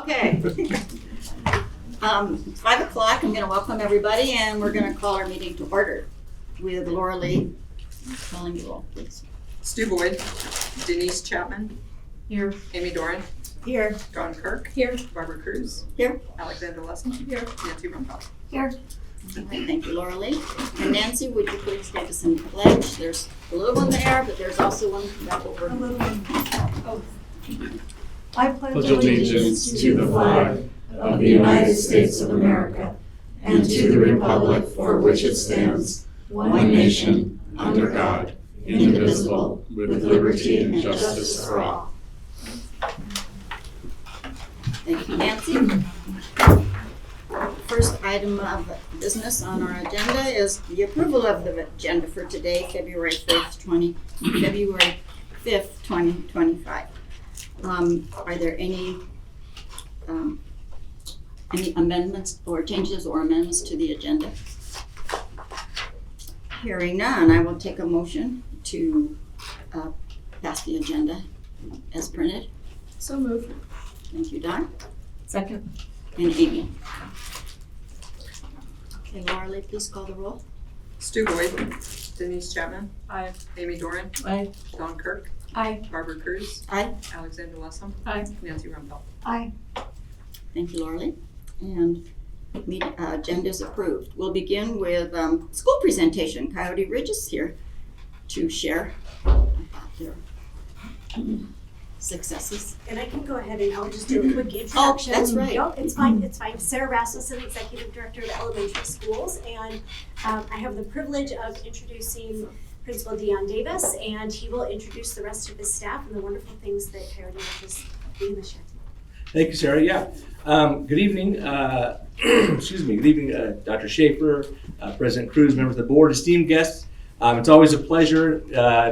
Okay. It's 5 o'clock. I'm going to welcome everybody, and we're going to call our meeting to order with Laura Lee calling you all, please. Stu Boyd, Denise Chapman. Here. Amy Doran. Here. Dawn Kirk. Here. Barbara Cruz. Here. Alexander Lesson. Here. Nancy Rumpel. Here. All right, thank you, Laura Lee. And Nancy, would you please take us in the pledge? There's a little one there, but there's also one that over. A little one. Oh. I pledge allegiance to the flag of the United States of America and to the republic for which it stands, one nation, under God, indivisible, with liberty and justice for all. Thank you, Nancy. First item of business on our agenda is the approval of the agenda for today, February 5th, 2025. Are there any amendments or changes or amendments to the agenda? Hearing none, I will take a motion to pass the agenda as printed. So moved. Thank you, Dawn. Second. And Amy. Okay, Laura Lee, please call the roll. Stu Boyd, Denise Chapman. Aye. Amy Doran. Aye. Dawn Kirk. Aye. Barbara Cruz. Aye. Alexander Lesson. Aye. Nancy Rumpel. Aye. Thank you, Laura Lee. And meeting agenda is approved. We'll begin with school presentation. Coyote Ridge is here to share about their successes. And I can go ahead and I'll just do a quick introduction. Oh, that's right. No, it's fine, it's fine. Sarah Rasmussen, Executive Director of Elementary Schools, and I have the privilege of introducing Principal Dion Davis, and he will introduce the rest of his staff and the wonderful things that Coyote Ridge is doing this year. Thank you, Sarah. Yeah. Good evening. Excuse me. Good evening, Dr. Schaefer, President Cruz, members of the board, esteemed guests. It's always a pleasure.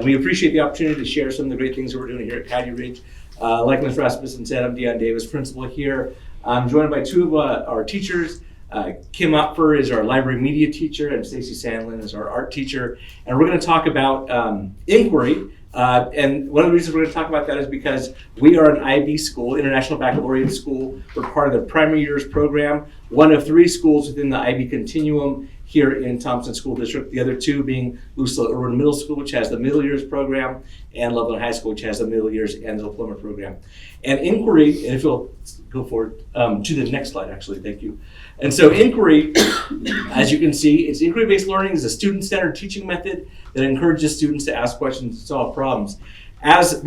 We appreciate the opportunity to share some of the great things that we're doing here at Coyote Ridge. Like Ms. Rasmussen said, I'm Dion Davis, principal here. I'm joined by two of our teachers. Kim Upfer is our library media teacher, and Stacy Sandlin is our art teacher. And we're going to talk about inquiry. And one of the reasons we're going to talk about that is because we are an IB school, International Baccalaureate School. We're part of the Primary Years program, one of 3 schools within the IB continuum here in Thompson School District. The other 2 being Lucilla Irwin Middle School, which has the Middle Years program, and Loveland High School, which has the Middle Years and the Diploma program. And inquiry, and if you'll go forward to the next slide, actually, thank you. And so inquiry, as you can see, it's inquiry-based learning is a student-centered teaching method that encourages students to ask questions and solve problems. As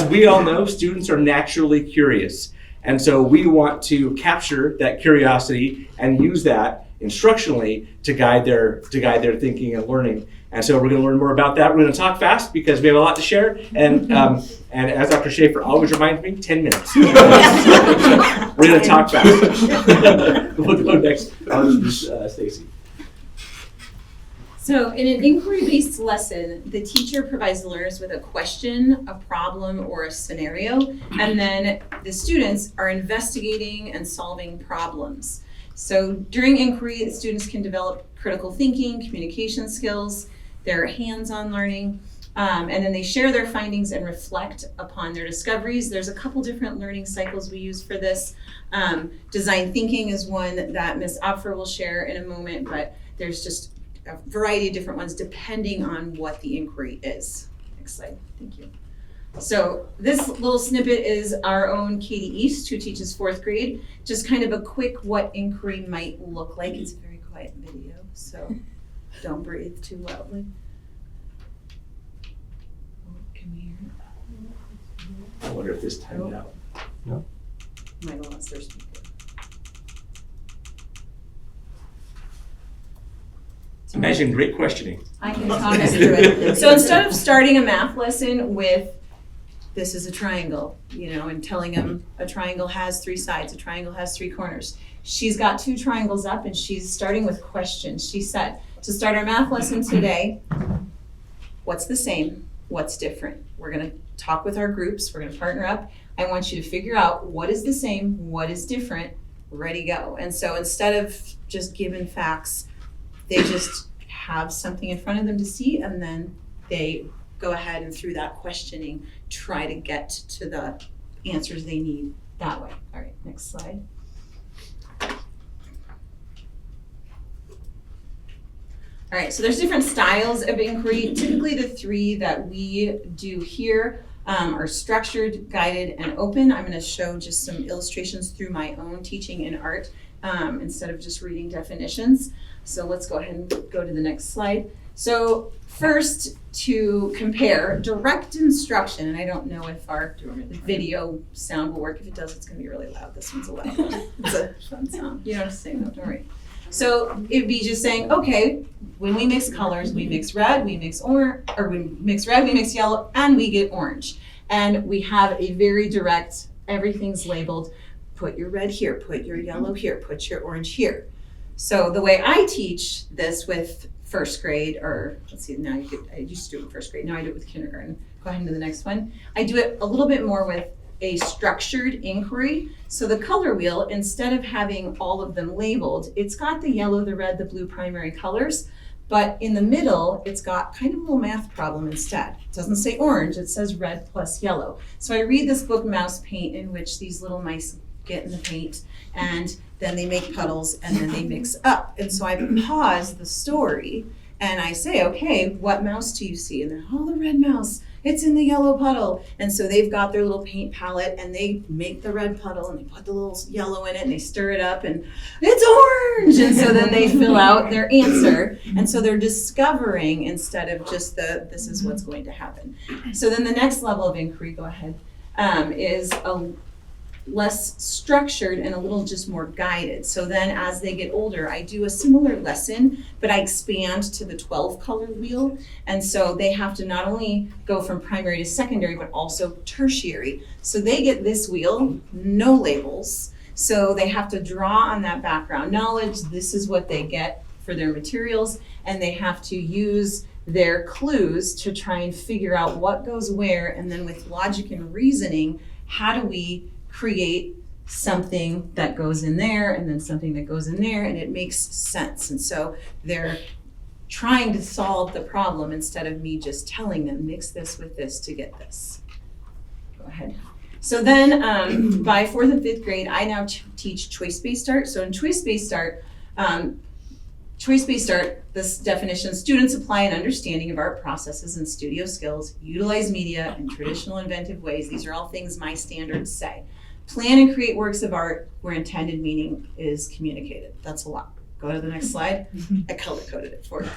we all know, students are naturally curious. And so we want to capture that curiosity and use that instructionally to guide their thinking and learning. And so we're going to learn more about that. We're going to talk fast because we have a lot to share. And as Dr. Schaefer always reminds me, 10 minutes. We're going to talk fast. We'll go next. Stacy. So in an inquiry-based lesson, the teacher provides the learners with a question, a problem, or a scenario, and then the students are investigating and solving problems. So during inquiry, the students can develop critical thinking, communication skills, their hands-on learning, and then they share their findings and reflect upon their discoveries. There's a couple different learning cycles we use for this. Design thinking is one that Ms. Opfer will share in a moment, but there's just a variety of different ones depending on what the inquiry is. Next slide, thank you. So this little snippet is our own Katie East, who teaches 4th grade. Just kind of a quick what inquiry might look like. It's a very quiet video, so don't breathe too loudly. Can we hear it? I wonder if this timed out. No? Might have lost their speaker. Imagine great questioning. I can talk us through it. So instead of starting a math lesson with, this is a triangle, and telling them a triangle has 3 sides, a triangle has 3 corners. She's got 2 triangles up and she's starting with questions. She said, to start our math lesson today, what's the same? What's different? We're going to talk with our groups. We're going to partner up. I want you to figure out what is the same, what is different, ready, go. And so instead of just giving facts, they just have something in front of them to see, and then they go ahead and through that questioning, try to get to the answers they need that way. All right, next slide. All right, so there's different styles of inquiry. Typically the three that we do here are structured, guided, and open. I'm gonna show just some illustrations through my own teaching in art instead of just reading definitions. So let's go ahead and go to the next slide. So first, to compare direct instruction, and I don't know if our video sound will work. If it does, it's gonna be really loud. This one's a loud one. It's a fun sound. You don't have to say no, don't worry. So it'd be just saying, okay, when we mix colors, we mix red, we mix orange, or we mix red, we mix yellow, and we get orange. And we have a very direct, everything's labeled, put your red here, put your yellow here, put your orange here. So the way I teach this with first grade, or let's see, now I used to do it in first grade, now I do it with kindergarten. Go ahead to the next one. I do it a little bit more with a structured inquiry. So the color wheel, instead of having all of them labeled, it's got the yellow, the red, the blue primary colors, but in the middle, it's got kind of a little math problem instead. It doesn't say orange, it says red plus yellow. So I read this book, Mouse Paint, in which these little mice get in the paint and then they make puddles and then they mix up. And so I pause the story and I say, okay, what mouse do you see? And they're, oh, the red mouse. It's in the yellow puddle. And so they've got their little paint palette and they make the red puddle and they put the little yellow in it and they stir it up and it's orange. And so then they fill out their answer. And so they're discovering instead of just this is what's going to happen. So then the next level of inquiry, go ahead, is a less structured and a little just more guided. So then as they get older, I do a similar lesson, but I expand to the 12 color wheel. And so they have to not only go from primary to secondary, but also tertiary. So they get this wheel, no labels. So they have to draw on that background knowledge. This is what they get for their materials. And they have to use their clues to try and figure out what goes where. And then with logic and reasoning, how do we create something that goes in there and then something that goes in there and it makes sense. And so they're trying to solve the problem instead of me just telling them mix this with this to get this. Go ahead. So then by 4th and 5th grade, I now teach choice-based art. So in choice-based art, this definition, students apply an understanding of art processes and studio skills, utilize media in traditional inventive ways. These are all things my standards say. Plan and create works of art where intended meaning is communicated. That's a lot. Go to the next slide. I color coded it for you.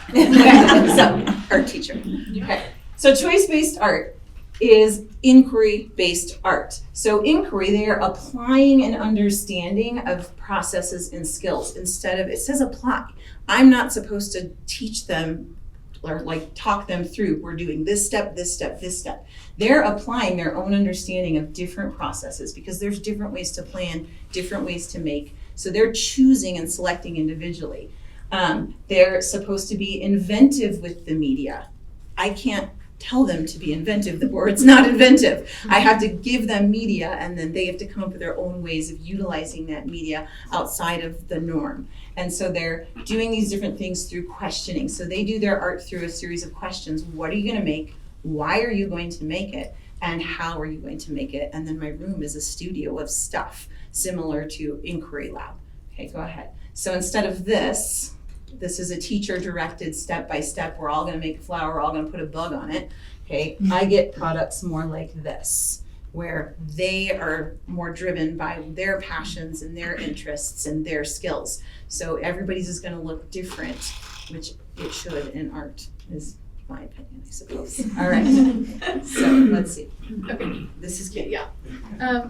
So, art teacher. Okay. So choice-based art is inquiry-based art. So inquiry, they are applying an understanding of processes and skills instead of, it says apply. I'm not supposed to teach them or like talk them through, we're doing this step, this step, this step. They're applying their own understanding of different processes because there's different ways to plan, different ways to make. So they're choosing and selecting individually. They're supposed to be inventive with the media. I can't tell them to be inventive, the word's not inventive. I have to give them media and then they have to come up with their own ways of utilizing that media outside of the norm. And so they're doing these different things through questioning. So they do their art through a series of questions. What are you gonna make? Why are you going to make it? And how are you going to make it? And then my room is a studio of stuff similar to Inquiry Lab. Okay, go ahead. So instead of this is a teacher directed step by step. We're all gonna make a flower, we're all gonna put a bug on it. Okay, I get products more like this, where they are more driven by their passions and their interests and their skills. So everybody's is gonna look different, which it should in art, is my opinion, I suppose. All right, so let's see. Okay. This is cute. Yeah.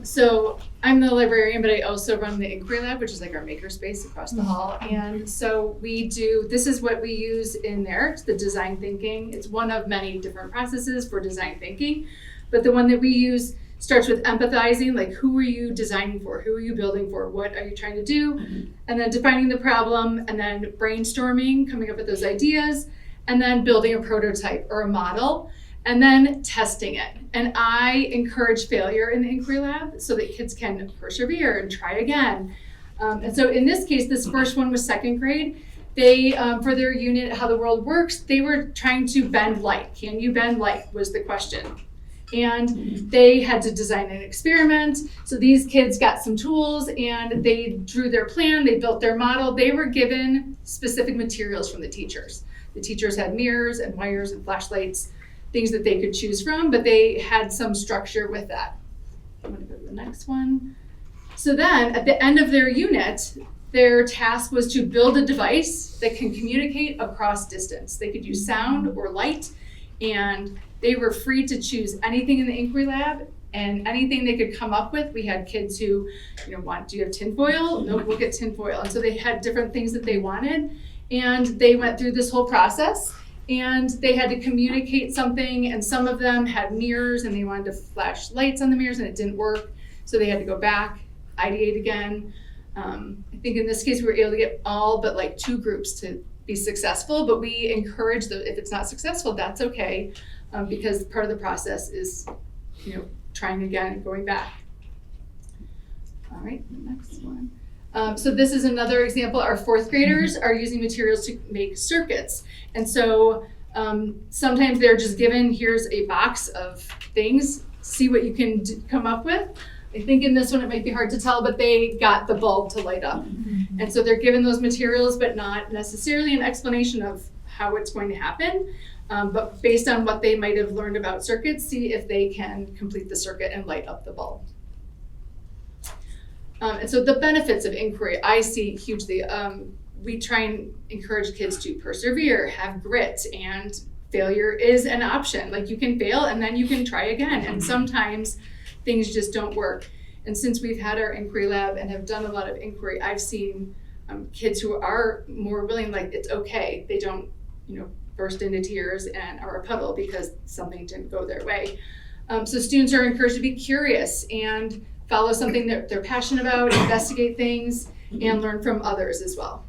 So I'm the librarian, but I also run the Inquiry Lab, which is like our makerspace across the hall. And so this is what we use in there, it's the design thinking. It's one of many different processes for design thinking. But the one that we use starts with empathizing, like who are you designing for? Who are you building for? What are you trying to do? And then defining the problem, and then brainstorming, coming up with those ideas, and then building a prototype or a model, and then testing it. And I encourage failure in the Inquiry Lab so that kids can persevere and try again. And so in this case, this first one was 2nd grade. They, for their unit, How the World Works, they were trying to bend light. Can you bend light was the question. And they had to design an experiment. So these kids got some tools and they drew their plan, they built their model. They were given specific materials from the teachers. The teachers had mirrors and wires and flashlights, things that they could choose from, but they had some structure with that. I'm gonna go to the next one. So then at the end of their unit, their task was to build a device that can communicate across distance. They could use sound or light, and they were free to choose anything in the Inquiry Lab and anything they could come up with. We had kids who, do you have tinfoil? No, we'll get tinfoil. And so they had different things that they wanted, and they went through this whole process, and they had to communicate something, and some of them had mirrors, and they wanted to flash lights on the mirrors, and it didn't work. So they had to go back, ideate again. I think in this case, we were able to get all but like 2 groups to be successful, but we encourage that if it's not successful, that's okay, because part of the process is, trying again and going back. All right, the next one. So this is another example. Our 4th graders are using materials to make circuits. And so sometimes they're just given, here's a box of things, see what you can come up with. I think in this one it might be hard to tell, but they got the bulb to light up. And so they're given those materials, but not necessarily an explanation of how it's going to happen. But based on what they might have learned about circuits, see if they can complete the circuit and light up the bulb. And so the benefits of inquiry, I see hugely. We try and encourage kids to persevere, have grit, and failure is an option. Like, you can fail and then you can try again. And sometimes things just don't work. And since we've had our inquiry lab and have done a lot of inquiry, I've seen kids who are more willing, like, it's okay. They don't, burst into tears and are a puddle because something didn't go their way. So students are encouraged to be curious and follow something that they're passionate about, investigate things, and learn from others as well.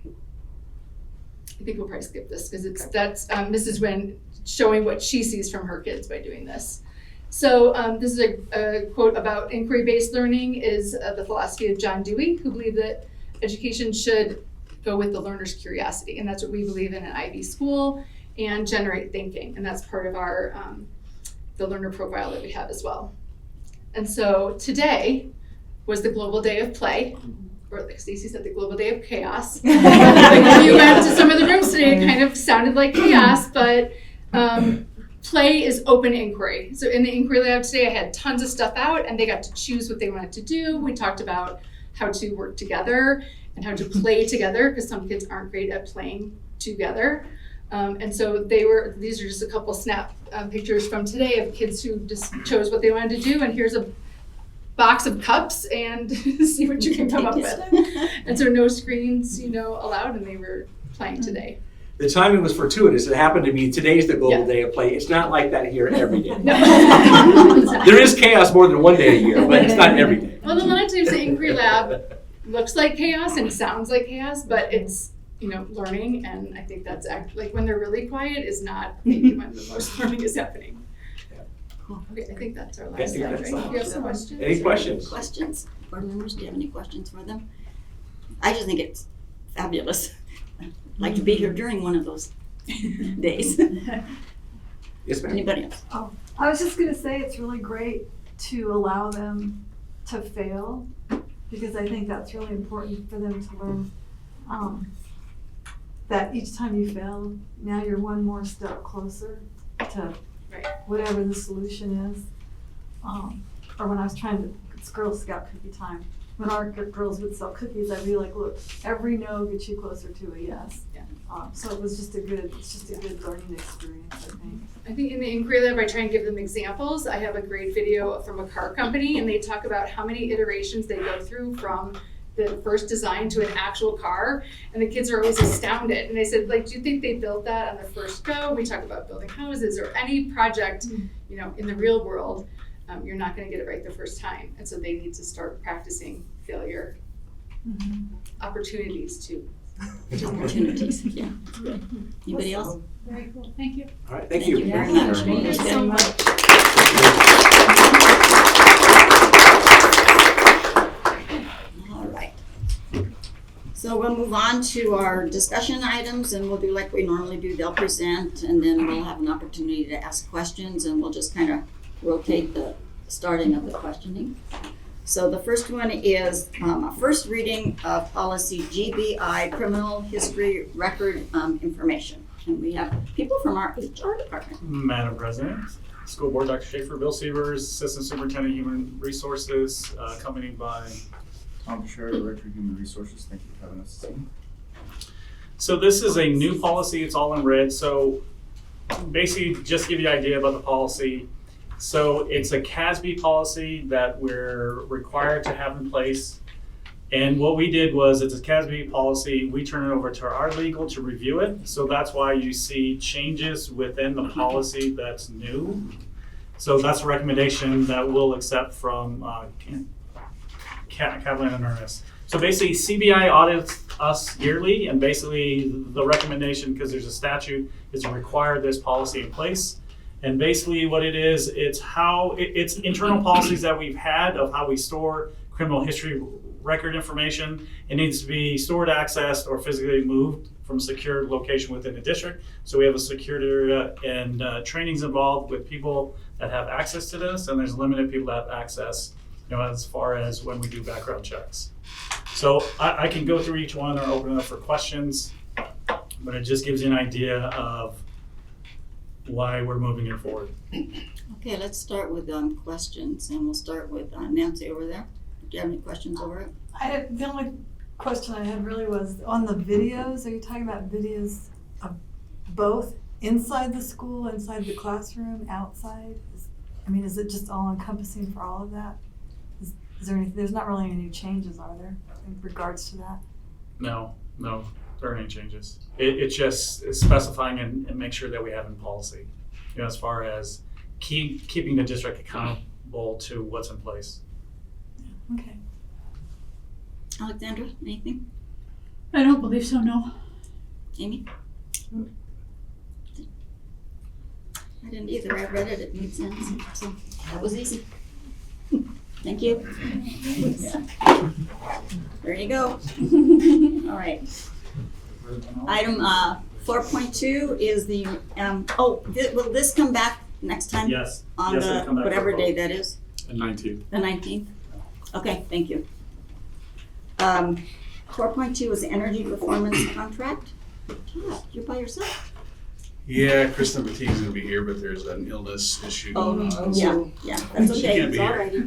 I think we'll probably skip this because that's Mrs. Nguyen showing what she sees from her kids by doing this. So this is a quote about inquiry-based learning is the philosophy of John Dewey, who believed that education should go with the learner's curiosity. And that's what we believe in an IB school, and generate thinking. And that's part of our the learner profile that we have as well. And so today was the Global Day of Play, or like Stacey said, the Global Day of Chaos. When you went to some of the rooms today, it kind of sounded like chaos, but play is open inquiry. So in the inquiry lab today, I had tons of stuff out, and they got to choose what they wanted to do. We talked about how to work together and how to play together, because some kids aren't great at playing together. And so these are just a couple snap pictures from today of kids who just chose what they wanted to do. And here's a box of cups, and see what you can come up with. And so no screens, allowed, and they were playing today. The timing was fortuitous. It happened to be today's the Global Day of Play. It's not like that here every day. There is chaos more than one day a year, but it's not every day. Well, a lot of times the inquiry lab looks like chaos and sounds like chaos, but it's learning, and I think that's like when they're really quiet is not maybe when the most learning is happening. Okay, I think that's our last slide, right? Do you have some questions? Any questions? Questions? Board members, do you have any questions for them? I just think it's fabulous. I'd like to be here during one of those days. Yes, ma'am. Anybody else? Oh, I was just gonna say it's really great to allow them to fail, because I think that's really important for them to learn that each time you fail, now you're one more step closer to whatever the solution is. Or when I was trying to, it's Girl Scout cookie time. When our girls would sell cookies, I'd be like, look, every no gets you closer to a yes. Yeah. So it was just a good learning experience, I think. I think in the inquiry lab, I try and give them examples. I have a great video from a car company, and they talk about how many iterations they go through from the first design to an actual car, and the kids are always astounded. And they said, like, do you think they built that on the first go? We talk about building houses or any project, in the real world. You're not going to get it right the first time, and so they need to start practicing failure opportunities too. Opportunities, yeah. Anybody else? Very cool. Thank you. All right, thank you. very much. Thank you so much. All right. So So we'll move on to our discussion items and we'll do like we normally do. They'll present and then we'll have an opportunity to ask questions and we'll just kind of rotate the starting of the questioning. So the first one is a first reading of policy GBI, criminal history record information. And we have people from our HR department. Madam President, School Board Dr. Schaefer, Bill Severs, Assistant Superintendent Human Resources, accompanied by. Tom Sherry, Director of Human Resources, thank you for having us. So this is a new policy, it's all in red. So basically, just to give you an idea about the policy. So it's a CASB policy that we're required to have in place. And what we did was, it's a CASB policy, we turn it over to our legal to review it. So that's why you see changes within the policy that's new. So that's a recommendation that we'll accept from Catalan and Ernest. So basically, CBI audits us yearly, and basically the recommendation, because there's a statute, is to require this policy in place. And basically what it is, it's internal policies that we've had of how we store criminal history record information. It needs to be stored, accessed, or physically moved from a secure location within the district. So we have a security area and trainings involved with people that have access to this, and there's limited people that have access, as far as when we do background checks. So I can go through each one or open it up for questions, but it just gives you an idea of why we're moving it forward. Okay, let's start with questions and we'll start with Nancy over there. Do you have any questions over it? The only question I had really was on the videos. Are you talking about videos of both inside the school, inside the classroom, outside? Is it just all encompassing for all of that? Is there anything? There's not really any new changes, are there, in regards to that? No, there aren't any changes. It's just specifying and make sure that we have in policy, as far as keeping the district accountable to what's in place. Okay. Alexandra, anything? I don't believe so, no. Amy? I didn't either. I read it. It made sense. So that was easy. Thank you. There you go. All right. Item 4.2 is the, will this come back next time? Yes. On Yes, the, it'll come back whatever for day vote. that is? And 19. The 19th? Okay, thank you. 4.2 is the energy performance contract. Yeah, you're by yourself. Yeah, Kristen Batti's gonna be here, but there's an illness issue going on. Yeah, that's She okay. can't It's be all here. righty.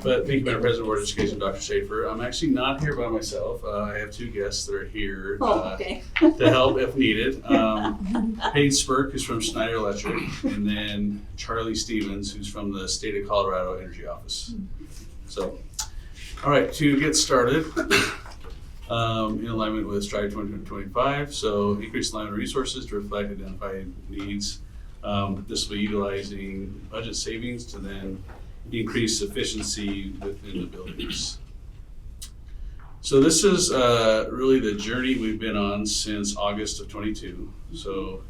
But thank you, Madam President, Board of Education, Dr. Schaefer. I'm actually not here by myself. I have two guests that are here Okay. to help if needed. Paige Spurk, who's from Schneider Electric, and then Charlie Stevens, who's from the State of Colorado Energy Office. So, all right, to get started, in alignment with Stride 2025, so increase alignment resources to reflect identified needs. This will be utilizing budget savings to then increase efficiency within the buildings. So this is really the journey we've been on since August of 22. So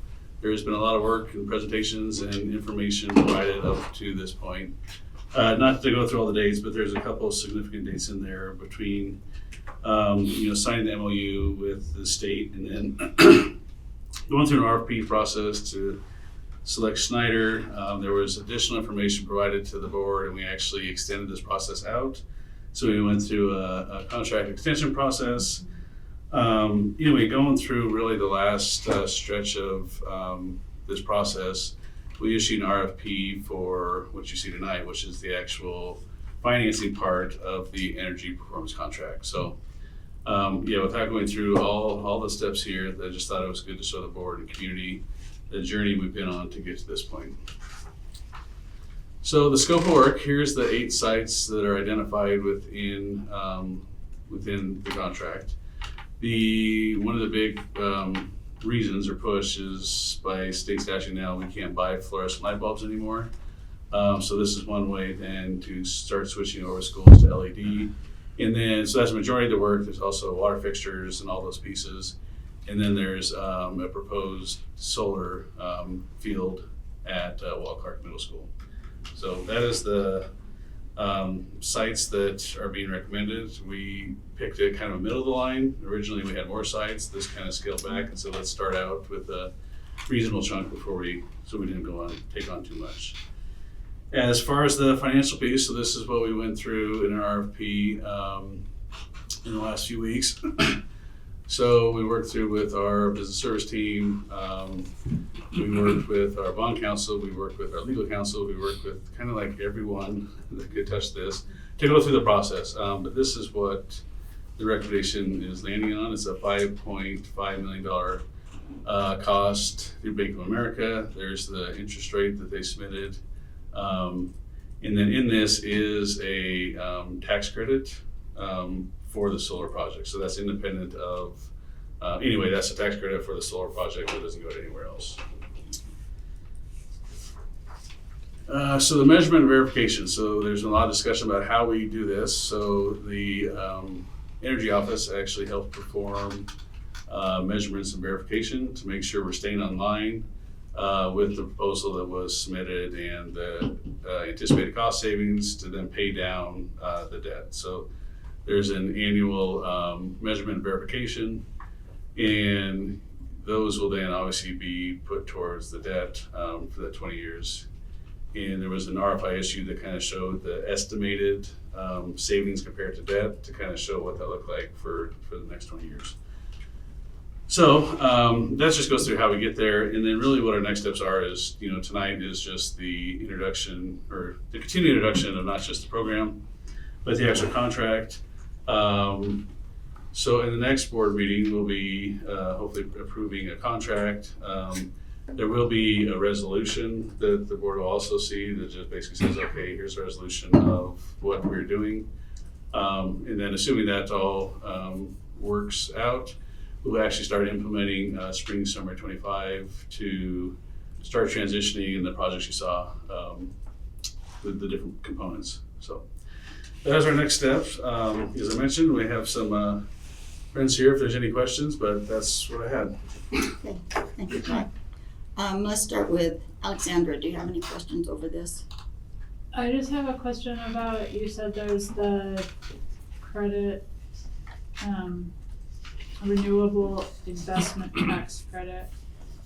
there's been a lot of work and presentations and information provided up to this point. Not to go through all the dates, but there's a couple of significant dates in there between signing the MOU with the state and then going through an RFP process to select Schneider. There was additional information provided to the board and we actually extended this process out. So we went through a contract extension process. Going through really the last stretch of this process, we issued an RFP for what you see tonight, which is the actual financing part of the energy performance contract. So, without going through all the steps here, I just thought it was good to show the board and community the journey we've been on to get to this point. So the scope of work, here's the 8 sites that are identified within the contract. One of the big reasons or push is by state statute now, we can't buy fluorescent light bulbs anymore. So this is one way then to start switching over schools to LED. And then, so that's the majority of the work. There's also water fixtures and all those pieces. And then there's a proposed solar field at Walt Clark Middle School. So that is the Sites that are being recommended, we picked a kind of a middle of the line. Originally, we had more sites. This kind of scaled back, and so let's start out with a reasonable chunk so we didn't take on too much. As far as the financial piece, so this is what we went through in our RFP in the last few weeks. So we worked through with our business service team, we worked with our bond counsel, we worked with our legal counsel, we worked with kind of like everyone that could touch this to go through the process. But this is what the recommendation is landing on. It's a $5.5 million cost through Bank of America. There's the interest rate that they submitted. And then in this is a tax credit for the solar project. So that's independent of, anyway, that's a tax credit for the solar project that doesn't go to anywhere else. So the measurement and verification. So there's a lot of discussion about how we do this. So the Energy Office actually helped perform measurements and verification to make sure we're staying online with the proposal that was submitted and the anticipated cost savings to then pay down the debt. So there's an annual measurement and verification, and those will then obviously be put towards the debt for that 20 years. And there was an RFI issue that kind of showed the estimated savings compared to debt to kind of show what that looked like for the next 20 years. So that just goes through how we get there, and then really what our next steps are is, tonight is just the introduction or the continued introduction of not just the program, but the actual contract. So in the next board meeting, we'll be hopefully approving a contract. There will be a resolution that the board will also see that just basically says, okay, here's a resolution of what we're doing. And then assuming that all works out, we'll actually start implementing spring, summer 25 to start transitioning in the projects you saw with the different components. So that's our next steps. As I mentioned, we have some friends here if there's any questions, but that's what I had. Okay, thank you, Todd. Let's start with Alexandra. Do you have any questions over this? I just have a question about, you said there's the credit, renewable investment tax credit.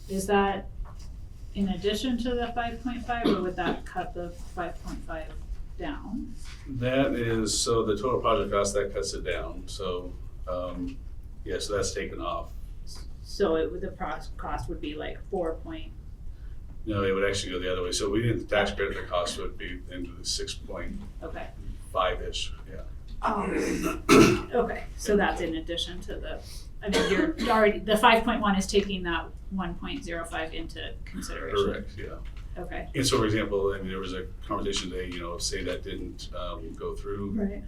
Is that in addition to the 5.5, or would that cut the 5.5 down? That is, so the total project cost, that cuts it down. So, yeah, so that's taken off. So the cost would be like 4. No, it would actually go the other way. So we did the tax credit, the cost would be into the 6.5-ish, Okay. yeah. Okay, so that's in addition to the, I mean, you're already, the 5.1 is taking that 1.05 into consideration. Correct, yeah. Okay. And so, for example, I mean, there was a conversation today, say that didn't go through. Right.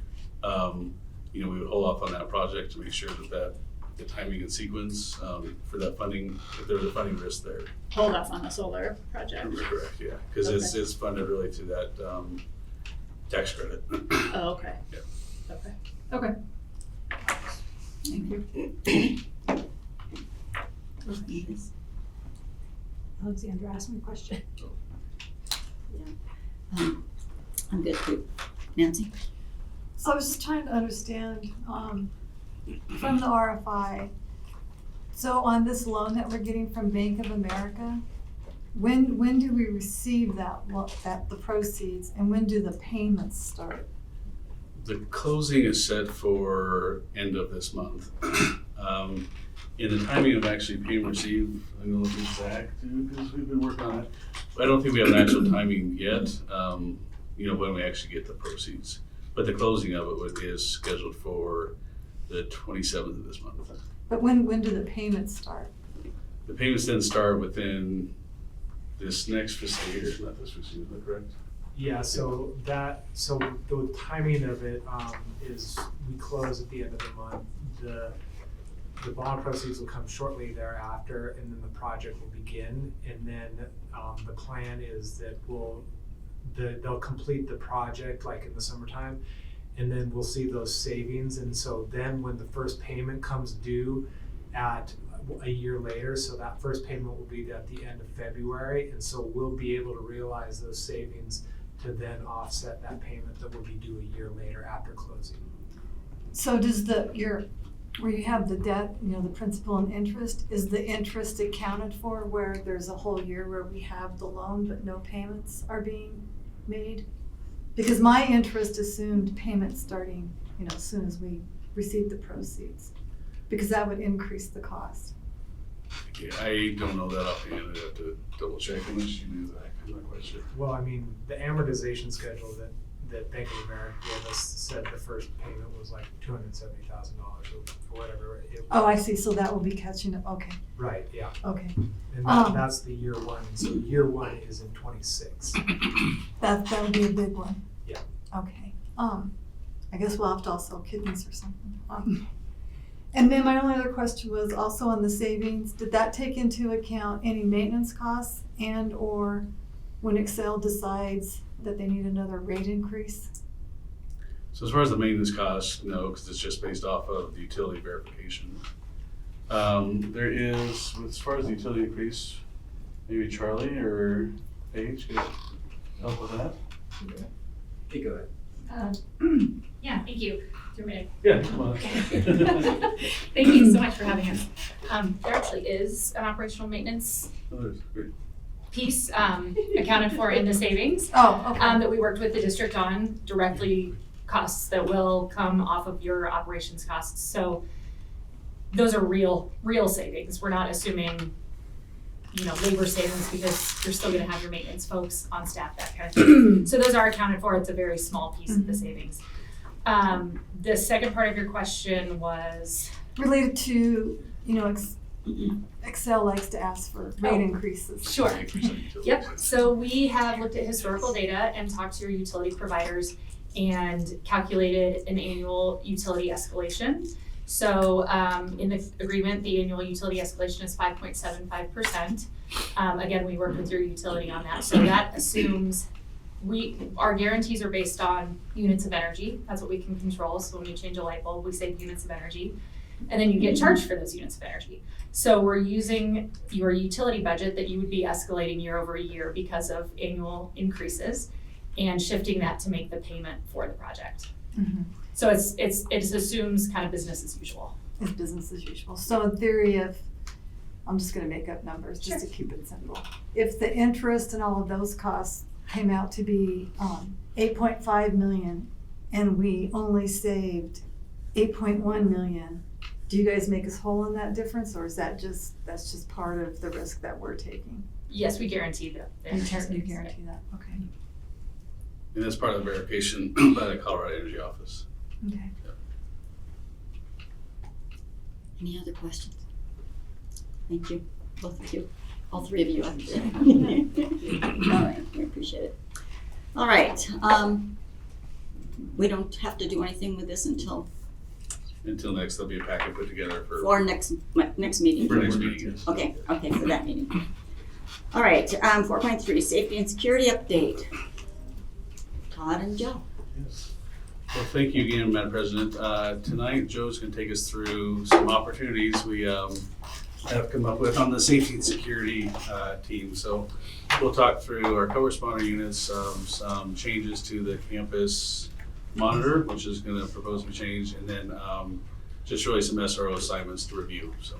We would hold off on that project to make sure that the timing and sequence for that funding, if there was a funding risk there. Hold off on the solar project. Correct, yeah, because it's funded really through that tax credit. Oh, okay. Yeah. Okay. Okay. Thank you. Alexandra asked me a question. I'm good too. Nancy? So I was just trying to understand, from the RFI, so on this loan that we're getting from Bank of America, when do we receive the proceeds, and when do the payments start? The closing is set for end of this month. In the timing of actually payment received, I'm gonna look exact too, because we've been working on it. But I don't think we have an actual timing yet, when we actually get the proceeds. But the closing of it is scheduled for the 27th of this month. But when do the payments start? The payments then start within this next fiscal year, not this fiscal year, is that correct? Yeah, so the timing of it is we close at the end of the month. The bond proceeds will come shortly thereafter, and then the project will begin. And then the plan is that they'll complete the project like in the summertime, and then we'll see those savings. And so then when the first payment comes due at a year later, so that first payment will be at the end of February, and so we'll be able to realize those savings to then offset that payment that will be due a year later after closing. So does where you have the debt, the principal and interest, is the interest accounted for where there's a whole year where we have the loan but no payments are being made? Because my interest assumed payments starting, as soon as we receive the proceeds, because that would increase the cost. Yeah, I don't know that offhand. I'd have to double check unless you knew that. I'm not quite sure. Well, I mean, the amortization schedule that Bank of America gave us said the first payment was like $270,000 or whatever. Oh, I see, so that will be catching up, okay, Right, yeah. okay. And that's the year one. So year one is in 26. That would be a big one. Yeah. Okay, I guess we'll have to also kidneys or something. And then my only other question was also on the savings, did that take into account any maintenance costs and or when Excel decides that they need another rate increase? So as far as the maintenance costs, no, because it's just based off of the utility verification. There is, as far as the utility increase, maybe Charlie or Paige could help with that. Okay, go ahead. Yeah, thank you. Do you want me Yeah, come on. to- Thank you so much for having us. There actually is an operational maintenance Great. piece accounted for in the savings Oh, okay. that we worked with the district on, directly costs that will come off of your operations costs. So those are real savings. We're not assuming, labor savings because you're still gonna have your maintenance folks on staff, that kind of thing. So those are accounted for. It's a very small piece of the savings. The second part of your question was Related to, Excel likes to ask for rate increases. sure. 8% utility Yep, price. so we have looked at historical data and talked to your utility providers and calculated an annual utility escalation. So in the agreement, the annual utility escalation is 5.75%. Again, we work with your utility on that. So that assumes our guarantees are based on units of energy. That's what we can control. So when you change a light bulb, we save units of energy. And then you get charged for those units of energy. So we're using your utility budget that you would be escalating year over year because of annual increases and shifting that to make the payment for the project. Mm-hmm. So it assumes kind of business as usual. It's business as usual. So in theory, I'm just gonna make up numbers just to keep it simple. If the interest and all of those costs came out to be 8.5 million and we only saved 8.1 million, do you guys make us whole in that difference, or is that's just part of the risk that we're taking? Yes, we guarantee that. You guarantee that, okay. And that's part of the verification by the Colorado Energy Office. Okay. Any other questions? Thank you, both of you, all three of you, I should say. All right, we appreciate it. All right, we don't have to do anything with this until Until next, there'll be a packet put together for next meeting. for next meeting. Yes. Okay, for that meeting. All right, 4.3, safety and security update. Todd and Joe. Yes. Well, thank you again, Madam President. Tonight, Joe's going to take us through some opportunities we have come up with on the safety and security team. So we'll talk through our co-responder units, some changes to the campus monitor, which is going to propose to be changed, and then just really some SRO assignments to review. So.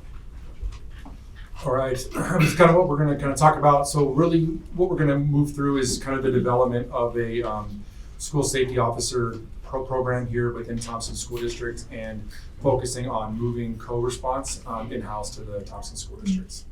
All right, that's kind of what we're going to kind of talk about. So really what we're going to move through is kind of the development of a school safety officer program here within Thompson School District and focusing on moving co-response in-house to the Thompson School Districts.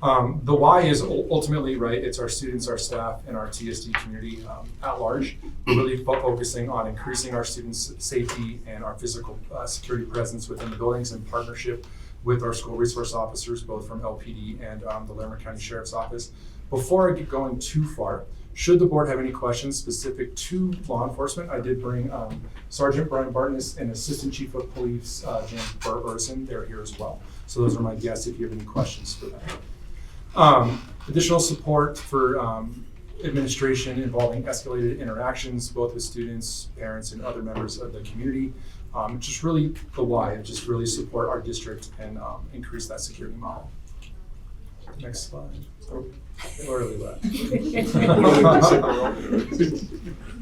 The why is ultimately, right, it's our students, our staff, and our TSD community at large. We're really focusing on increasing our students' safety and our physical security presence within the buildings in partnership with our school resource officers, both from LPD and the Larimer County Sheriff's Office. Before I get going too far, should the board have any questions specific to law enforcement, I did bring Sergeant Brian Barton and Assistant Chief of Police James Burson. They're here as well. So those are my guests if you have any questions for them. Additional support for administration involving escalated interactions, both with students, parents, and other members of the community. Just really the why, just really support our district and increase that security model. Next slide. Or we left.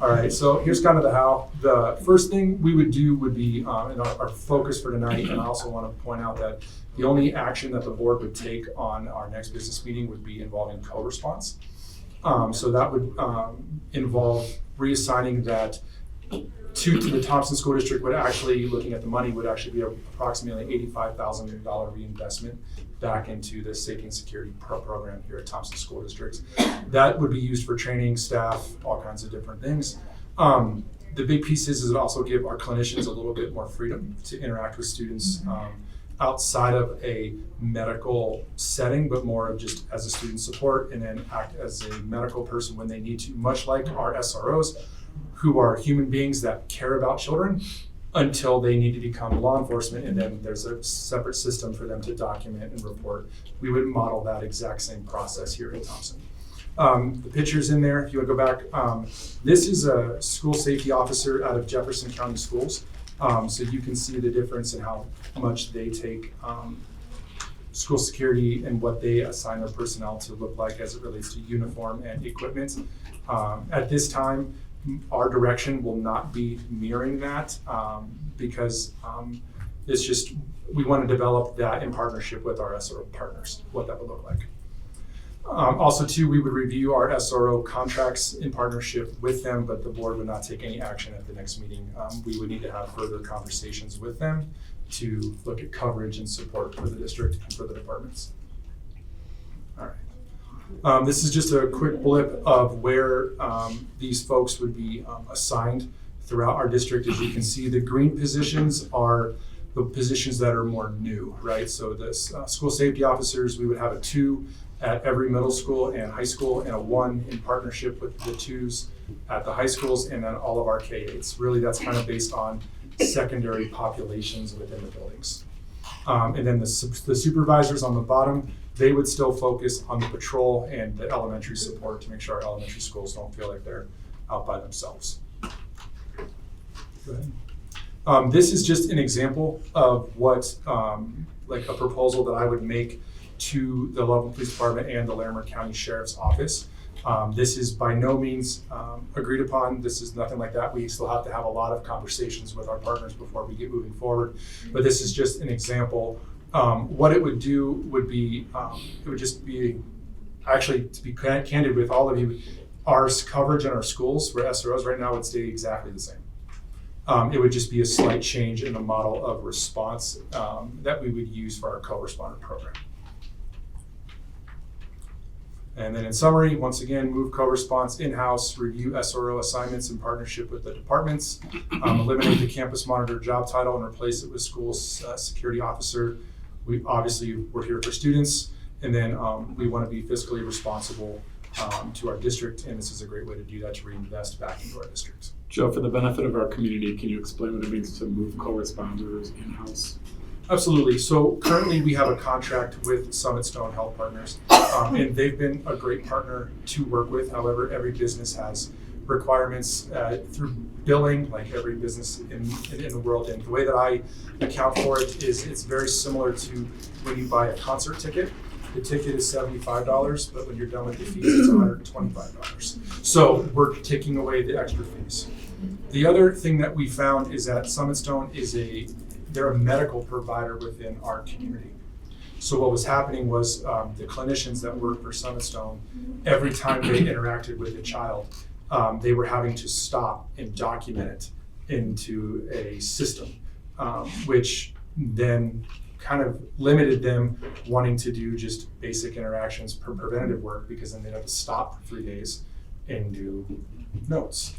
All right, so here's kind of the how. The first thing we would do would be, and our focus for tonight, and I also want to point out that the only action that the board would take on our next business meeting would be involving co-response. So that would involve reassigning that to the Thompson School District would actually, looking at the money, would actually be approximately $85,000 reinvestment back into the safety and security program here at Thompson School District. That would be used for training, staff, all kinds of different things. The big piece is it also give our clinicians a little bit more freedom to interact with students outside of a medical setting, but more of just as a student support, and then act as a medical person when they need to, much like our SROs, who are human beings that care about children until they need to become law enforcement, and then there's a separate system for them to document and report. We would model that exact same process here in Thompson. The picture's in there, if you would go back. This is a school safety officer out of Jefferson County Schools. So you can see the difference in how much they take school security and what they assign their personnel to look like as it relates to uniform and equipment. At this time, our direction will not be mirroring that because it's just, we want to develop that in partnership with our SRO partners, what that would look like. Also too, we would review our SRO contracts in partnership with them, but the board would not take any action at the next meeting. We would need to have further conversations with them to look at coverage and support for the district and for the departments. All right. This is just a quick blip of where these folks would be assigned throughout our district. As you can see, the green positions are the positions that are more new, right? So the school safety officers, we would have a 2 at every middle school and high school, and a 1 in partnership with the 2s at the high schools, and then all of our K-8s. Really, that's kind of based on secondary populations within the buildings. And then the supervisors on the bottom, they would still focus on the patrol and the elementary support to make sure our elementary schools don't feel like they're out by themselves. Go ahead. This is just an example of what, like a proposal that I would make to the Loveland Police Department and the Larimer County Sheriff's Office. This is by no means agreed upon. This is nothing like that. We still have to have a lot of conversations with our partners before we get moving forward. But this is just an example. What it would do would be, it would just be, actually, to be candid with all of you, our coverage in our schools for SROs right now would stay exactly the same. It would just be a slight change in the model of response that we would use for our co-responder program. And then in summary, once again, move co-response in-house, review SRO assignments in partnership with the departments, eliminate the campus monitor job title and replace it with school security officer. We're here for students, and then we want to be fiscally responsible to our district, and this is a great way to do that, to reinvest back into our district. Joe, for the benefit of our community, can you explain what it means to move co-responders in-house? Absolutely. So currently we have a contract with Summit Stone Health Partners, and they've been a great partner to work with. However, every business has requirements through billing, like every business in the world. And the way that I account for it is it's very similar to when you buy a concert ticket. The ticket is $75, but when you're done with the fees, it's $125. So we're taking away the extra fees. The other thing that we found is that Summit Stone they're a medical provider within our community. So what was happening was the clinicians that work for Summit Stone, every time they interacted with a child, they were having to stop and document it into a system, which then kind of limited them wanting to do just basic interactions for preventative work, because then they'd have to stop for 3 days and do notes.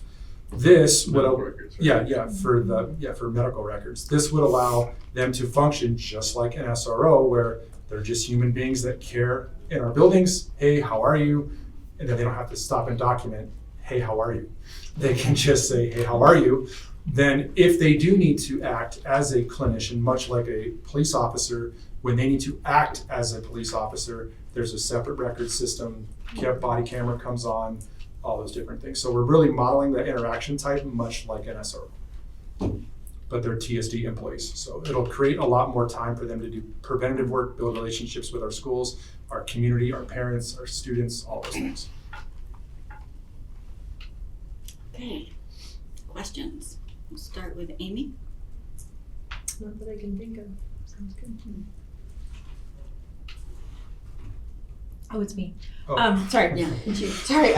This would, for medical records. This would allow them to function just like an SRO, where they're just human beings that care in our buildings. Hey, how are you? And then they don't have to stop and document, hey, how are you? They can just say, hey, how are you? Then if they do need to act as a clinician, much like a police officer, when they need to act as a police officer, there's a separate record system, body camera comes on, all those different things. So we're really modeling that interaction type much like an SRO. but they're TSD employees. So it'll create a lot more time for them to do preventative work, build relationships with our schools, our community, our parents, our students, all those things. Okay, questions? We'll start with Amy. Not that I can think of. Sounds good. Oh, it's me. Oh. Sorry. Yeah, it's you. Sorry.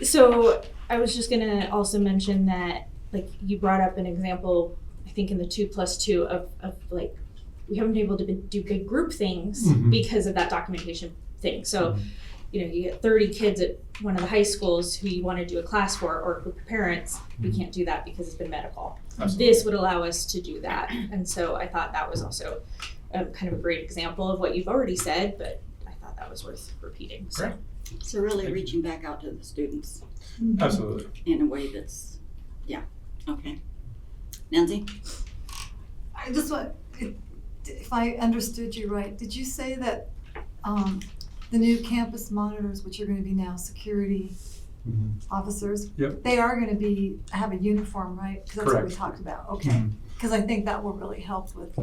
So I was just gonna also mention that, like, you brought up an example, I think in the 2+2 of like, we haven't been able to do big group things because of that documentation thing. So, you know, you get 30 kids at one of the high schools who you want to do a class for, or a group of parents, we can't do that because it's been medical. Absolutely. This would allow us to do that. And so I thought that was also kind of a great example of what you've already said, but I thought that was worth repeating. So. Great. So really reaching back out to the students Absolutely. in a way that's, yeah, okay. Nancy? I just want, if I understood you right, did you say that the new campus monitors, which are going to be now security officers, Yep. they are going to have a uniform, right? Because that's what we Correct. talked about. Okay. Because I think that will really help with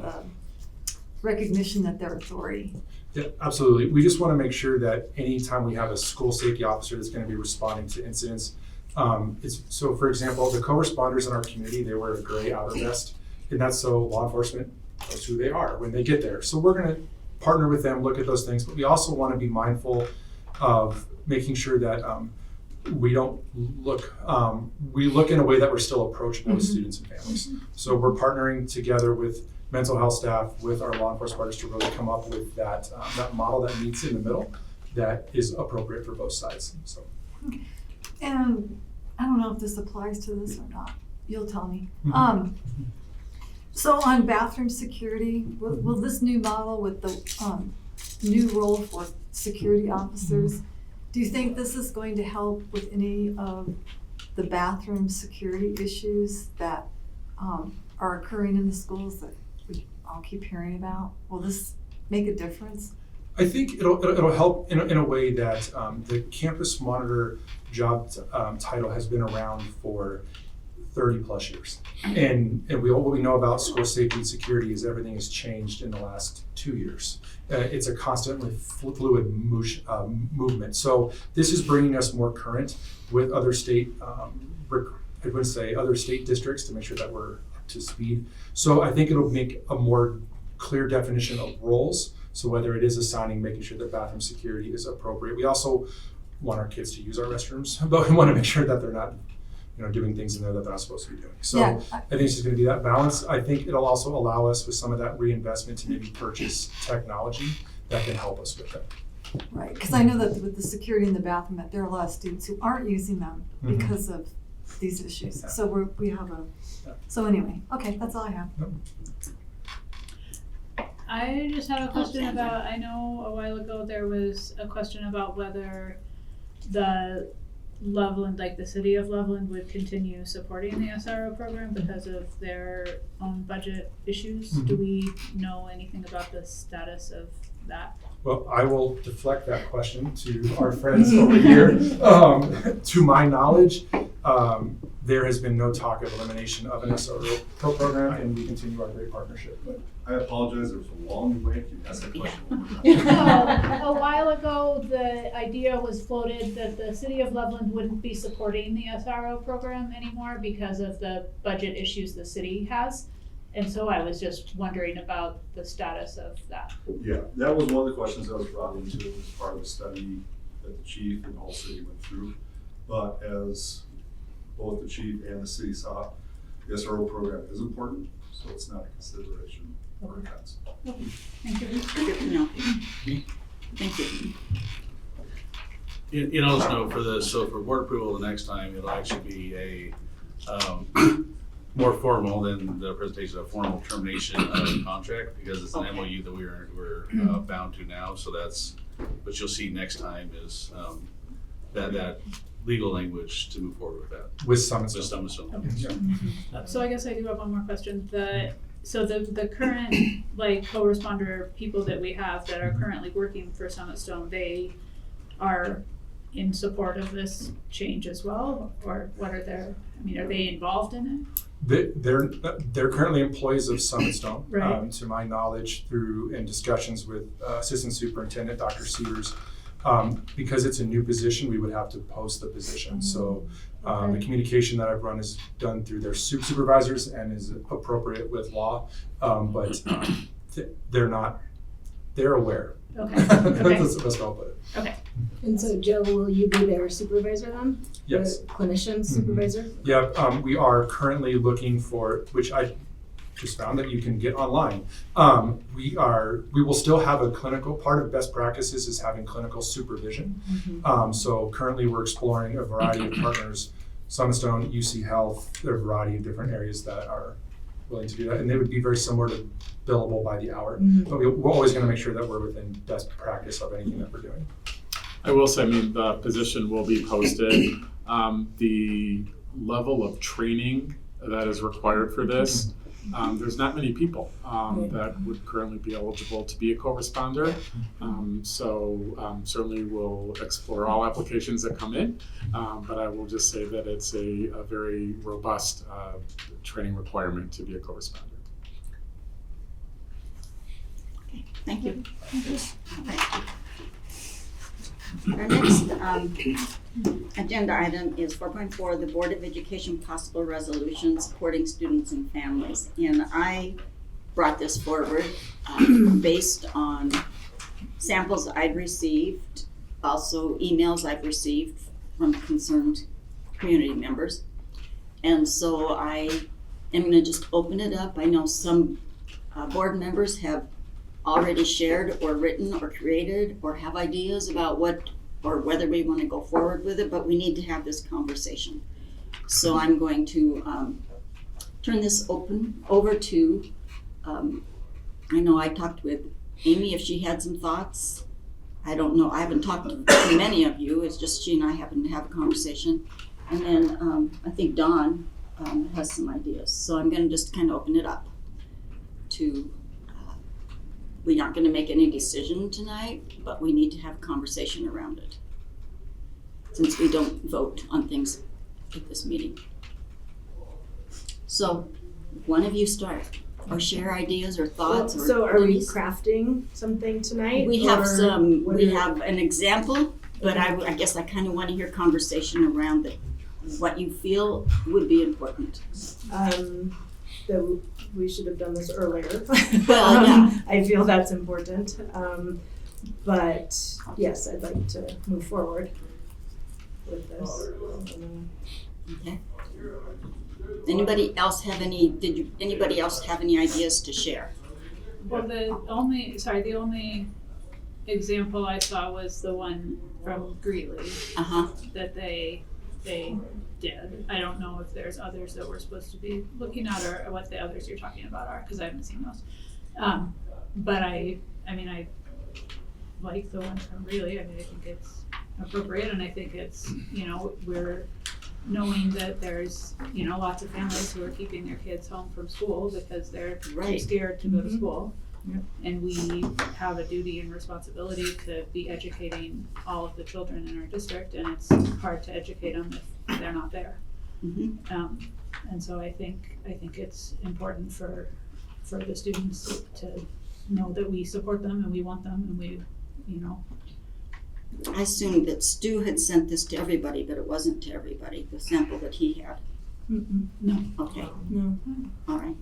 recognition that their authority. Yeah, absolutely. We just want to make sure that anytime we have a school safety officer that's going to be responding to incidents, so for example, the co-responders in our community, they wear a gray outer vest, and that's so law enforcement knows who they are when they get there. So we're going to partner with them, look at those things, but we also want to be mindful of making sure that we don't look, we look in a way that we're still approachable with students and families. So we're partnering together with mental health staff, with our law enforcement partners to really come up with that model that meets in the middle that is appropriate for both sides. So. And I don't know if this applies to this or not. You'll tell me. So on bathroom security, will this new model with the new role for security officers, do you think this is going to help with any of the bathroom security issues that are occurring in the schools that we all keep hearing about? Will this make a difference? I think it'll help in a way that the campus monitor job title has been around for 30 plus years. And what we know about school safety and security is everything has changed in the last 2 years. It's a constantly fluid movement. So this is bringing us more current with other state, I would say other state districts to make sure that we're up to speed. So I think it'll make a more clear definition of roles. So whether it is assigning, making sure that bathroom security is appropriate. We also want our kids to use our restrooms, but we want to make sure that they're not, doing things in there that they're not supposed to be doing. So Yeah. I think it's just going to be that balance. I think it'll also allow us with some of that reinvestment to maybe purchase technology that can help us with that. Right, because I know that with the security in the bathroom, that there are a lot of students who aren't using them because of these issues. Yeah. So we have so anyway, okay, that's all I have. I just have a question about, I know a while ago there was a question about whether the Loveland, like the city of Loveland, would continue supporting the SRO program because of their own budget issues. Do we know anything about the status of that? Well, I will deflect that question to our friends over here. To my knowledge, there has been no talk of elimination of an SRO program, and we continue our great partnership. But I apologize, there was a long wait. Can you ask that question one more time? A while ago, the idea was floated that the city of Loveland wouldn't be supporting the SRO program anymore because of the budget issues the city has. And so I was just wondering about the status of that. Yeah, that was one of the questions that was brought into it as part of the study that the chief and the whole city went through. But as both the chief and the city saw, the SRO program is important, so it's not a consideration or offense. Thank you. Good to know. Thank you. You know, so for board approval the next time, it'll actually be a more formal than the presentation of formal termination of the contract, because it's an MOU that we're bound to now. So that's what you'll see next time is that legal language to move forward with that. with some With some. So I guess I do have one more question. The current co-responder people that we have that are currently working for Summit Stone, they are in support of this change as well, or what are their? I mean, are they involved in it? They're currently employees of Summit Stone. Right. To my knowledge, through in discussions with Assistant Superintendent Dr. Severs, because it's a new position, we would have to post the position. So the communication that I've run is done through their supervisors and is appropriate with law, but they're aware. Okay. That's the best way I'll put it. And so, Joe, will you be their supervisor then? Yes. The clinician supervisor? Yeah, we are currently looking for, which I just found that you can get online. We will still have a clinical, part of best practices is having clinical supervision. So currently we're exploring a variety of partners, Summit Stone, UC Health, there are a variety of different areas that are willing to do that. And they would be very similar to billable by the hour. But we're always gonna make sure that we're within best practice of anything that we're doing. I will say, the position will be posted. The level of training that is required for this, there's not many people that would currently be eligible to be a co-responder. So certainly we'll explore all applications that come in, but I will just say that it's a very robust training requirement to be a co-responder. Okay, thank you. Our next agenda item is 4.4, the Board of Education possible resolution supporting students and families. And I brought this forward based on samples I'd received, also emails I've received from concerned community members. And so I am going to just open it up. I know some board members have already shared or written or created or have ideas about what or whether we want to go forward with it, but we need to have this conversation. So I'm going to turn this over to, I know I talked with Amy if she had some thoughts. I don't know, I haven't talked to many of you, it's just she and I happen to have a conversation. And then I think Dawn has some ideas. So I'm gonna just kind of open it up to, we aren't gonna make any decision tonight, but we need to have a conversation around it, since we don't vote on things at this meeting. So, one of you start, or share ideas or thoughts or. So are we crafting something tonight? We have or we have an example, but I guess I kind of want to hear conversation around it. What you feel would be important. That we should have done this earlier. Well, yeah. I feel that's important. But yes, I'd like to move forward with this. Okay. Anybody else have any ideas to share? Well, the only example I saw was the one from Greeley that they did. I don't know if there's others that we're supposed to be looking at or what the others you're talking about are, because I haven't seen those. But I like the one from Greeley. I think it's appropriate, and I think it's, we're knowing that there's, lots of families who are keeping their kids home from school because they're too scared to go to school. Yep. And we have a duty and responsibility to be educating all of the children in our district, and it's hard to educate them if they're not there. And so I think it's important for the students to know that we support them and we want them and we, I assumed that Stu had sent this to everybody, but it wasn't to everybody, the sample that he had. No. Okay. No. All right.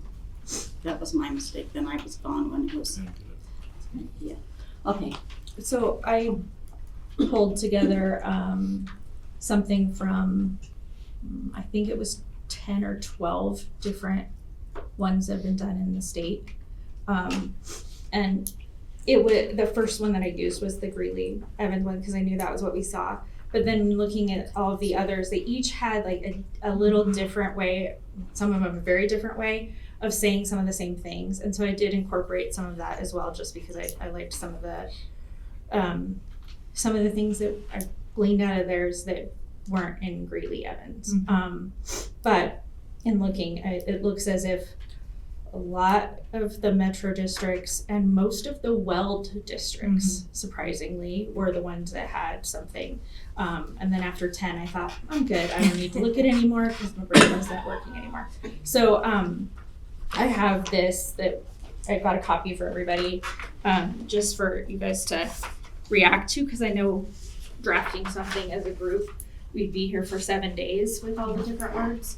That was my mistake, then I was gone when it was, yeah. Okay. So I pulled together something from, I think it was 10 or 12 different ones that have been done in the state. And the first one that I used was the Greeley Evans one because I knew that was what we saw. But then looking at all of the others, they each had like a little different way, some of them a very different way of saying some of the same things. And so I did incorporate some of that as well, just because I liked some of the things that I gleaned out of theirs that weren't in Greeley Evans. But in looking, it looks as if a lot of the metro districts and most of the weld districts, surprisingly, were the ones that had something. And then after 10, I thought, I'm good. I don't need to look at it anymore because my brain wasn't working anymore. So I have this that I got a copy for everybody, just for you guys to react to, because I know drafting something as a group, we'd be here for 7 days with all the different words.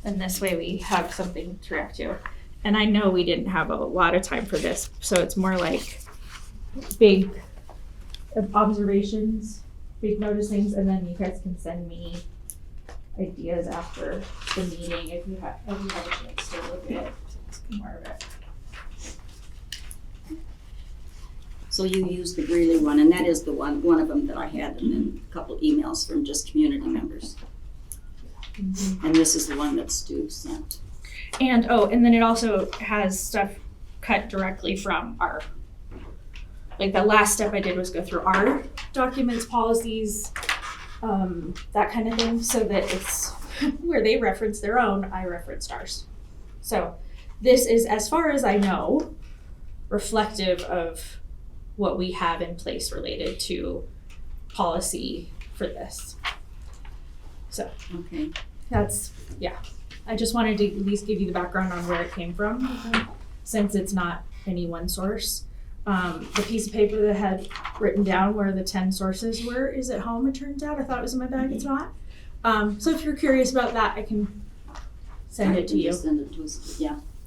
And this way we have something to react to. And I know we didn't have a lot of time for this, so it's more like big observations, big noticings, and then you guys can send me ideas after the meeting if you have a chance to look at more of it. So you used the Greeley one, and that is the one of them that I had, and then a couple emails from just community members. And this is the one that Stu sent. And then it also has stuff cut directly from our, like the last step I did was go through our documents, policies, that kind of thing, so that it's where they reference their own, I referenced ours. So this is, as far as I know, reflective of what we have in place related to policy for this. So Okay. that's, yeah. I just wanted to at least give you the background on where it came from, since it's not any one source. The piece of paper that had written down where the 10 sources were is at home, it turns out. I thought it was in my bag, it's not. So if you're curious about that, I can send it to you. Just send it to us,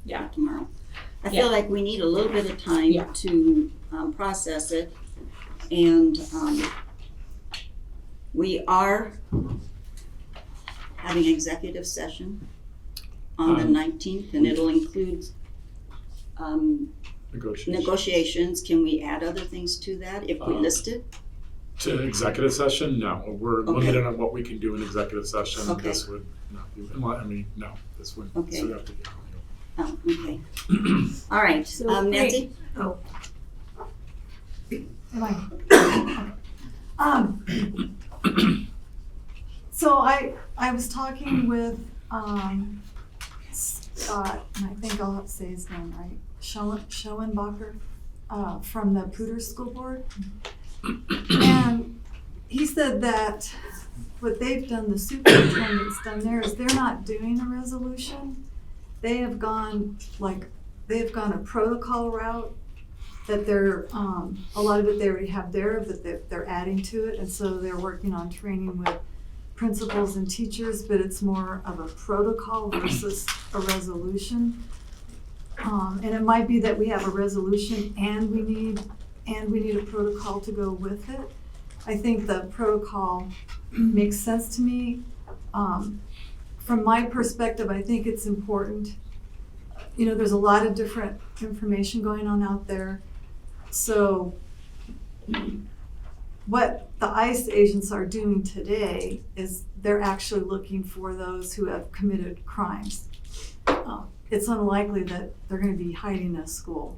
Yeah. tomorrow. I feel like we need a little bit of time to process it, and we are having executive session on the 19th, and it'll include negotiations. Can we add other things to that if we list it? To executive session, no, we're Okay. limited on what we can do in executive session. Okay. This would not be, well, I mean, no, this would, Okay. this would have to be. Oh, okay. All right, So, Nancy? Am I? So I was talking with Scott, and I think I'll have to say his name right, Schoenbacher, from the Poudre School Board. And he said that what they've done, the superintendent's done there, is they're not doing a resolution. They have gone a protocol route that they're, a lot of it they already have there, but they're adding to it. And so they're working on training with principals and teachers, but it's more of a protocol versus a resolution. And it might be that we have a resolution and we need a protocol to go with it. I think the protocol makes sense to me. From my perspective, I think it's important. You know, there's a lot of different information going on out there. So what the ICE agents are doing today is they're actually looking for those who have committed crimes. It's unlikely that they're going to be hiding in a school.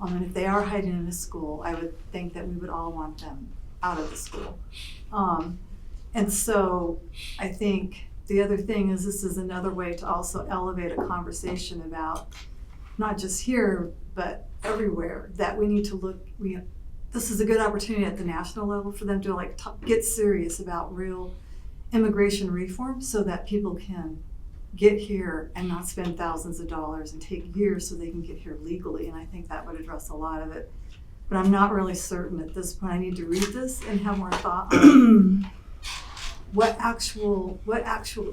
And if they are hiding in a school, I would think that we would all want them out of the school. And so I think the other thing is this is another way to also elevate a conversation about, not just here, but everywhere, that we need to look, this is a good opportunity at the national level for them to get serious about real immigration reform so that people can get here and not spend thousands of dollars and take years so they can get here legally. And I think that would address a lot of it. But I'm not really certain at this point. I need to read this and have more thought on what actual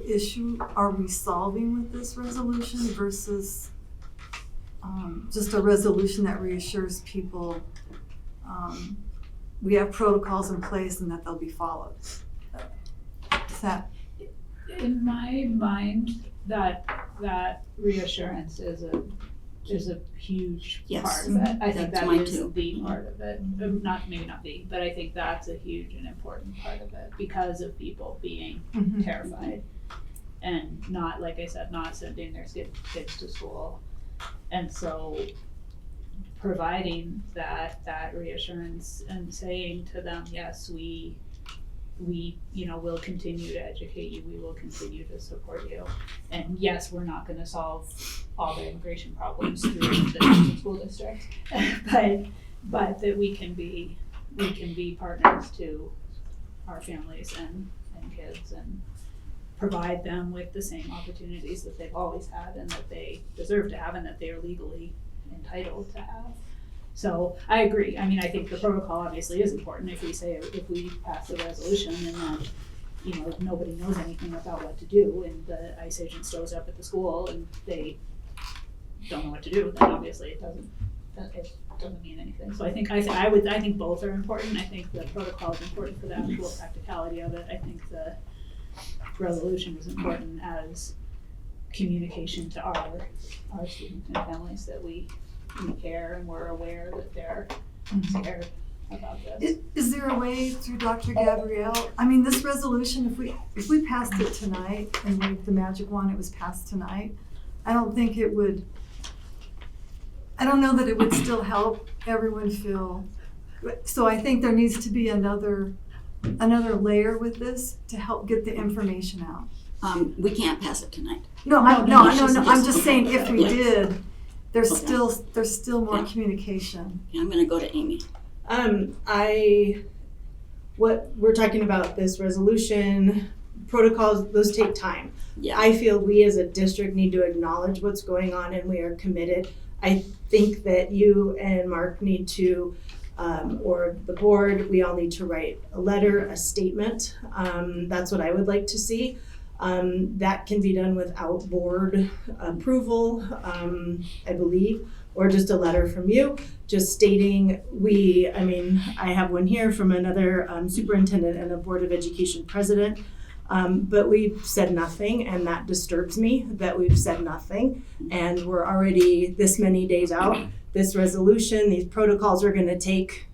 issue are we solving with this resolution versus just a resolution that reassures people we have protocols in place and that they'll be followed. Is that? In my mind, that reassurance is a huge part of it. I think That's that mine is too. the part of it. Maybe not the, but I think that's a huge and important part of it because of people being terrified and not, like I said, not sending their kids to school. And so providing that reassurance and saying to them, yes, we we, will continue to educate you, we will continue to support you. And yes, we're not gonna solve all the immigration problems through the school district, but that we can be partners to our families and kids and provide them with the same opportunities that they've always had and that they deserve to have and that they are legally entitled to have. So I agree. I mean, I think the protocol obviously is important. If we pass the resolution and that, nobody knows anything about what to do and the ICE agent shows up at the school and they don't know what to do, then obviously it doesn't mean anything. So I think both are important. I think the protocol is important for the actual practicality of it. I think the resolution is important as communication to our students and families that we care and we're aware that they're scared about this. Is there a way through Dr. Gabrielle? I mean, this resolution, if we passed it tonight and waved the magic wand, it was passed tonight, I don't know that it would still help everyone feel. So I think there needs to be another layer with this to help get the information out. We can't pass it tonight. No, I'm just saying if we Yeah. did, there's still more communication. Yeah, I'm gonna go to Amy. What we're talking about, this resolution, protocols, those take time. Yeah. I feel we as a district need to acknowledge what's going on and we are committed. I think that you and Mark need to, or the board, we all need to write a letter, a statement. That's what I would like to see. That can be done without board approval, I believe, or just a letter from you, just stating I have one here from another superintendent and a Board of Education president, but we've said nothing, and that disturbs me that we've said nothing, and we're already this many days out. This resolution, these protocols are gonna take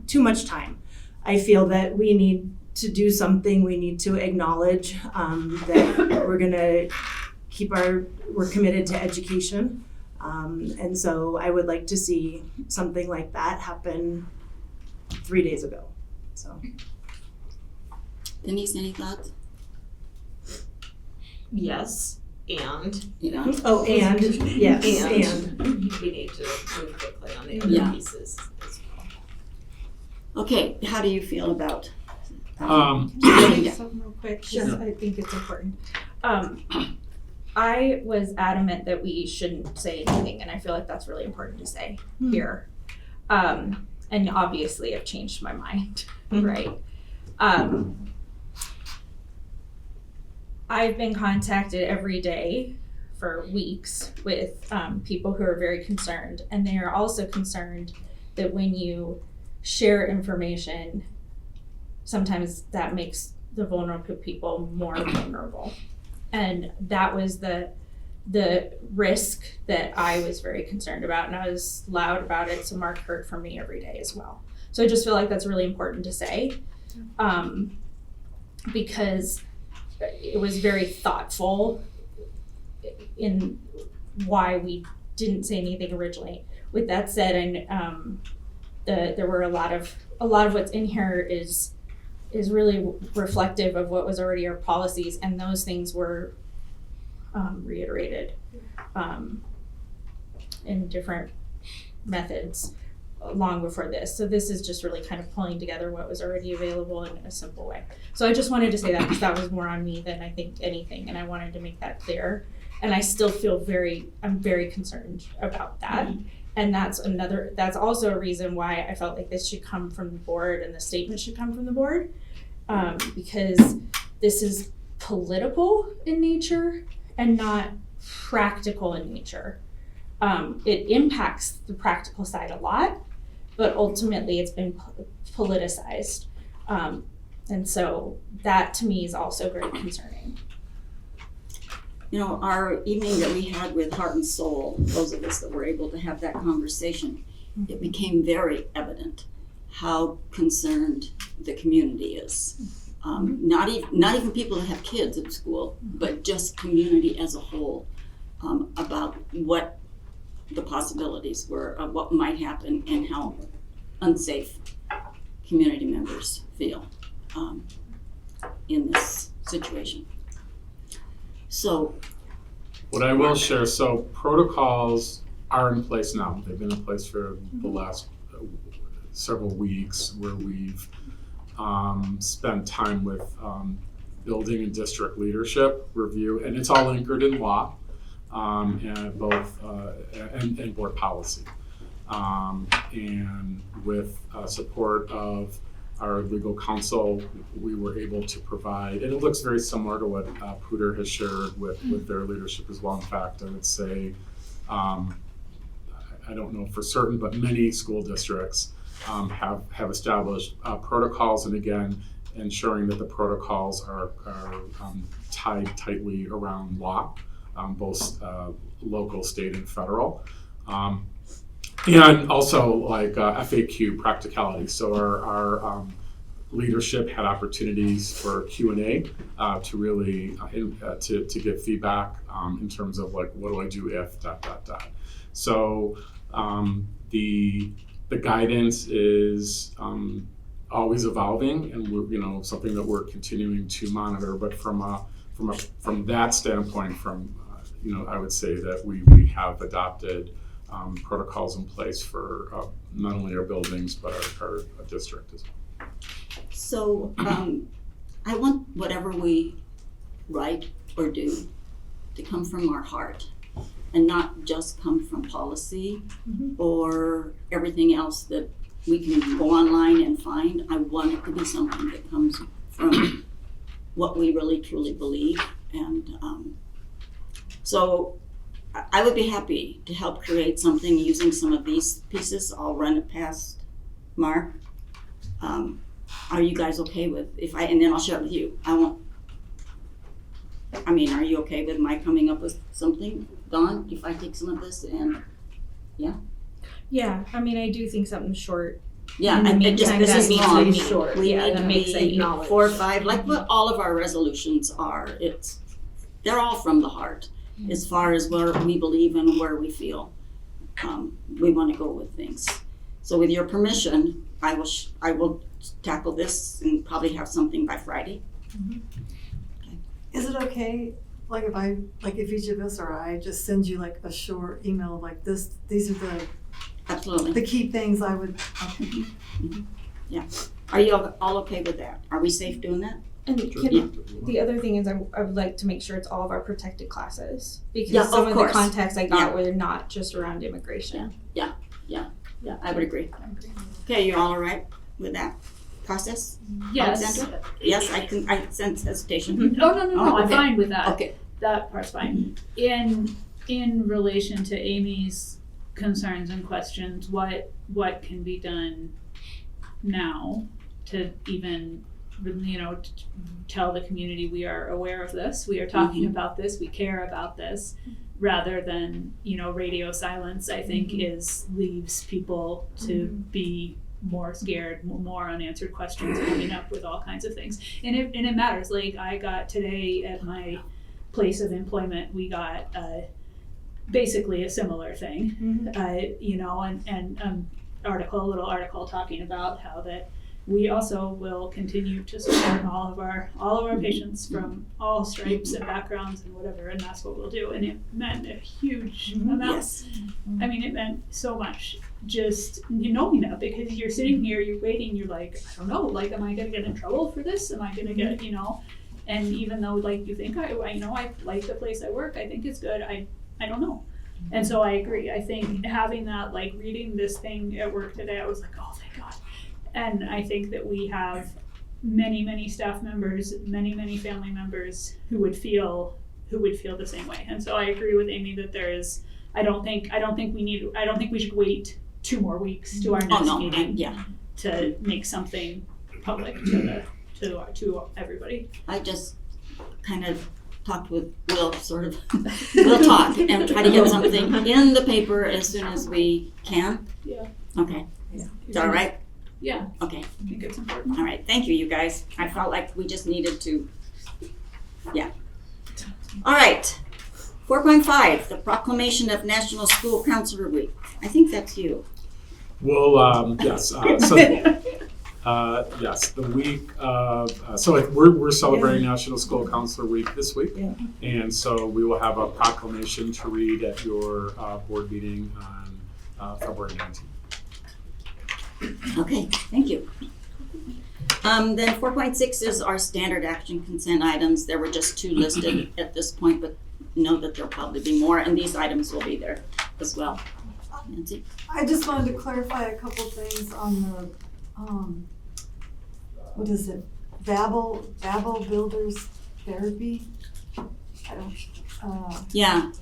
too much time. I feel that we need to do something. We need to acknowledge that we're gonna we're committed to education. And so I would like to see something like that happen 3 days ago, so. Denise, any thoughts? Yes, and. Yeah. Oh, and, yes, And. and. We need to move quickly on the other Yeah. pieces as well. Okay, how do you feel about? Can I say something real quick? Sure. 'Cause I think it's important. I was adamant that we shouldn't say anything, and I feel like that's really important to say here. And obviously I've changed my mind, right? I've been contacted every day for weeks with people who are very concerned, and they are also concerned that when you share information, sometimes that makes the vulnerable people more vulnerable. And that was the risk that I was very concerned about, and I was loud about it, so Mark heard from me every day as well. So I just feel like that's really important to say, because it was very thoughtful in why we didn't say anything originally. With that said, and there were a lot of what's in here is really reflective of what was already our policies, and those things were reiterated in different methods long before this. So this is just really kind of pulling together what was already available in a simple way. So I just wanted to say that because that was more on me than I think anything, and I wanted to make that clear. And I still feel I'm very concerned about that. And that's also a reason why I felt like this should come from the board and the statement should come from the board, because this is political in nature and not practical in nature. It impacts the practical side a lot, but ultimately it's been politicized. And so that to me is also very concerning. You know, our evening that we had with Heart and Soul, those of us that were able to have that conversation, it became very evident how concerned the community is. Not even people that have kids at school, but just community as a whole, about what the possibilities were of what might happen and how unsafe community members feel. in this situation. So, What I will share, so protocols are in place now. They've been in place for the last several weeks, where we've spent time with building and district leadership review, and it's all anchored in law, and both and board policy. And with support of our legal counsel, we were able to provide, and it looks very similar to what Pooter has shared with their leadership as well. In fact, I would say, I don't know for certain, but many school districts have established protocols, and again, ensuring that the protocols are tied tightly around law, both local, state, and federal. And also like FAQ practicality. So our leadership had opportunities for Q&A to really to get feedback in terms of like, what do I do if ... So the guidance is always evolving, and we're something that we're continuing to monitor. But from that standpoint, I would say that we have adopted protocols in place for not only our buildings but our district as well. So I want whatever we write or do to come from our heart and not just come from policy or everything else that we can go online and find. I want it to be something that comes from what we really truly believe. And so I would be happy to help create something using some of these pieces. I'll run it past Mark. Are you guys okay with and then I'll share it with you. Are you okay with my coming up with something, Dawn, if I take some of this and, yeah? Yeah, I do think something short. Yeah, In the and this meantime, is that long. needs to be short. We Yeah, need that to makes it be acknowledged. 4 or 5, like what all of our resolutions are. They're all from the heart as far as where we believe and where we feel we want to go with things. So with your permission, I will tackle this and probably have something by Friday. Is it okay, like if each of us or I just send you like a short email like this, these are Absolutely. the key things I would, Yeah. Are you all okay with that? Are we safe doing that? And Yeah. the other thing is I would like to make sure it's all of our protected classes, because Yeah, some of of course. the contacts I got Yeah. were not just around immigration. Yeah, I would agree. Okay, you're all right with that process? Yes. Alexandra? Yes, I sense hesitation. Oh, no, I'm okay. fine with that. Okay. That part's fine. In relation to Amy's concerns and questions, what can be done now to even, tell the community we are aware of this, we are talking about this, we care about this, rather than, radio silence, I think leaves people to be more scared, more unanswered questions coming up with all kinds of things. And it matters. Like I got today at my place of employment, we got basically a similar thing, a little article talking about how that we also will continue to support all of our patients from all stripes and backgrounds and whatever, and that's what we'll do. And it meant a huge amount. Yes. It meant so much just knowing that, because you're sitting here, you're waiting, you're like, I don't know, like, am I gonna get in trouble for this? Am I gonna get, and even though like you think I like the place I work, I think it's good, I don't know. And so I agree. I think having that, like reading this thing at work today, I was like, oh, thank God. And I think that we have many, many staff members, many, many family members who would feel the same way. And so I agree with Amy that there is, I don't think we should wait 2 more weeks to our next meeting to make something public to everybody. I just kind of talked with Will, sort of. We'll talk and try to get something in the paper as soon as we can. Yeah. Okay. Yeah. Is that all right? Yeah. Okay. I think it's important. All right. Thank you guys. I felt like we just needed to. Yeah. All right. 4.5, the proclamation of National School Counselor Week. I think that's you. Well, yes. Yes, the week of, we're celebrating National School Counselor Week this week. Yeah. And so we will have a proclamation to read at your board meeting on February 19th. Okay, thank you. Then 4.6 is our standard action consent items. There were just 2 listed at this point, but know that there'll probably be more, and these items will be there as well. Nancy? I just wanted to clarify a couple things on the, what is it? Babel Builders Therapy? I don't, Yeah,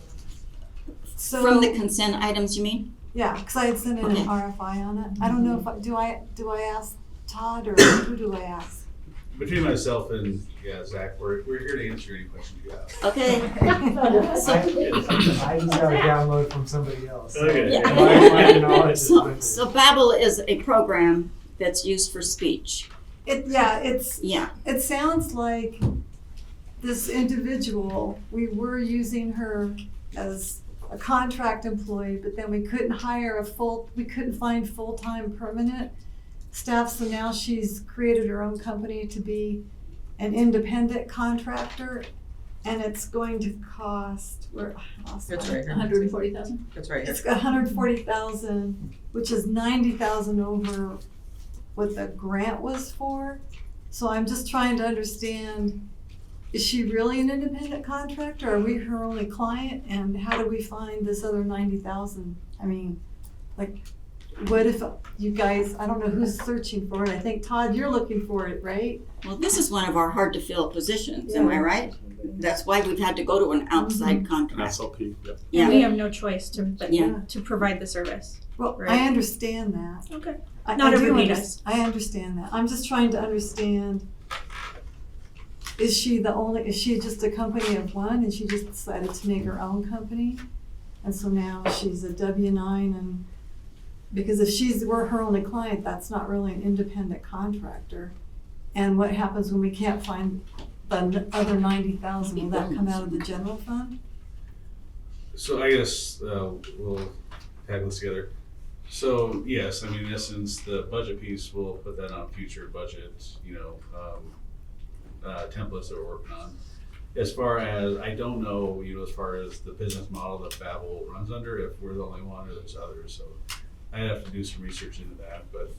so. from the consent items, you mean? Yeah, because I had sent in Okay. an RFI on it. I don't know if, do I ask Todd or who do I ask? Between myself and Zach, we're here to answer any questions you have. Okay. I just got a download from somebody else. Okay. Yeah. My knowledge is So, limited. so Babbel is a program that's used for speech. Yeah. It sounds like this individual, we were using her as a contract employee, but then we couldn't we couldn't find full-time permanent staff, so now she's created her own company to be an independent contractor, and it's going to cost, That's right here. 140,000? That's right here. It's $140,000, which is $90,000 over what the grant was for. So I'm just trying to understand, is she really an independent contractor? Are we her only client? And how do we find this other $90,000? I mean, like, what if you guys, I don't know who's searching for it. I think, Todd, you're looking for it, right? Well, this is one of our hard to fill positions, am I right? That's why we've had to go to an outside An contract. SLP, yep. Yeah. And we have no choice but Yeah. to provide the service. Well, Right. I understand that. Okay. I Not do everybody under- does. I understand that. I'm just trying to understand, is she just a company of one and she just decided to make her own company? And so now she's a W-9 and, because if we're her only client, that's not really an independent contractor. And what happens when we can't find the other 90,000? Will that come out of the general fund? So I guess we'll tag this together. So yes, I mean, in essence, the budget piece, we'll put that on future budget, templates that we're working on. As far as, I don't know, as far as the business model that Babbel runs under, if we're the only one or there's others. So I'd have to do some research into that, but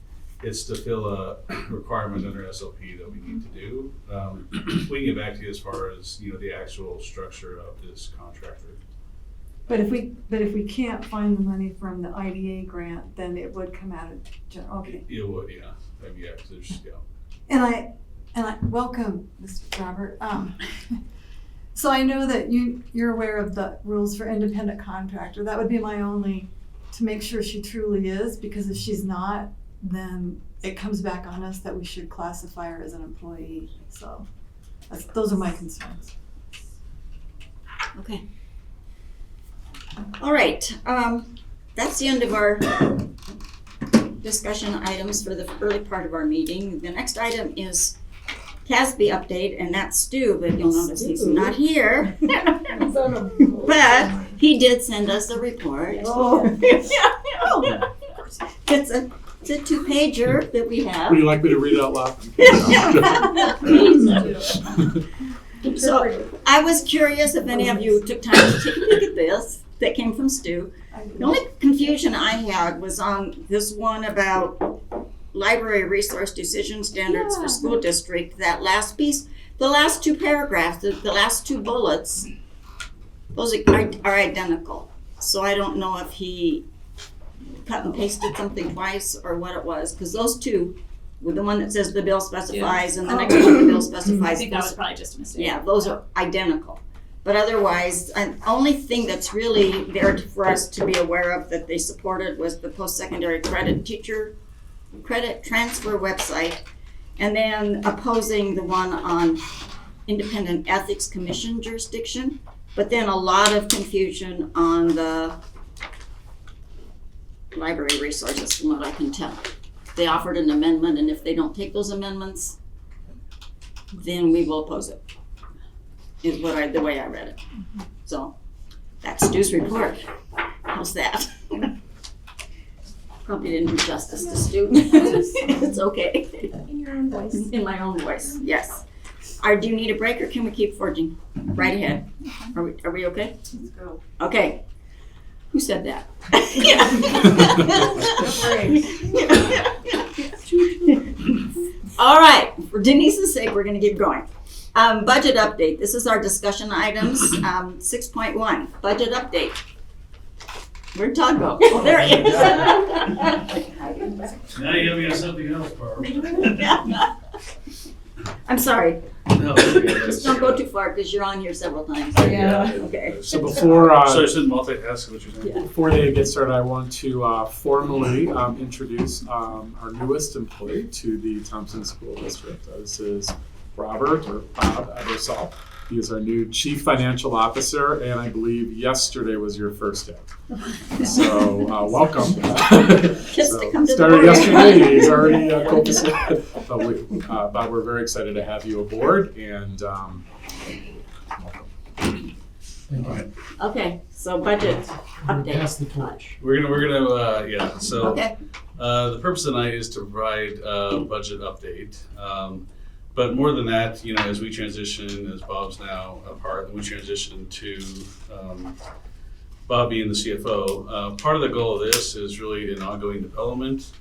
it's to fill a requirement under SLP that we need to do. We can get back to you as far as, the actual structure of this contractor. But if we can't find the money from the IDA grant, then it would come out of general, okay. It would, yeah. Yeah, 'cause there's, And I welcome, Mr. Robert. So I know that you're aware of the rules for independent contractor. That would be my only, to make sure she truly is, because if she's not, then it comes back on us that we should classify her as an employee. So those are my concerns. Okay. All right, that's the end of our discussion items for the early part of our meeting. The next item is CASB update, and that's Stu, but you'll notice he's not here. But he did send us a report. It's a 2-pager that we have. Would you like me to read it out loud? So I was curious if any of you took time to take a look at this. That came from Stu. The only confusion I had was on this one about library resource decision standards for school district. That last piece, the last 2 paragraphs, the last 2 bullets, those are identical. So I don't know if he cut and pasted something twice or what it was, because those 2, with the one that says the bill specifies and the next one the bill specifies. I think that was probably just a mistake. Yeah, those are identical. But otherwise, the only thing that's really there for us to be aware of that they supported was the post-secondary teacher credit transfer website, and then opposing the one on independent ethics commission jurisdiction, but then a lot of confusion on the library resources from what I can tell. They offered an amendment, and if they don't take those amendments, then we will oppose it. Is the way I read it. So that's Stu's report. How's that? probably didn't do justice to Stu. It's okay. In your own voice. In my own voice, yes. Do you need a break or can we keep forging? Right ahead. Are we okay? Let's go. Okay. Who said that? All right, for Denise's sake, we're gonna keep going. Budget update, this is our discussion items, 6.1, budget update. Where'd Todd go? Oh, there he is. Now you have got something else, Barbara. I'm sorry, No, just don't go too far, because you're on here several times. Yeah. Okay. So before, So I shouldn't multitask, what you're saying? before they get started, I want to formally introduce our newest employee to the Thompson School District. This is Robert, or Bob Ebersol. He is our new Chief Financial Officer, and I believe yesterday was your first day. So, welcome. Just to come to the Started board. yesterday, he's already co-facilitated. But Bob, we're very excited to have you aboard, and welcome. Thank you. Okay, so budget update. Pass the torch. We're gonna, yeah, so. Okay, The purpose tonight is to provide a budget update. But more than that, you know, as we transition, as Bob's now a part, we transition to Bob being the CFO. Part of the goal of this is really an ongoing development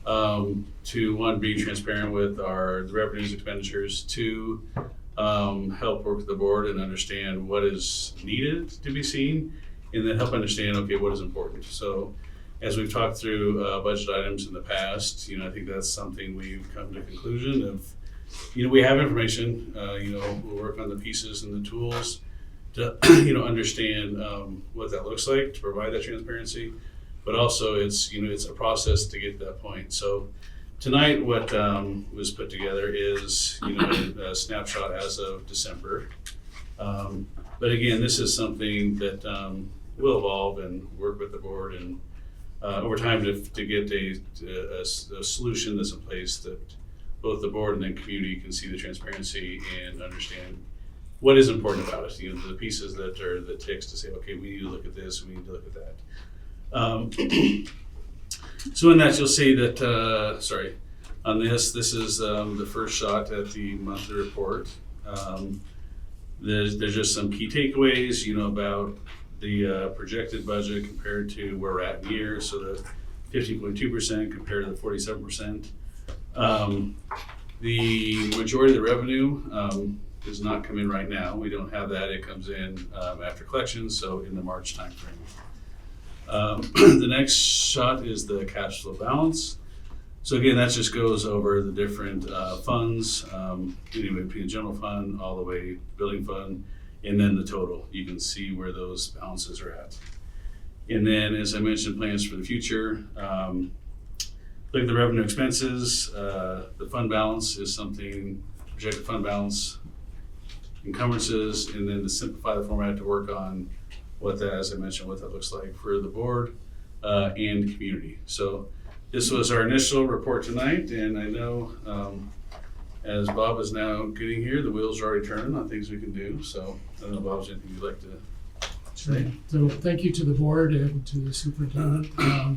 to, one, be transparent with the revenues, expenditures, two, help work with the board and understand what is needed to be seen, and then help understand, okay, what is important. So as we've talked through budget items in the past, you know, I think that's something we've come to the conclusion of, you know, we have information, you know, we'll work on the pieces and the tools to, you know, understand what that looks like, to provide that transparency. But also it's, you know, it's a process to get to that point. So tonight what was put together is, you know, a snapshot as of December. But again, this is something that will evolve and work with the board and over time to get a solution that's in place that both the board and then community can see the transparency and understand what is important about it. You know, the pieces that are the ticks to say, okay, we need to look at this, we need to look at that. So in that, you'll see that, on this is the first shot at the monthly report. There's just some key takeaways, you know, about the projected budget compared to where we're at in year. So the 50.2% compared to the 47%. The majority of the revenue does not come in right now. We don't have that. It comes in after collections, so in the March timeframe. The next shot is the cash flow balance. So again, that just goes over the different funds, anyway, between the general fund all the way building fund, and then the total. You can see where those balances are at. And then, as I mentioned, plans for the future. Look at the revenue expenses. The fund balance is something, projected fund balance, encumbrances, and then to simplify the format to work on what that, as I mentioned, what that looks like for the board and community. So this was our initial report tonight, and I know as Bob is now getting here, the wheels are already turning on things we can do. So I don't know, Bob, is there anything you'd like to say? So thank you to the board and to the superintendent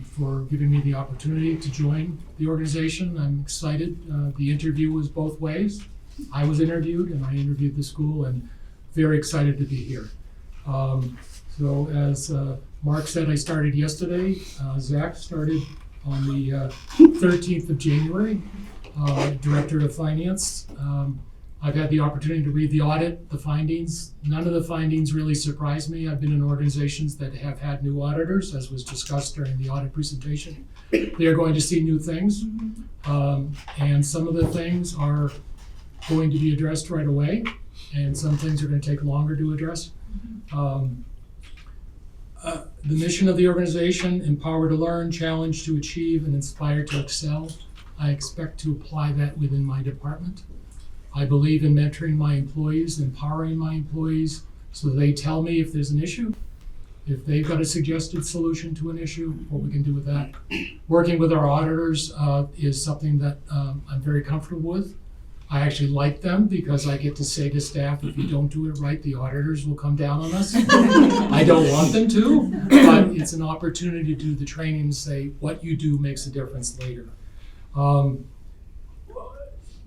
for giving me the opportunity to join the organization. I'm excited. The interview was both ways. I was interviewed and I interviewed the school, and very excited to be here. So as Mark said, I started yesterday. Zach started on the 13th of January, Director of Finance. I've had the opportunity to read the audit, the findings. None of the findings really surprised me. I've been in organizations that have had new auditors, as was discussed during the audit presentation. They are going to see new things, and some of the things are going to be addressed right away, and some things are going to take longer to address. The mission of the organization: empower to learn, challenge to achieve, and inspire to excel. I expect to apply that within my department. I believe in mentoring my employees, empowering my employees, so they tell me if there's an issue, if they've got a suggested solution to an issue, what we can do with that. Working with our auditors is something that I'm very comfortable with. I actually like them because I get to say to staff, if you don't do it right, the auditors will come down on us. I don't want them to, but it's an opportunity to do the training and say, what you do makes a difference later.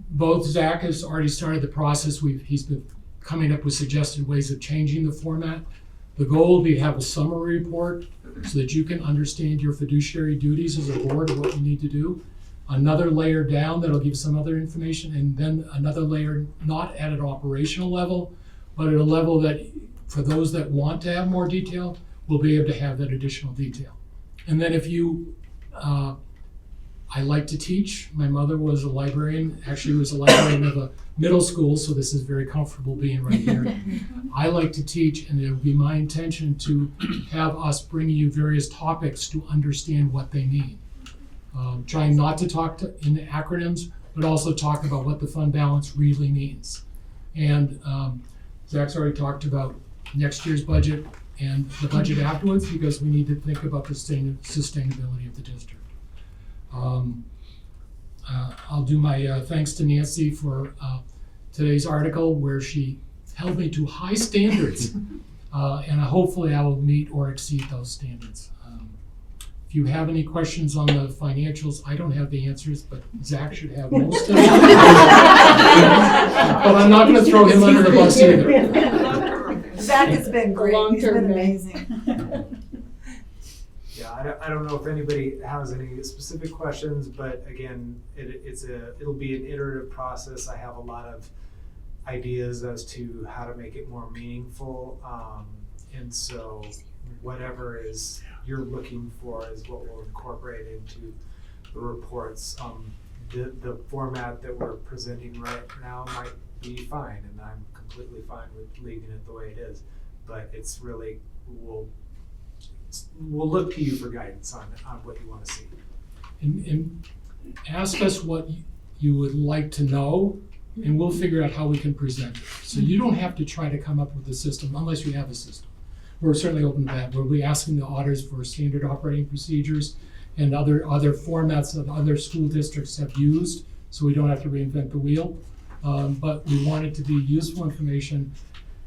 Both Zach has already started the process. He's been coming up with suggested ways of changing the format. The goal will be to have a summary report so that you can understand your fiduciary duties as a board and what you need to do. Another layer down that'll give some other information, and then another layer not at an operational level, but at a level that for those that want to have more detail, will be able to have that additional detail. And then if you, I like to teach. My mother was a librarian, actually was a librarian of a middle school, so this is very comfortable being right here. I like to teach, and it would be my intention to have us bring you various topics to understand what they mean. Trying not to talk in acronyms, but also talk about what the fund balance really means. And Zach's already talked about next year's budget and the budget afterwards, because we need to think about the sustainability of the district. I'll do my thanks to Nancy for today's article where she held me to high standards, and hopefully I will meet or exceed those standards. If you have any questions on the financials, I don't have the answers, but Zach should have most of them. But I'm not going to throw him under the bus either. Zach has been great. He's been Long-term amazing. Yeah, I don't know if anybody has any specific questions, but again, it'll be an iterative process. I have a lot of ideas as to how to make it more meaningful, and so whatever is you're looking for is what we'll incorporate into the reports. The format that we're presenting right now might be fine, and I'm completely fine with leaving it the way it is. But it's really we'll look to you for guidance on what you want to see. And ask us what you would like to know, and we'll figure out how we can present it. So you don't have to try to come up with a system unless you have a system. We're certainly open to that. We'll be asking the auditors for standard operating procedures and other formats that other school districts have used, so we don't have to reinvent the wheel. But we want it to be useful information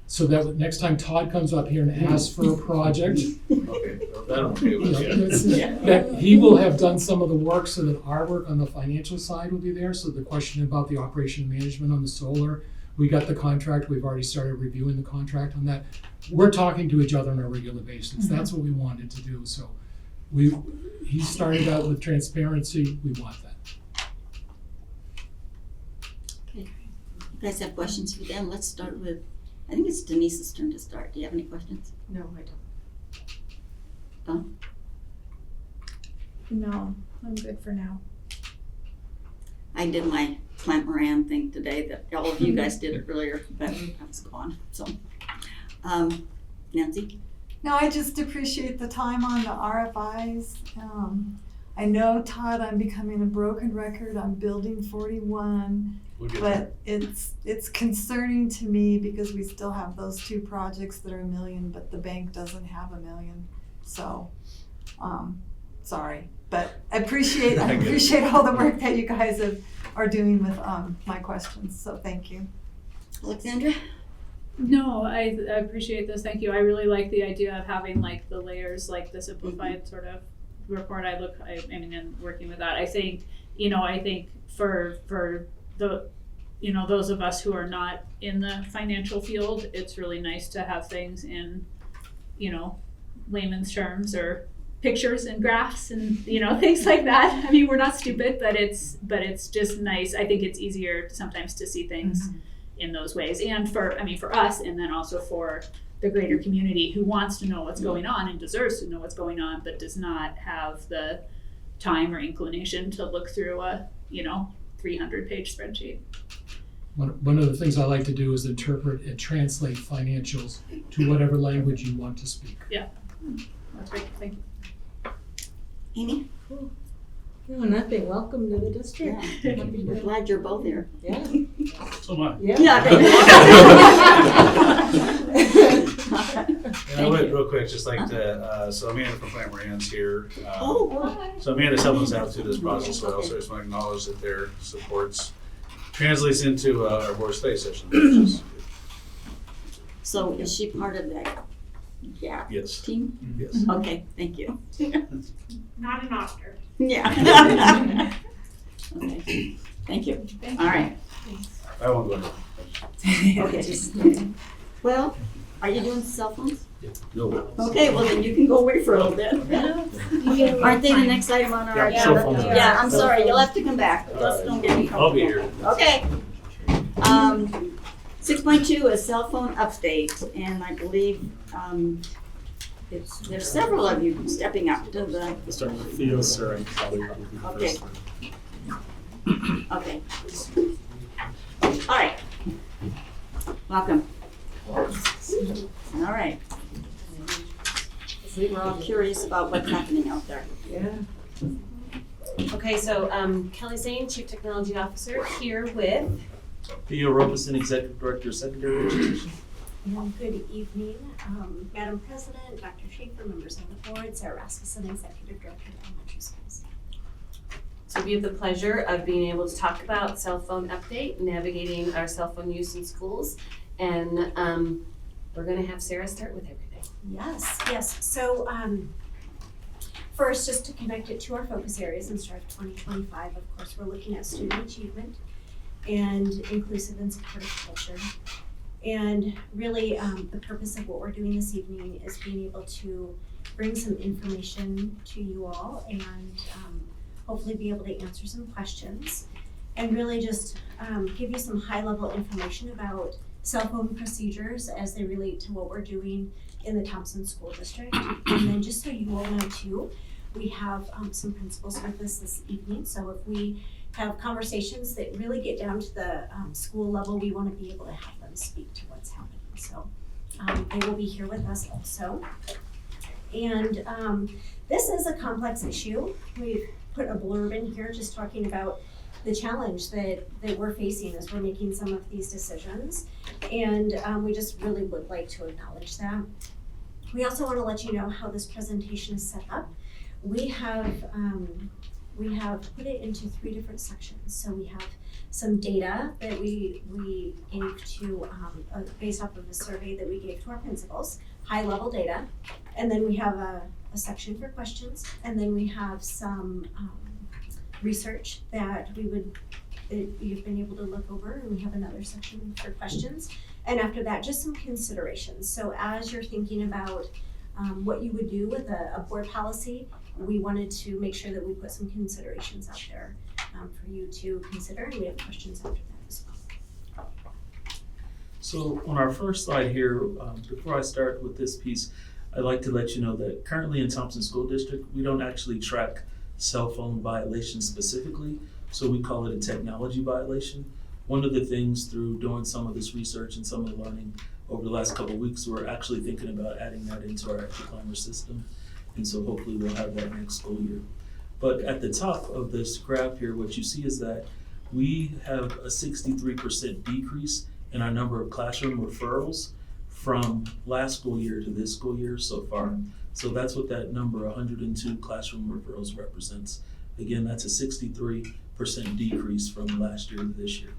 so that next time Todd comes up here and asks for a project, that he will have done some of the work so that our work on the financial side will be there. So the question about the operation and management on the solar, we got the contract, we've already started reviewing the contract on that. We're talking to each other on a regular basis. Mm-hmm. That's what we wanted to do. So he started out with transparency, we want that. Okay, you guys have questions for them? Let's start with, I think it's Denise's turn to start. Do you have any questions? No, I don't. No, I'm good for now. I did my Plant Moran thing today that all of you guys did it earlier, but I was gone, so. Nancy? No, I just appreciate the time on the RFIs. I know, Todd, I'm becoming a broken record on Building 41, but it's concerning to me because we still have those two projects that are $1 million, but the bank doesn't have $1 million. So, sorry, but I appreciate all the work that you guys are doing with my questions. So thank you. Alexandra? No, I appreciate this. Thank you. I really like the idea of having like the layers, like the simplified sort of report. I mean, and working with that, I think for the, those of us who are not in the financial field, it's really nice to have things in, layman's terms or pictures and graphs and, things like that. I mean, we're not stupid, but it's just nice. I think it's easier sometimes to see things in those ways. And for us, and then also for the greater community who wants to know what's going on and deserves to know what's going on, but does not have the time or inclination to look through a, 300-page spreadsheet. One of the things I like to do is interpret and translate financials to whatever language you want to speak. Yeah, that's great. Thank you. Amy? No, nothing. Welcome to the district. Yeah. We're glad you're both here. Yeah. So am I. Yeah. And I would real quick just like to, so Amanda from Plant Moran's here. Oh, So Amanda's helping us out through this process as well, so I just want to acknowledge that their support's translates into our board study session. Which is, So is she part of that GAP yes. team? Yes. Okay, thank you. Not an auditor. Yeah. Okay, thank you. All right. I won't go into Okay. Well, are you doing cell phones? No. Okay, well then you can go away for a little bit. Aren't they the next item on our Yeah, cell agenda? phones. Yeah, I'm sorry, you'll have to come back. Just don't get me I'll be comfortable. here. Okay. 6.2 is cell phone update, and I believe, there's several of you stepping up to the, We'll start with Theo, Sarah, and Kelly. okay. Okay. All right. Welcome. All right. We were all curious about what's happening out there. Okay, so Kelly Zane, Chief Technology Officer, here with. Theo Robeson, Executive Director of Secondary Education. And good evening, Madam President, Dr. Schaefer, members of the board, Sarah Rasmussen, Executive Director of Elementary Schools. So we have the pleasure of being able to talk about cell phone update, navigating our cell phone use in schools. And we're gonna have Sarah start with everything. Yes. So first, just to connect it to our focus areas and start of 2025, of course, we're looking at student achievement and inclusive and supportive culture. And really, the purpose of what we're doing this evening is being able to bring some information to you all and hopefully be able to answer some questions and really just give you some high-level information about cell phone procedures as they relate to what we're doing in the Thompson School District. And then just so you all know too, we have some principals with us this evening. So if we have conversations that really get down to the school level, we want to be able to have them speak to what's happening. So they will be here with us also. And this is a complex issue. We've put a blurb in here just talking about the challenge that we're facing as we're making some of these decisions. And we just really would like to acknowledge that. We also want to let you know how this presentation is set up. We have put it into 3 different sections. So we have some data that we gave to, based off of a survey that we gave to our principals, high level data. And then we have a section for questions. And then we have some research that you've been able to look over, and we have another section for questions. And after that, just some considerations. So as you're thinking about what you would do with a board policy, we wanted to make sure that we put some considerations out there for you to consider, and we have questions after that as well. So on our first slide here, before I start with this piece, I'd like to let you know that currently in Thompson School District, we don't actually track cell phone violations specifically, so we call it a technology violation. One of the things through doing some of this research and some of the learning over the last couple of weeks, we're actually thinking about adding that into our active climber system. And so hopefully we'll have that next school year. But at the top of this graph here, what you see is that we have a 63% decrease in our number of classroom referrals from last school year to this school year so far. So that's what that number, 102 classroom referrals, represents. Again, that's a 63% decrease from last year to this year.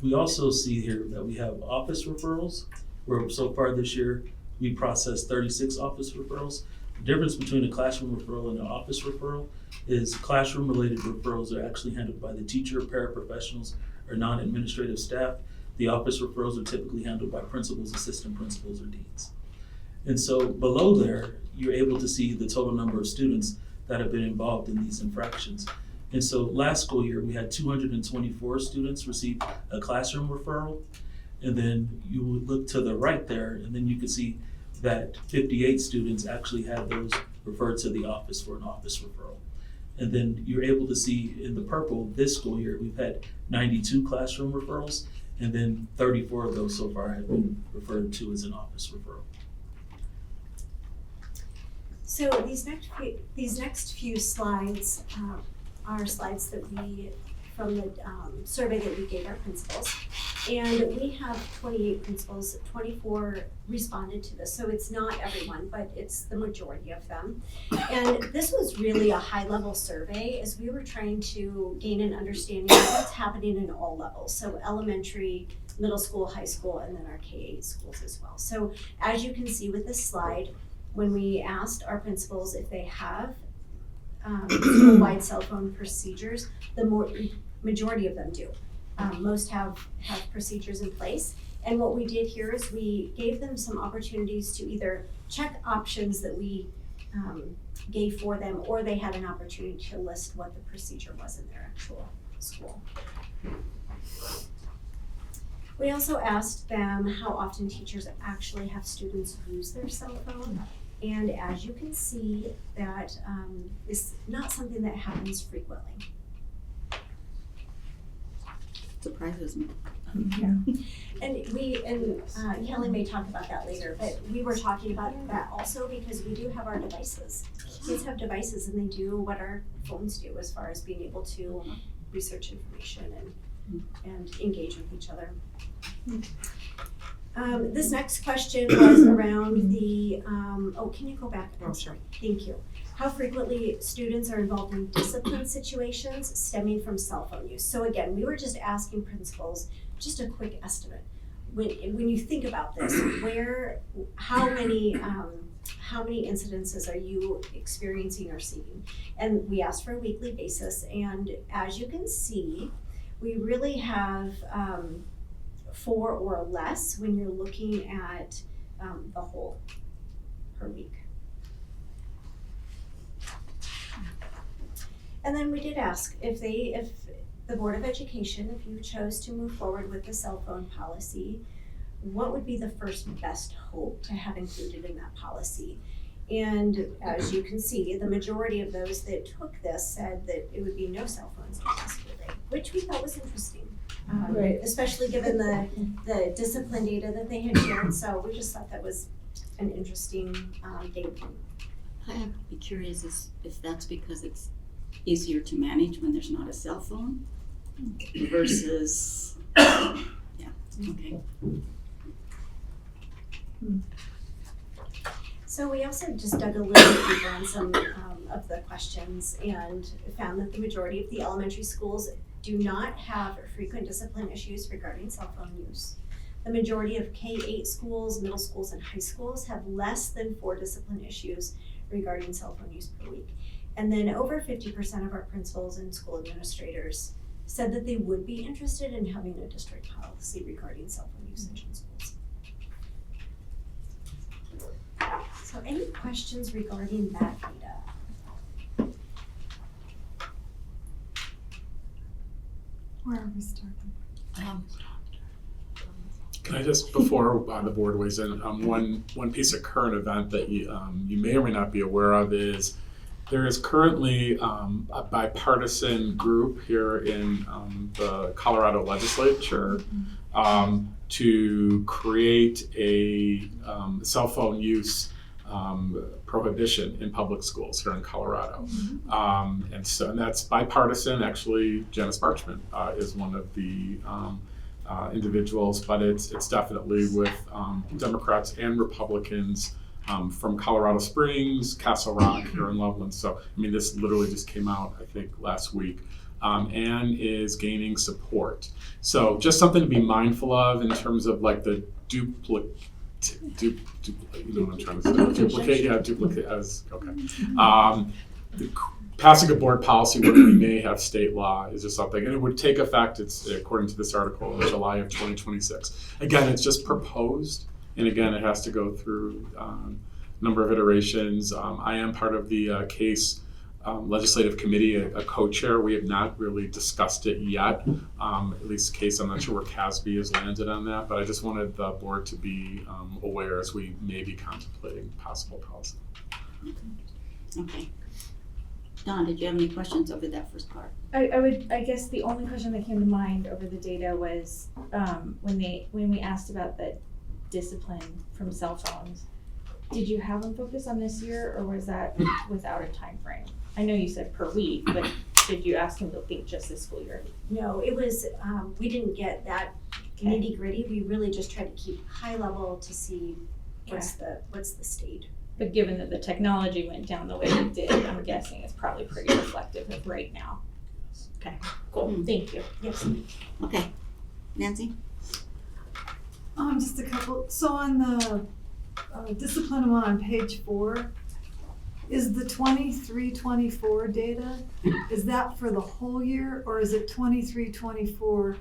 We also see here that we have office referrals, where so far this year we processed 36 office referrals. The difference between a classroom referral and an office referral is classroom-related referrals are actually handled by the teacher, paraprofessionals, or non-administrative staff. The office referrals are typically handled by principals, assistant principals, or deans. And so below there, you're able to see the total number of students that have been involved in these infractions. And so last school year, we had 224 students receive a classroom referral. And then you would look to the right there, and then you could see that 58 students actually had those referred to the office for an office referral. And then you're able to see in the purple, this school year, we've had 92 classroom referrals, and then 34 of those so far have been referred to as an office referral. So these next few slides are slides that we from the survey that we gave our principals. And we have 28 principals, 24 responded to this. So it's not everyone, but it's the majority of them. And this was really a high-level survey as we were trying to gain an understanding of what's happening in all levels. So elementary, middle school, high school, and then our K-8 schools as well. So as you can see with this slide, when we asked our principals if they have school-wide cell phone procedures, the majority of them do. Most have procedures in place. And what we did here is we gave them some opportunities to either check options that we gave for them, or they had an opportunity to list what the procedure was in their actual school. We also asked them how often teachers actually have students use their cell phone. And as you can see, that is not something that happens frequently. Surprises me. Yeah. And Kelly may talk about that later, but we were talking about that also because we do have our devices. Kids have devices and they do what our phones do as far as being able to research information and engage with each other. This next question was around the, can you go back? I'm sorry, thank you. How frequently students are involved in discipline situations stemming from cell phone use. So again, we were just asking principals, just a quick estimate. When you think about this, how many incidences are you experiencing or seeing? And we asked for a weekly basis, and as you can see, we really have 4 or less when you're looking at the whole per week. And then we did ask if the Board of Education, if you chose to move forward with the cell phone policy, what would be the first best hope to have included in that policy? And as you can see, the majority of those that took this said that it would be no cell phones during the school day, which we thought was interesting. Right. Especially given the discipline data that they had shared. So we just thought that was an interesting data point. I'd be curious if that's because it's easier to manage when there's not a cell phone versus, yeah, okay. So we also just dug a little bit deeper on some of the questions and found that the majority of the elementary schools do not have frequent discipline issues regarding cell phone use. The majority of K-8 schools, middle schools, and high schools have less than 4 discipline issues regarding cell phone use per week. And then over 50% of our principals and school administrators said that they would be interested in having a district policy regarding cell phone usage in schools. So any questions regarding that data? Where are we starting? Can I just, before the board weighs in, one piece of current event that you may or may not be aware of is there is currently a bipartisan group here in the Colorado legislature to create a cell phone use prohibition in public schools here in Colorado. And that's bipartisan. Actually, Janice Barchman is one of the individuals, but it's definitely with Democrats and Republicans from Colorado Springs, Castle Rock, here in Loveland. So, I mean, this literally just came out, I think, last week, and is gaining support. So just something to be mindful of in terms of like the duplicate, you know what I'm trying to say? Duplicate as, okay. Passing a board policy where we may have state law is just something, and it would take effect, it's according to this article, in July of 2026. Again, it's just proposed, and again, it has to go through a number of iterations. I am part of the case legislative committee, a co-chair. We have not really discussed it yet, at least case, I'm not sure where CASB has landed on that, but I just wanted the board to be aware as we may be contemplating possible policy. Okay. Don, did you have any questions over that first part? I guess the only question that came to mind over the data was when we asked about the discipline from cell phones. Did you have them focus on this year, or was that without a time frame? I know you said per week, but did you ask him to think just this school year? No, it was, we didn't get that nitty gritty. We really just tried to keep high level to see what's the state. But given that the technology went down the way it did, I'm guessing it's probably pretty reflective of right now. Okay, cool, thank you. Yes. Okay, Nancy? Just a couple, so on the discipline one on page 4, is the 23-24 data, is that for the whole year, or is it 23-24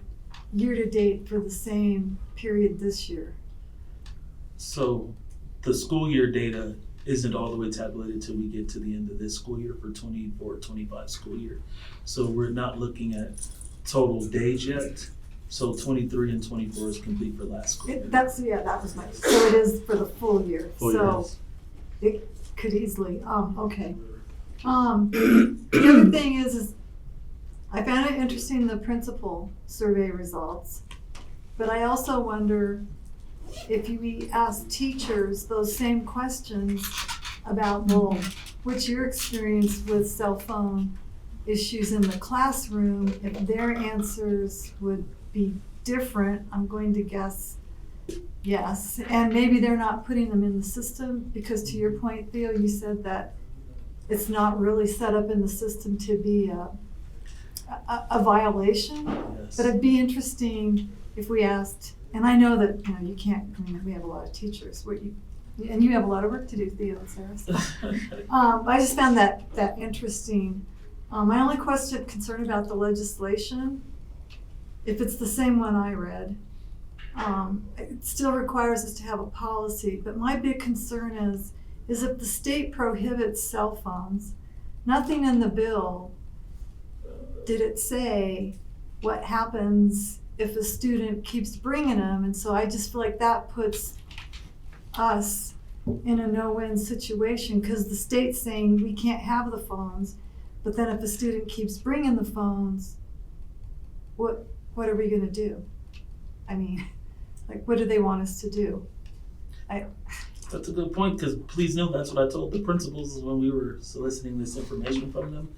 year-to-date for the same period this year? So the school year data isn't all the way tabulated till we get to the end of this school year for 24-25 school year. So we're not looking at total days yet. So 23 and 24 is complete for last school year. That was my, so it is for the full year, Full so year. it could easily, okay. The other thing is I found it interesting, the principal survey results, but I also wonder if we ask teachers those same questions about, well, what's your experience with cell phone issues in the classroom, if their answers would be different, I'm going to guess yes. And maybe they're not putting them in the system because, to your point, Theo, you said that it's not really set up in the system to be a violation. Yes. But it'd be interesting if we asked, and I know that you can't. I mean, we have a lot of teachers. And you have a lot of work to do, Theo and Sarah. So. I just found that interesting. My only concern about the legislation, if it's the same one I read, it still requires us to have a policy. But my big concern is if the state prohibits cell phones, nothing in the bill did it say what happens if a student keeps bringing them. And so I just feel like that puts us in a no-win situation because the state's saying we can't have the phones, but then if a student keeps bringing the phones, what are we gonna do? I mean, like, what do they want us to do? That's a good point, because please know that's what I told the principals when we were soliciting this information from them.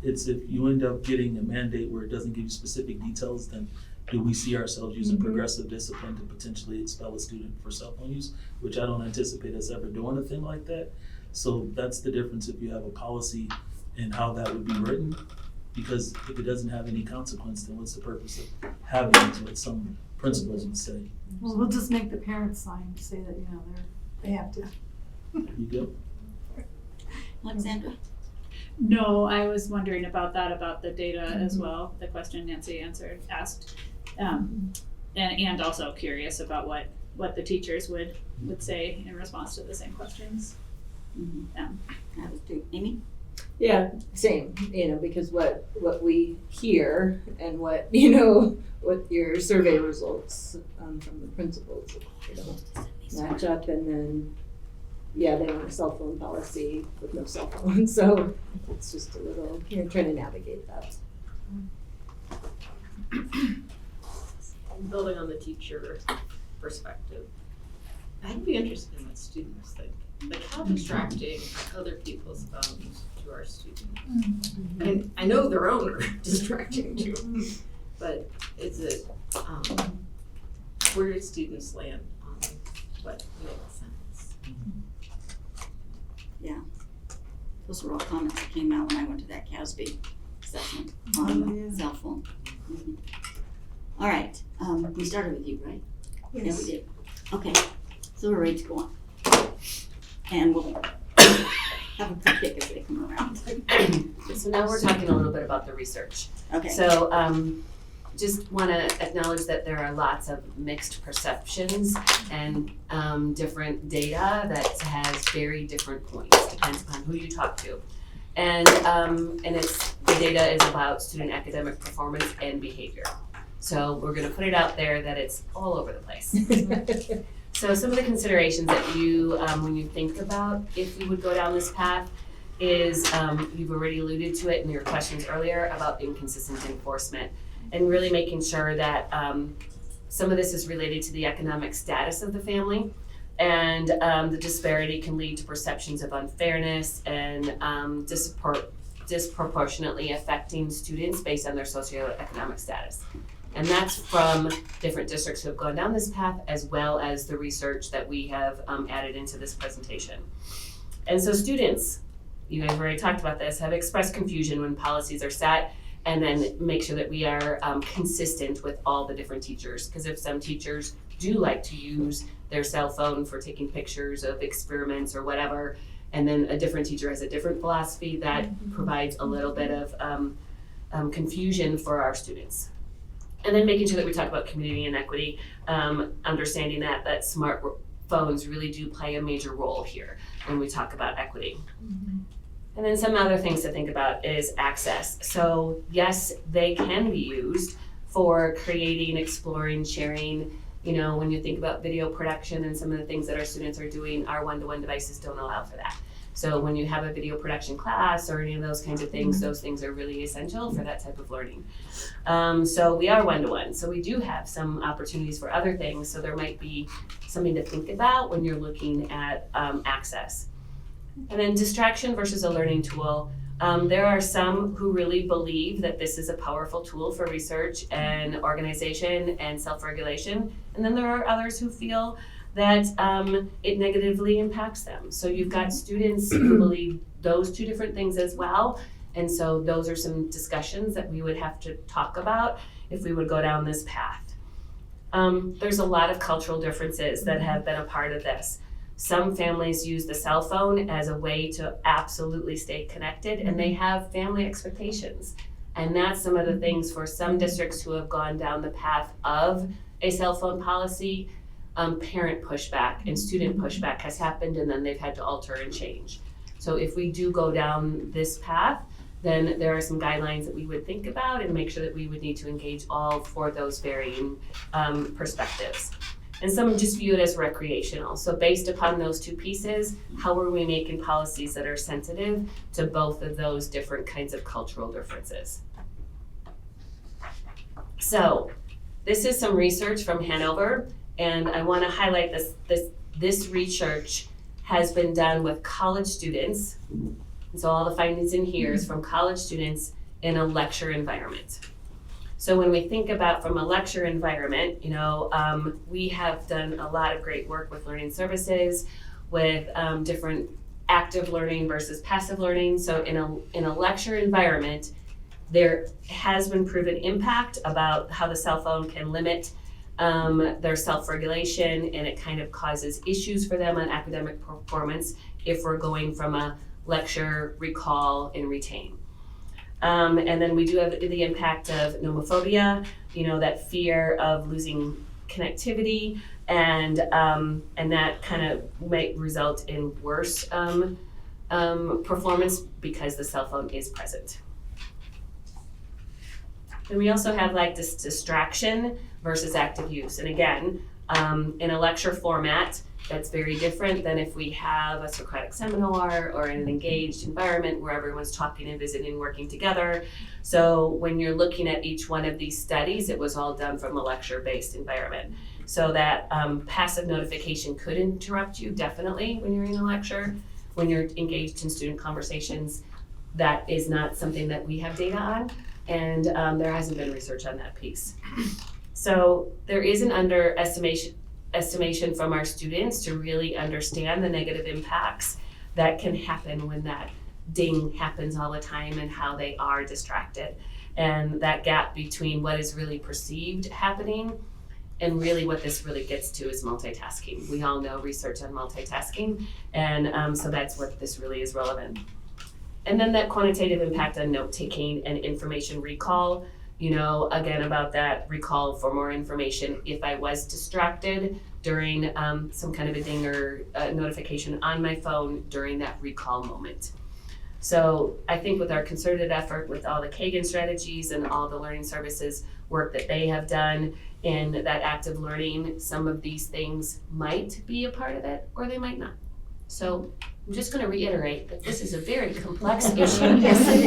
It's if you end up getting a mandate where it doesn't give you specific details, then do we see ourselves using progressive discipline to potentially expel a student for cell phone use, which I don't anticipate us ever doing a thing like that. So that's the difference if you have a policy and how that would be written, because if it doesn't have any consequence, then what's the purpose of having it, is what some principals would say. Well, we'll just make the parents sign to say that, they have to. There you go. Alexandra? No, I was wondering about that, about the data as well, the question Nancy asked. And also curious about what the teachers would say in response to the same questions. That was too. Amy? Yeah, same, because what we hear and what your survey results from the principals, match up, and then, they want a cell phone policy with no cell phone, so it's just a little, trying to navigate that. Building on the teacher perspective, I'd be interested in what students think. Like, how distracting are other people's phones to our students? And I know their own are distracting too, but is it, where do students land on what makes sense? Yeah. Those were all comments that came out when I went to that CASB session on the cell phone. All right, we started with you, right? Yes. Yeah, we did. Okay, so we're ready to go on. And we'll have a quick pick as they come around. So now we're talking a little bit about the research. Okay. So just want to acknowledge that there are lots of mixed perceptions and different data that has very different points, depends upon who you talk to. And it's the data is about student academic performance and behavior. So we're going to put it out there that it's all over the place. So some of the considerations that you, when you think about if you would go down this path, is you've already alluded to it in your questions earlier about inconsistent enforcement, and really making sure that some of this is related to the economic status of the family, and the disparity can lead to perceptions of unfairness and disproportionately affecting students based on their socioeconomic status. And that's from different districts who have gone down this path, as well as the research that we have added into this presentation. And so students, you guys have already talked about this, have expressed confusion when policies are set, and then make sure that we are consistent with all the different teachers. Because if some teachers do like to use their cell phone for taking pictures of experiments or whatever, and then a different teacher has a different philosophy, that provides a little bit of confusion for our students. And then making sure that we talk about community and equity, understanding that smartphones really do play a major role here when we talk about equity. And then some other things to think about is access. So yes, they can be used for creating, exploring, sharing. You know, when you think about video production and some of the things that our students are doing, our one-to-one devices don't allow for that. So when you have a video production class or any of those kinds of things, those things are really essential for that type of learning. So we are one-to-one. So we do have some opportunities for other things. So there might be something to think about when you're looking at access. And then distraction versus a learning tool. There are some who really believe that this is a powerful tool for research and organization and self-regulation. And then there are others who feel that it negatively impacts them. So you've got students who believe those two different things as well. And so those are some discussions that we would have to talk about if we would go down this path. There's a lot of cultural differences that have been a part of this. Some families use the cell phone as a way to absolutely stay connected, and they have family expectations. And that's some of the things for some districts who have gone down the path of a cell phone policy. Parent pushback and student pushback has happened, and then they've had to alter and change. So if we do go down this path, then there are some guidelines that we would think about and make sure that we would need to engage all for those varying perspectives. And some just view it as recreational. So based upon those two pieces, how are we making policies that are sensitive to both of those different kinds of cultural differences? So this is some research from Hanover, and I want to highlight this research has been done with college students. And so all the findings in here is from college students in a lecture environment. So when we think about from a lecture environment, you know, we have done a lot of great work with learning services, with different active learning versus passive learning. So in a lecture environment, there has been proven impact about how the cell phone can limit their self-regulation, and it kind of causes issues for them on academic performance if we're going from a lecture, recall, and retain. And then we do have the impact of nomophobia, you know, that fear of losing connectivity, and that kind of might result in worse performance because the cell phone is present. And we also have like this distraction versus active use. And again, in a lecture format, that's very different than if we have a Socratic seminar or in an engaged environment where everyone's talking and visiting, working together. So when you're looking at each one of these studies, it was all done from a lecture-based environment. So that passive notification could interrupt you, definitely, when you're in a lecture. When you're engaged in student conversations, that is not something that we have data on, and there hasn't been research on that piece. So there is an estimation from our students to really understand the negative impacts that can happen when that ding happens all the time and how they are distracted. And that gap between what is really perceived happening and really what this really gets to is multitasking. We all know research on multitasking, and so that's what this really is relevant. And then that quantitative impact on note-taking and information recall. You know, again, about that recall for more information if I was distracted during some kind of a ding or notification on my phone during that recall moment. So I think with our concerted effort with all the Kagan strategies and all the learning services work that they have done in that active learning, some of these things might be a part of it or they might not. So I'm just going to reiterate that this is a very complex issue. Yes, it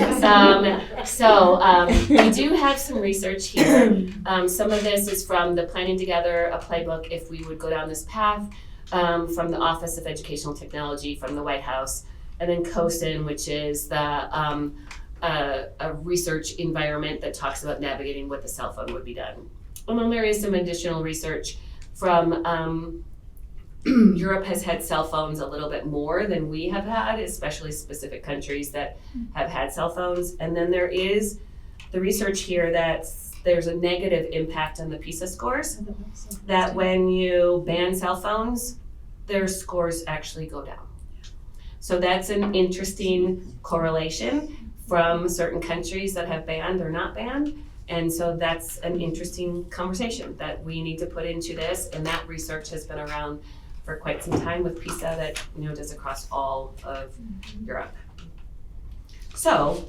is. We do have some research here. Some of this is from the Planning Together a Playbook if we would go down this path, from the Office of Educational Technology from the White House, and then COSIN, which is the a research environment that talks about navigating with the cell phone would be done. And then there is some additional research from Europe has had cell phones a little bit more than we have had, especially specific countries that have had cell phones. And then there is the research here that there's a negative impact on the PISA scores, that when you ban cell phones, their scores actually go down. So that's an interesting correlation from certain countries that have banned or not banned. And so that's an interesting conversation that we need to put into this. And that research has been around for quite some time with PISA that, you know, does across all of Europe. So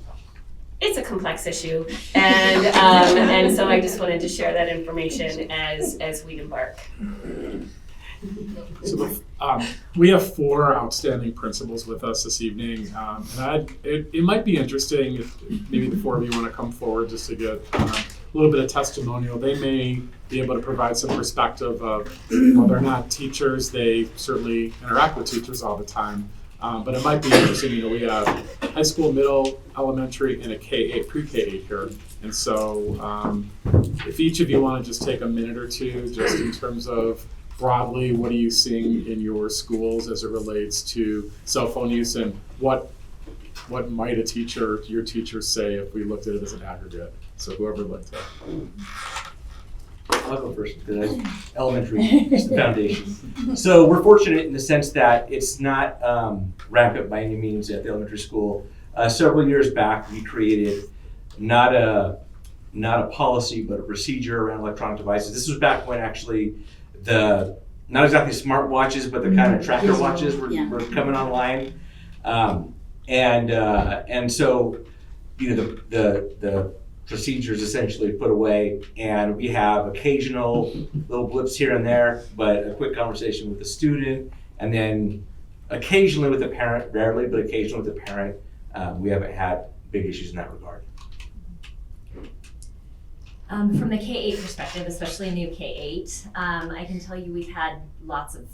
it's a complex issue, and so I just wanted to share that information as we embark. So we have 4 outstanding principals with us this evening, and it might be interesting if maybe the 4 of you want to come forward just to get a little bit of testimonial. They may be able to provide some perspective of whether or not teachers, they certainly interact with teachers all the time, but it might be interesting. You know, we have high school, middle, elementary, and a K-8, pre-K-8 here, and so if each of you want to just take a minute or two, just in terms of broadly, what are you seeing in your schools as it relates to cell phone use, and what might your teacher say if we looked at it as an aggregate? So whoever would like to. I'll go first because elementary is the foundation. So we're fortunate in the sense that it's not rampant by any means at the elementary school. Several years back, we created not a policy, but a procedure around electronic devices. This was back when actually not exactly smart watches, but the kind of tracker watches were coming online. And so, you know, the procedures essentially put away, and we have occasional little blips here and there, but a quick conversation with the student, and then occasionally with the parent, rarely, but occasionally with the parent. We haven't had big issues in that regard. From the K-8 perspective, especially new K-8, I can tell you we've had lots of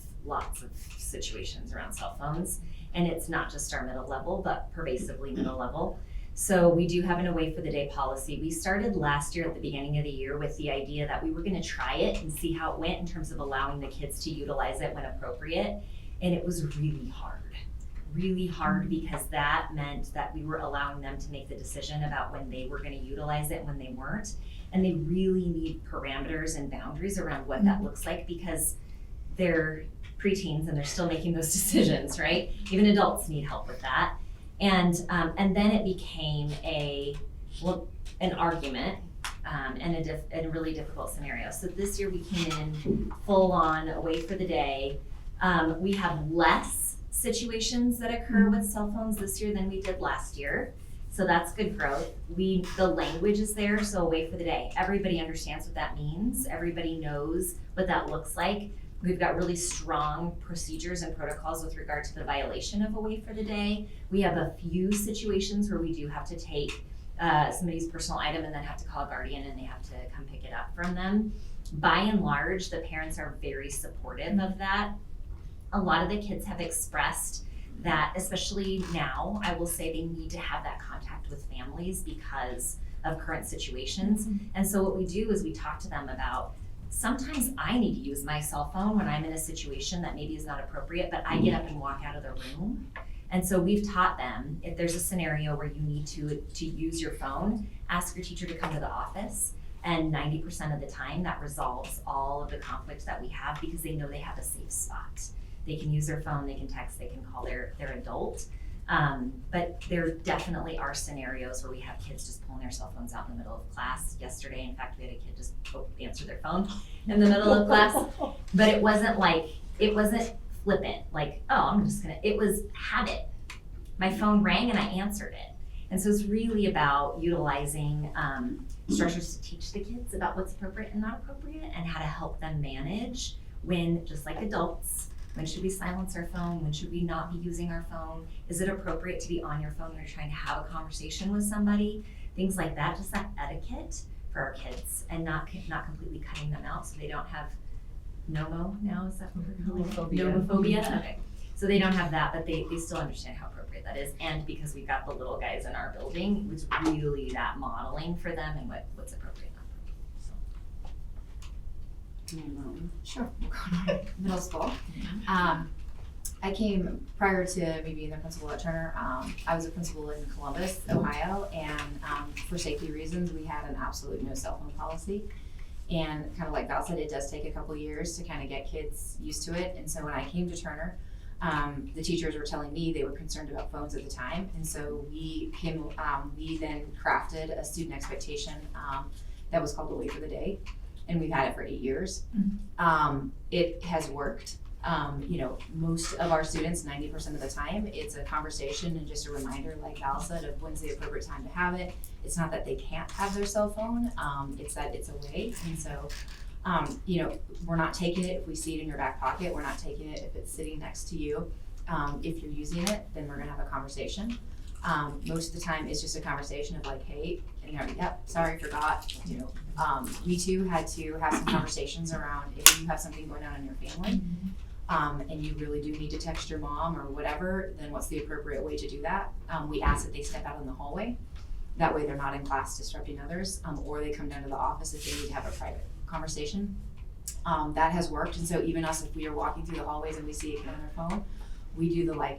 situations around cell phones, and it's not just our middle level, but pervasively middle level. So we do have an away for the day policy. We started last year at the beginning of the year with the idea that we were going to try it and see how it went in terms of allowing the kids to utilize it when appropriate, and it was really hard because that meant that we were allowing them to make the decision about when they were going to utilize it and when they weren't. And they really need parameters and boundaries around what that looks like because they're preteens and they're still making those decisions, right? Even adults need help with that. And then it became an argument and a really difficult scenario. So this year we came in full on away for the day. We have less situations that occur with cell phones this year than we did last year. So that's good growth. The language is there, so away for the day. Everybody understands what that means. Everybody knows what that looks like. We've got really strong procedures and protocols with regard to the violation of away for the day. We have a few situations where we do have to take somebody's personal item and then have to call a guardian and they have to come pick it up from them. By and large, the parents are very supportive of that. A lot of the kids have expressed that, especially now, I will say they need to have that contact with families because of current situations. And so what we do is we talk to them about, sometimes I need to use my cell phone when I'm in a situation that maybe is not appropriate, but I get up and walk out of the room. And so we've taught them, if there's a scenario where you need to use your phone, ask your teacher to come to the office. And 90% of the time that resolves all of the conflicts that we have because they know they have a safe spot. They can use their phone, they can text, they can call their adult. But there definitely are scenarios where we have kids just pulling their cell phones out in the middle of class. Yesterday, in fact, we had a kid just answer their phone in the middle of class. But it wasn't flippant, like, oh, it was habit. My phone rang and I answered it. And so it's really about utilizing structures to teach the kids about what's appropriate and not appropriate and how to help them manage when, just like adults, when should we silence our phone? When should we not be using our phone? Is it appropriate to be on your phone when you're trying to have a conversation with somebody? Things like that, just that etiquette for our kids and not completely cutting them out so they don't have NOMO now, is that what we're calling it? Nomophobia. Okay. So they don't have that, but they still understand how appropriate appropriate that is, and because we've got the little guys in our building, it's really that modeling for them and what's appropriate. Sure. Middle school. I came prior to me being the principal at Turner. I was a principal in Columbus, Ohio, and for safety reasons, we had an absolute no cell phone policy. And kind of like Val said, it does take a couple years to kind of get kids used to it. And so when I came to Turner, the teachers were telling me they were concerned about phones at the time. And so we then crafted a student expectation that was called Away for the Day. And we've had it for 8 years. It has worked. Most of our students, 90% of the time, it's a conversation and just a reminder, like Val said, of when's the appropriate time to have it. It's not that they can't have their cell phone, it's that it's away. And so, we're not taking it if we see it in your back pocket. We're not taking it if it's sitting next to you. If you're using it, then we're gonna have a conversation. Most of the time, it's just a conversation of like, hey, yep, sorry, forgot. Me too had to have some conversations around if you have something going on in your family, and you really do need to text your mom or whatever, then what's the appropriate way to do that? We ask that they step out in the hallway. That way they're not in class disrupting others, or they come down to the office if they need to have a private conversation. That has worked, and so even us, if we are walking through the hallways and we see a kid on their phone, we do the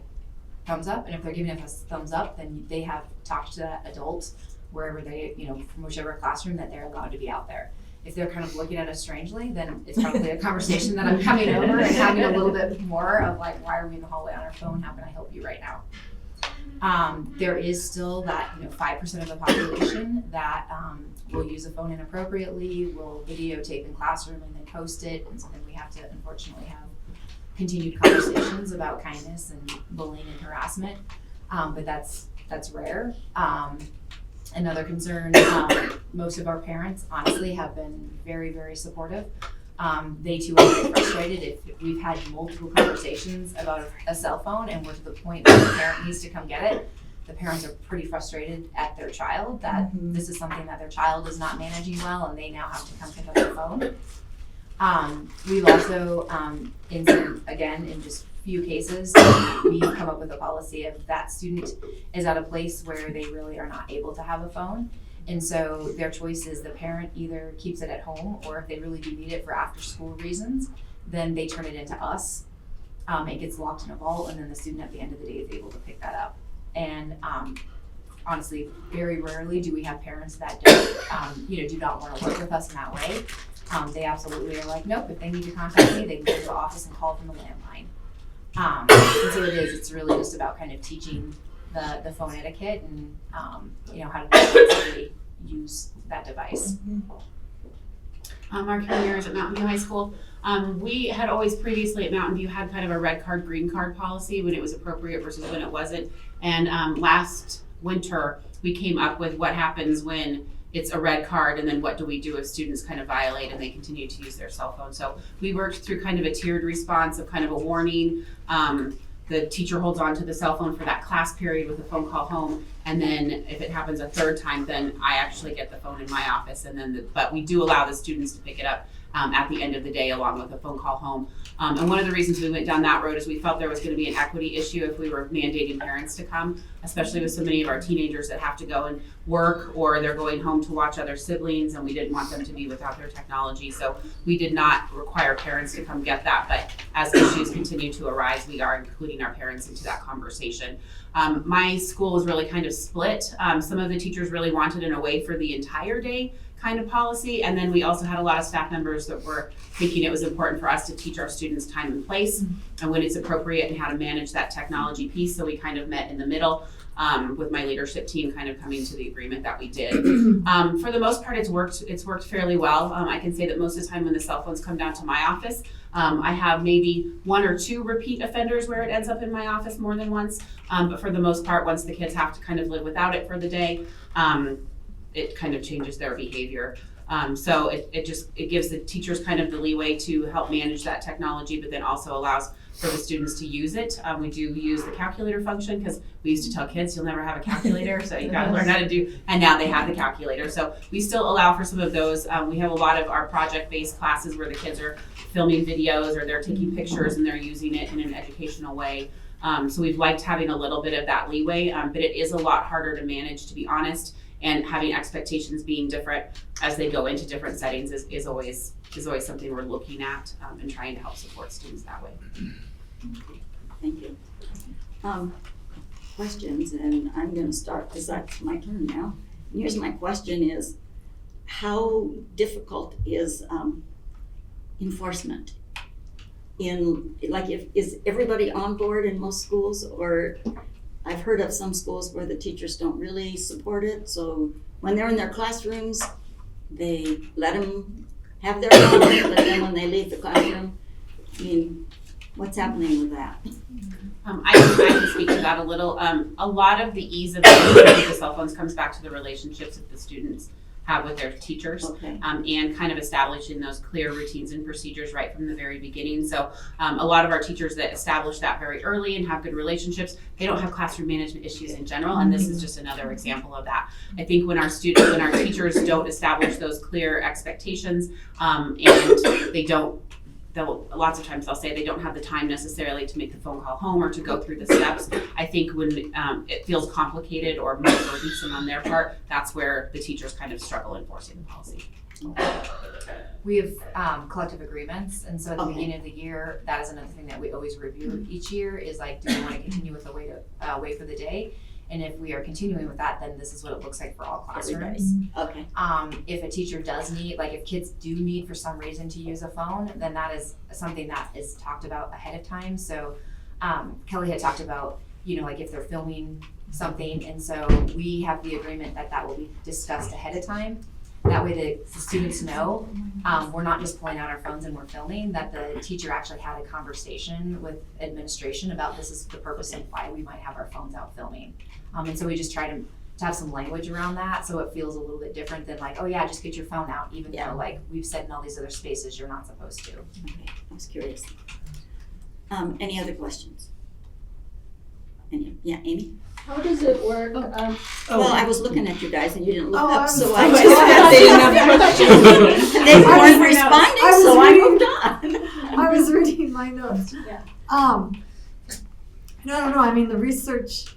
thumbs up, and if they're giving us a thumbs up, then they have talked to that adult wherever they, from whichever classroom that they're allowed to be out there. If they're kind of looking at us strangely, then it's probably a conversation that I'm coming over and having a little bit more of why are we in the hallway on our phone? How can I help you right now? There is still that 5% of the population that will use a phone inappropriately, will videotape in classroom and then post it, and so then we have to unfortunately have continued conversations about kindness and bullying and harassment, but that's rare. Another concern, most of our parents honestly have been very, very supportive. They too are very frustrated if we've had multiple conversations about a cell phone and we're to the point where the parent needs to come get it. The parents are pretty frustrated at their child that this is something that their child is not managing well and they now have to come pick up their phone. We've also, in just few cases, we've come up with a policy of that student is at a place where they really are not able to have a phone. And so their choice is the parent either keeps it at home, or if they really do need it for after school reasons, then they turn it into us. It gets locked in a vault, and then the student at the end of the day is able to pick that up. And honestly, very rarely do we have parents that don't, do not want to work with us in that way. They absolutely are like, nope, if they need to contact me, they can go to the office and call from the landline. And so it's really just about kind of teaching the phone etiquette and, how to responsibly use that device. Mark Ramirez at Mountain View High School. We had always previously at Mountain View had kind of a red card, green card policy when it was appropriate versus when it wasn't. And last winter, we came up with what happens when it's a red card, and then what do we do if students kind of violate and they continue to use their cell phone. So we worked through kind of a tiered response of kind of a warning. The teacher holds on to the cell phone for that class period with a phone call home, and then if it happens a third time, then I actually get the phone in my office, and then but we do allow the students to pick it up at the end of the day along with a phone call home. And one of the reasons we went down that road is we felt there was going to be an equity issue if we were mandating parents to come, especially with so many of our teenagers that have to go and work, or they're going home to watch other siblings, and we didn't want them to be without their technology. So we did not require parents to come get that, but as issues continue to arise, we are including our parents into that conversation. My school was really kind of split. Some of the teachers really wanted an away for the entire day kind of policy, and then we also had a lot of staff members that were thinking it was important for us to teach our students time and place and when it's appropriate and how to manage that technology piece. So we kind of met in the middle with my leadership team kind of coming to the agreement that we did. For the most part, it's worked fairly well. I can say that most of the time when the cell phones come down to my office, I have maybe 1 or 2 repeat offenders where it ends up in my office more than once. But for the most part, once the kids have to kind of live without it for the day, it kind of changes their behavior. So it gives the teachers kind of the leeway to help manage that technology, but then also allows for the students to use it. We do use the calculator function because we used to tell kids you'll never have a calculator, so you got to learn how to do, and now they have the calculator. So we still allow for some of those. We have a lot of our project-based classes where the kids are filming videos or they're taking pictures and they're using it in an educational way. So we've liked having a little bit of that leeway, but it is a lot harder to manage, to be honest. And having expectations being different as they go into different settings is always something we're looking at, and trying to help support students that way. Thank you. Questions, and I'm gonna start because that's my turn now. And here's my question is, how difficult is enforcement? Is everybody on board in most schools, or I've heard of some schools where the teachers don't really support it, so when they're in their classrooms, they let them have their phone, but then when they leave the classroom, I mean, what's happening with that? I can speak to that a little. A lot of the ease of the cell phones comes back to the relationships that the students have with their teachers, and kind of establishing those clear routines and procedures right from the very beginning. So a lot of our teachers that establish that very early and have good relationships, they don't have classroom management issues in general, and this is just another example of that. I think when our teachers don't establish those clear expectations, and lots of times they'll say they don't have the time necessarily to make the phone call home or to go through the steps. I think when it feels complicated or more burdensome on their part, that's where the teachers kind of struggle enforcing the policy. We have collective agreements, and so at the beginning of the year, that is another thing that we always review each year is like, do we want to continue with the way for the day? And if we are continuing with that, then this is what it looks like for all classrooms. Okay. If a teacher does need, like if kids do need for some reason to use a phone, then that is something that is talked about ahead of time. So Kelly had talked about, like if they're filming something, and so we have the agreement that will be discussed ahead of time. That way the students know we're not just pulling out our phones and we're filming, that the teacher actually had a conversation with administration about this is the purpose and why we might have our phones out filming. And so we just try to have some language around that so it feels a little bit different than like, oh yeah, just get your phone out, even though like we've said in all these other spaces you're not supposed to. Okay, I was curious. Any other questions? Yeah, Amy? How does it work? Well, I was looking at you guys and you didn't look Oh, up, I'm so sorry. I just had questions. They weren't responding, so I moved on. I was reading my notes. Yeah. No, I don't know. I mean, the research,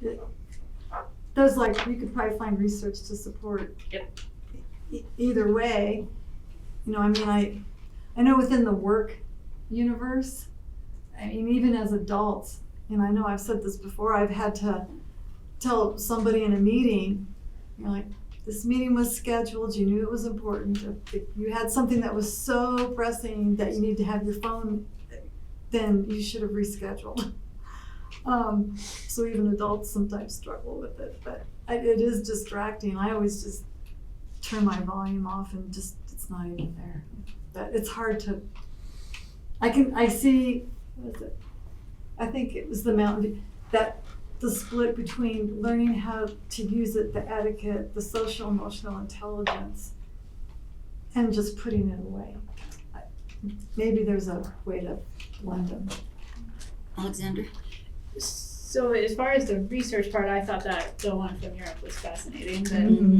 there's like, you could probably find research to support either way. I mean, I know within the work universe, I mean, even as adults, and I know I've said this before, I've had to tell somebody in a meeting, like, this meeting was scheduled, you knew it was important. If you had something that was so pressing that you need to have your phone, then you should have rescheduled. So even adults sometimes struggle with it, but it is distracting. I always just turn my volume off and just, it's not even there. But it's hard to, I see, what is it? I think it was the split between learning how to use it, the etiquette, the social emotional intelligence, and just putting it away. Maybe there's a way to blend them. Alexander? So as far as the research part, I thought that the one from Europe was fascinating,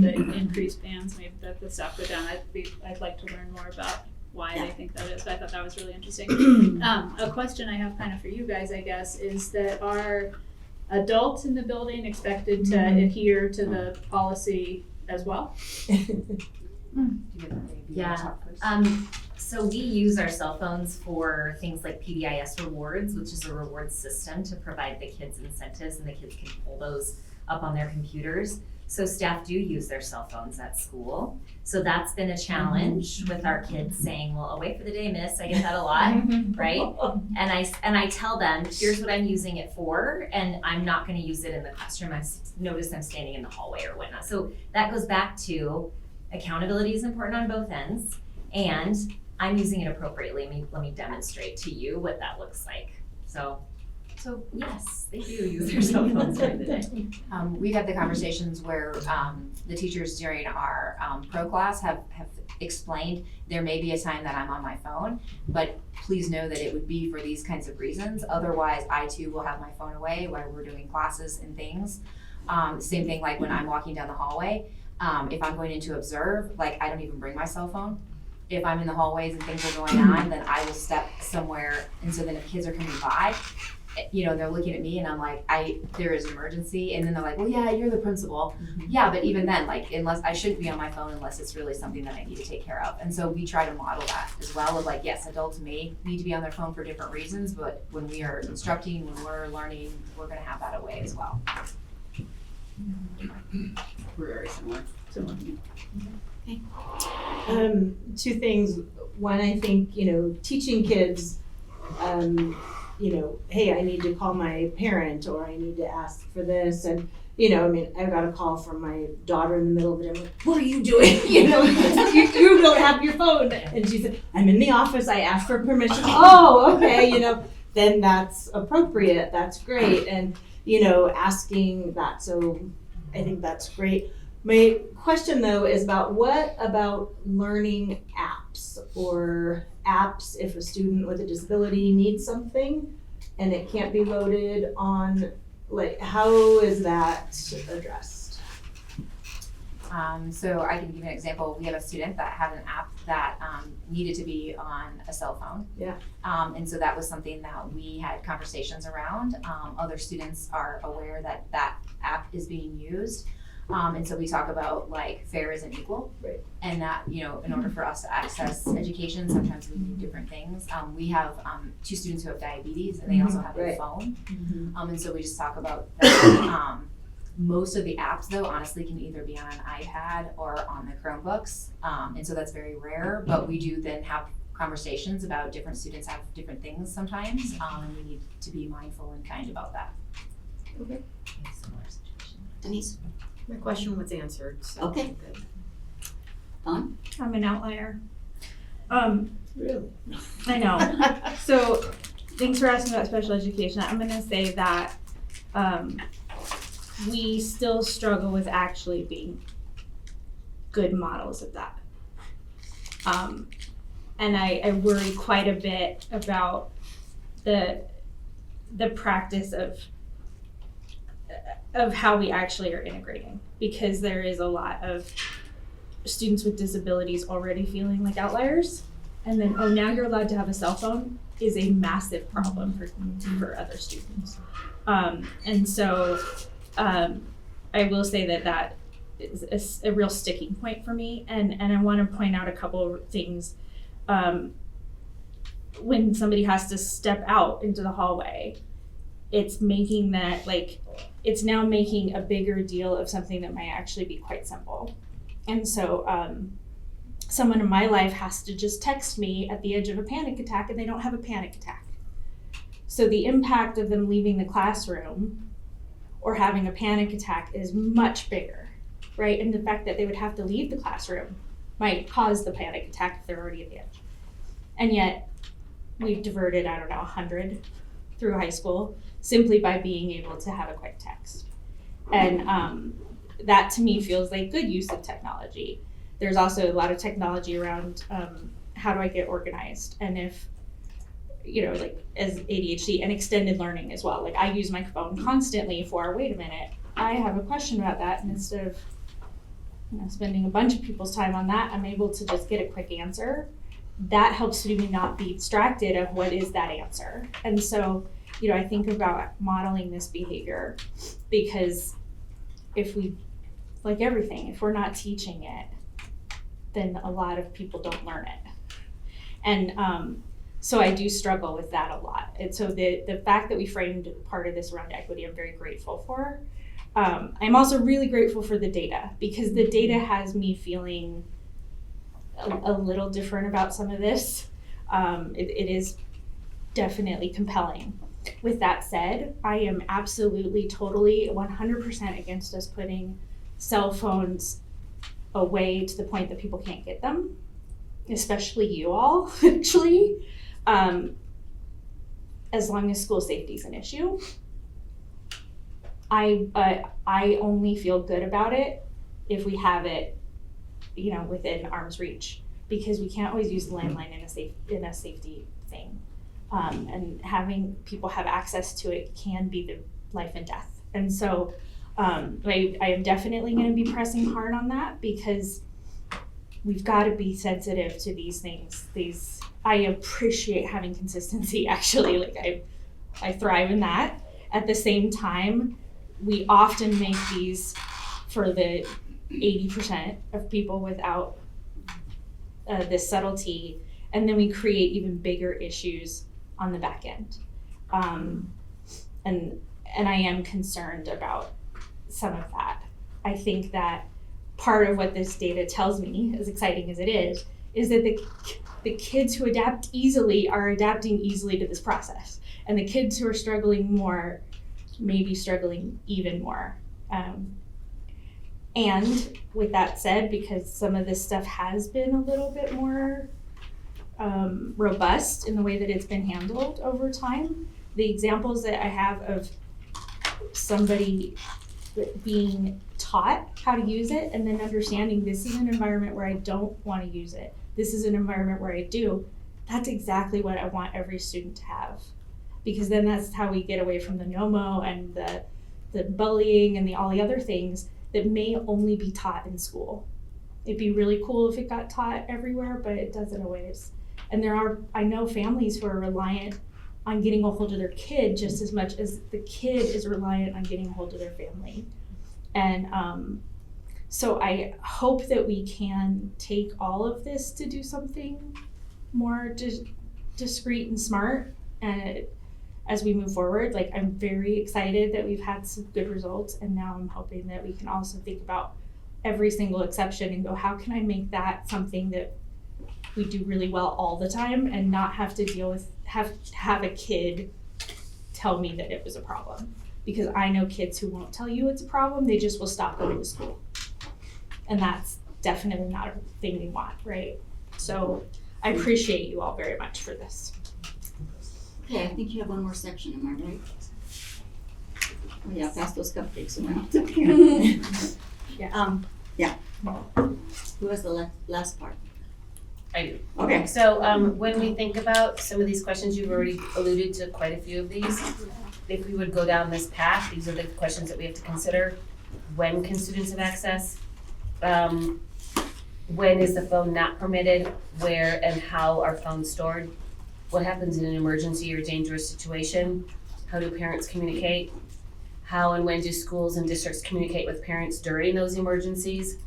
the increased bans, maybe that the stuff go down. I'd like to learn more about why they think that is. I thought that was really interesting. A question I have kind of for you guys, I guess, is that are adults in the building expected to adhere to the policy as well? Yeah. So we use our cell phones for things like PBIS rewards, which is a reward system to provide the kids incentives, and the kids can pull those up on their computers. So staff do use their cell phones at school. So that's been a challenge with our kids saying, well, away for the day, miss. I get that a lot, right? And I tell them, here's what I'm using it for, and I'm not gonna use it in the classroom. I notice I'm standing in the hallway or whatnot. So that goes back to accountability is important on both ends, and I'm using it appropriately. Let me demonstrate to you what that looks like. So yes, they do use their cell phones during the day. We've had the conversations where the teachers during our pro class have explained there may be a time that I'm on my phone, but please know that it would be for these kinds of reasons. Otherwise, I too will have my phone away while we're doing classes and things. Same thing like when I'm walking down the hallway. If I'm going in to observe, like I don't even bring my cell phone. If I'm in the hallways and things are going on, then I will step somewhere. And so then if kids are coming by, they're looking at me and I'm like, there is an emergency. And then they're like, well, yeah, you're the principal. Yeah, but even then, like, unless I shouldn't be on my phone unless it's really something that I need to take care of. And so we try to model that as well of like, yes, adults may need to be on their phone for different reasons, but when we are instructing, when we're learning, we're gonna have that away as well. We're very similar. Two things. One, I think, teaching kids, hey, I need to call my parent or I need to ask for this. And, I got a call from my daughter in the middle of the day. I'm like, what are you doing? You don't have your phone. And she said, I'm in the office. I asked for permission. Oh, okay. Then that's appropriate. That's great. And, asking that. So I think that's great. My question though is what about learning apps or apps if a student with a disability needs something and it can't be loaded on, like, how is that addressed? So I can give you an example. We have a student that had an app that needed to be on a cell phone. Yeah. And so that was something that we had conversations around. Other students are aware that that app is being used. And so we talk about like fair isn't equal. Right. And that, in order for us to access education, sometimes we need different things. We have 2 students who have diabetes and they also have a phone. And so we just talk about that. Most of the apps though, honestly, can either be on an iPad or on the Chromebooks. And so that's very rare, but we do then have conversations about different students have different things sometimes. And we need to be mindful and kind about that. Okay. Denise? My question was answered, so. Okay. Good. Dawn? I'm an outlier. Really? I know. So thanks for asking about special education. I'm gonna say that we still struggle with actually being good models of that. And I worry quite a bit about the practice of how we actually are integrating, because there is a lot of students with disabilities already feeling like outliers, and then now you're allowed to have a cell phone is a massive problem for other students. And so I will say that is a real sticking point for me, and I want to point out a couple of things. When somebody has to step out into the hallway, it's making that, like, it's now making a bigger deal of something that might actually be quite simple. And so someone in my life has to just text me at the edge of a panic attack and they don't have a panic attack. So the impact of them leaving the classroom or having a panic attack is much bigger, right? And the fact that they would have to leave the classroom might cause the panic attack if they're already at the edge. And yet we've diverted, 100 through high school simply by being able to have a quick text. And that to me feels like good use of technology. There's also a lot of technology around how do I get organized, and if, like as ADHD and extended learning as well. Like I use my phone constantly for, wait a minute, I have a question about that, and instead of spending a bunch of people's time on that, I'm able to just get a quick answer. That helps me not be distracted of what is that answer. And so, I think about modeling this behavior, because if we, like everything, if we're not teaching it, then a lot of people don't learn it. And so I do struggle with that a lot. And so the fact that we framed part of this around equity, I'm very grateful for. I'm also really grateful for the data, because the data has me feeling a little different about some of this. It is definitely compelling. With that said, I am absolutely, totally, 100% against us putting cell phones away to the point that people can't get them, especially you all, actually, as long as school safety is an issue. I only feel good about it if we have it, within arm's reach, because we can't always use the landline in a safety thing. And having people have access to it can be the life and death. And so I am definitely going to be pressing hard on that, because we've got to be sensitive to these things. I appreciate having consistency, actually. Like I thrive in that. At the same time, we often make these for the 80% of people without this subtlety, and then we create even bigger issues on the back end. And I am concerned about some of that. I think that part of what this data tells me, as exciting as it is that the kids who adapt easily are adapting easily to this process. And the kids who are struggling more may be struggling even more. And with that said, because some of this stuff has been a little bit more robust in the way that it's been handled over time, the examples that I have of somebody being taught how to use it and then understanding this is an environment where I don't want to use it, this is an environment where I do, that's exactly what I want every student to have. Because then that's how we get away from the NOMO and the bullying and all the other things that may only be taught in school. It'd be really cool if it got taught everywhere, but it doesn't always. And I know families who are reliant on getting a hold of their kid just as much as the kid is reliant on getting a hold of their family. And so I hope that we can take all of this to do something more discreet and smart. And as we move forward, like, I'm very excited that we've had some good results, and now I'm hoping that we can also think about every single exception and go, how can I make that something that we do really well all the time and not have to deal with have a kid tell me that it was a problem. Because I know kids who won't tell you it's a problem, they just will stop going to school. And that's definitely not a thing we want, right? So I appreciate you all very much for this. Okay, I think you have one more section, am I right? Oh yeah, pass those cupcakes around. Yeah. Yeah. Who has the last part? I do. Okay. So when we think about some of these questions, you've already alluded to quite a few of these. If we would go down this path, these are the questions that we have to consider. When can students have access? When is the phone not permitted? Where and how are phones stored? What happens in an emergency or dangerous situation? How do parents communicate? How and when do schools and districts communicate with parents during those emergencies?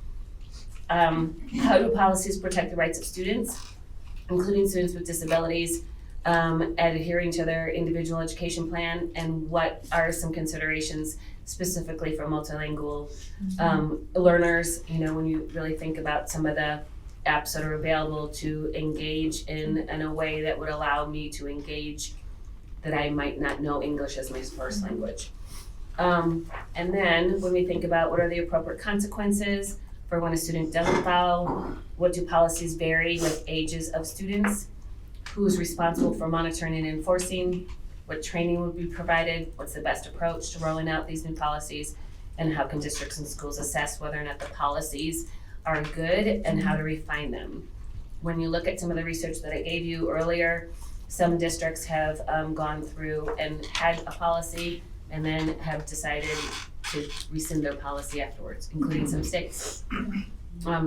How do policies protect the rights of students, including students with disabilities, adhering to their individual education plan? And what are some considerations specifically for multilingual learners? You know, when you really think about some of the apps that are available to engage in a way that would allow me to engage that I might not know English as my first language. And then when we think about what are the appropriate consequences for when a student doesn't follow, what do policies vary with ages of students? Who is responsible for monitoring and enforcing? What training would be provided? What's the best approach to rolling out these new policies? And how can districts and schools assess whether or not the policies are good and how to refine them? When you look at some of the research that I gave you earlier, some districts have gone through and had a policy and then have decided to rescind their policy afterwards, including some states,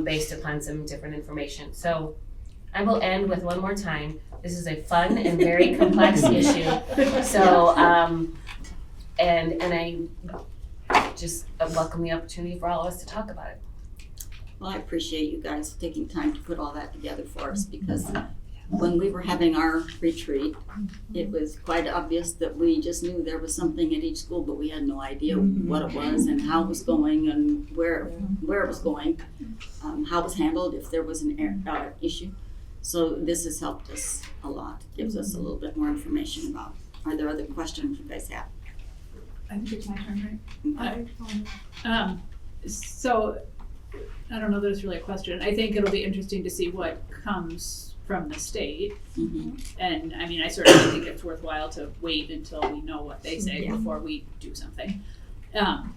based upon some different information. So I will end with one more time. This is a fun and very complex issue. So, and I just welcome the opportunity for all of us to talk about it. Well, I appreciate you guys taking time to put all that together for us, because when we were having our retreat, it was quite obvious that we just knew there was something at each school, but we had no idea what it was and how it was going and where it was going, how it was handled, if there was an issue. So this has helped us a lot, gives us a little bit more information about. Are there other questions you guys have? I think it's my turn, right? So I don't know that it's really a question. I think it'll be interesting to see what comes from the state. And I mean, I certainly think it's worthwhile to wait until we know what they say before we do something. And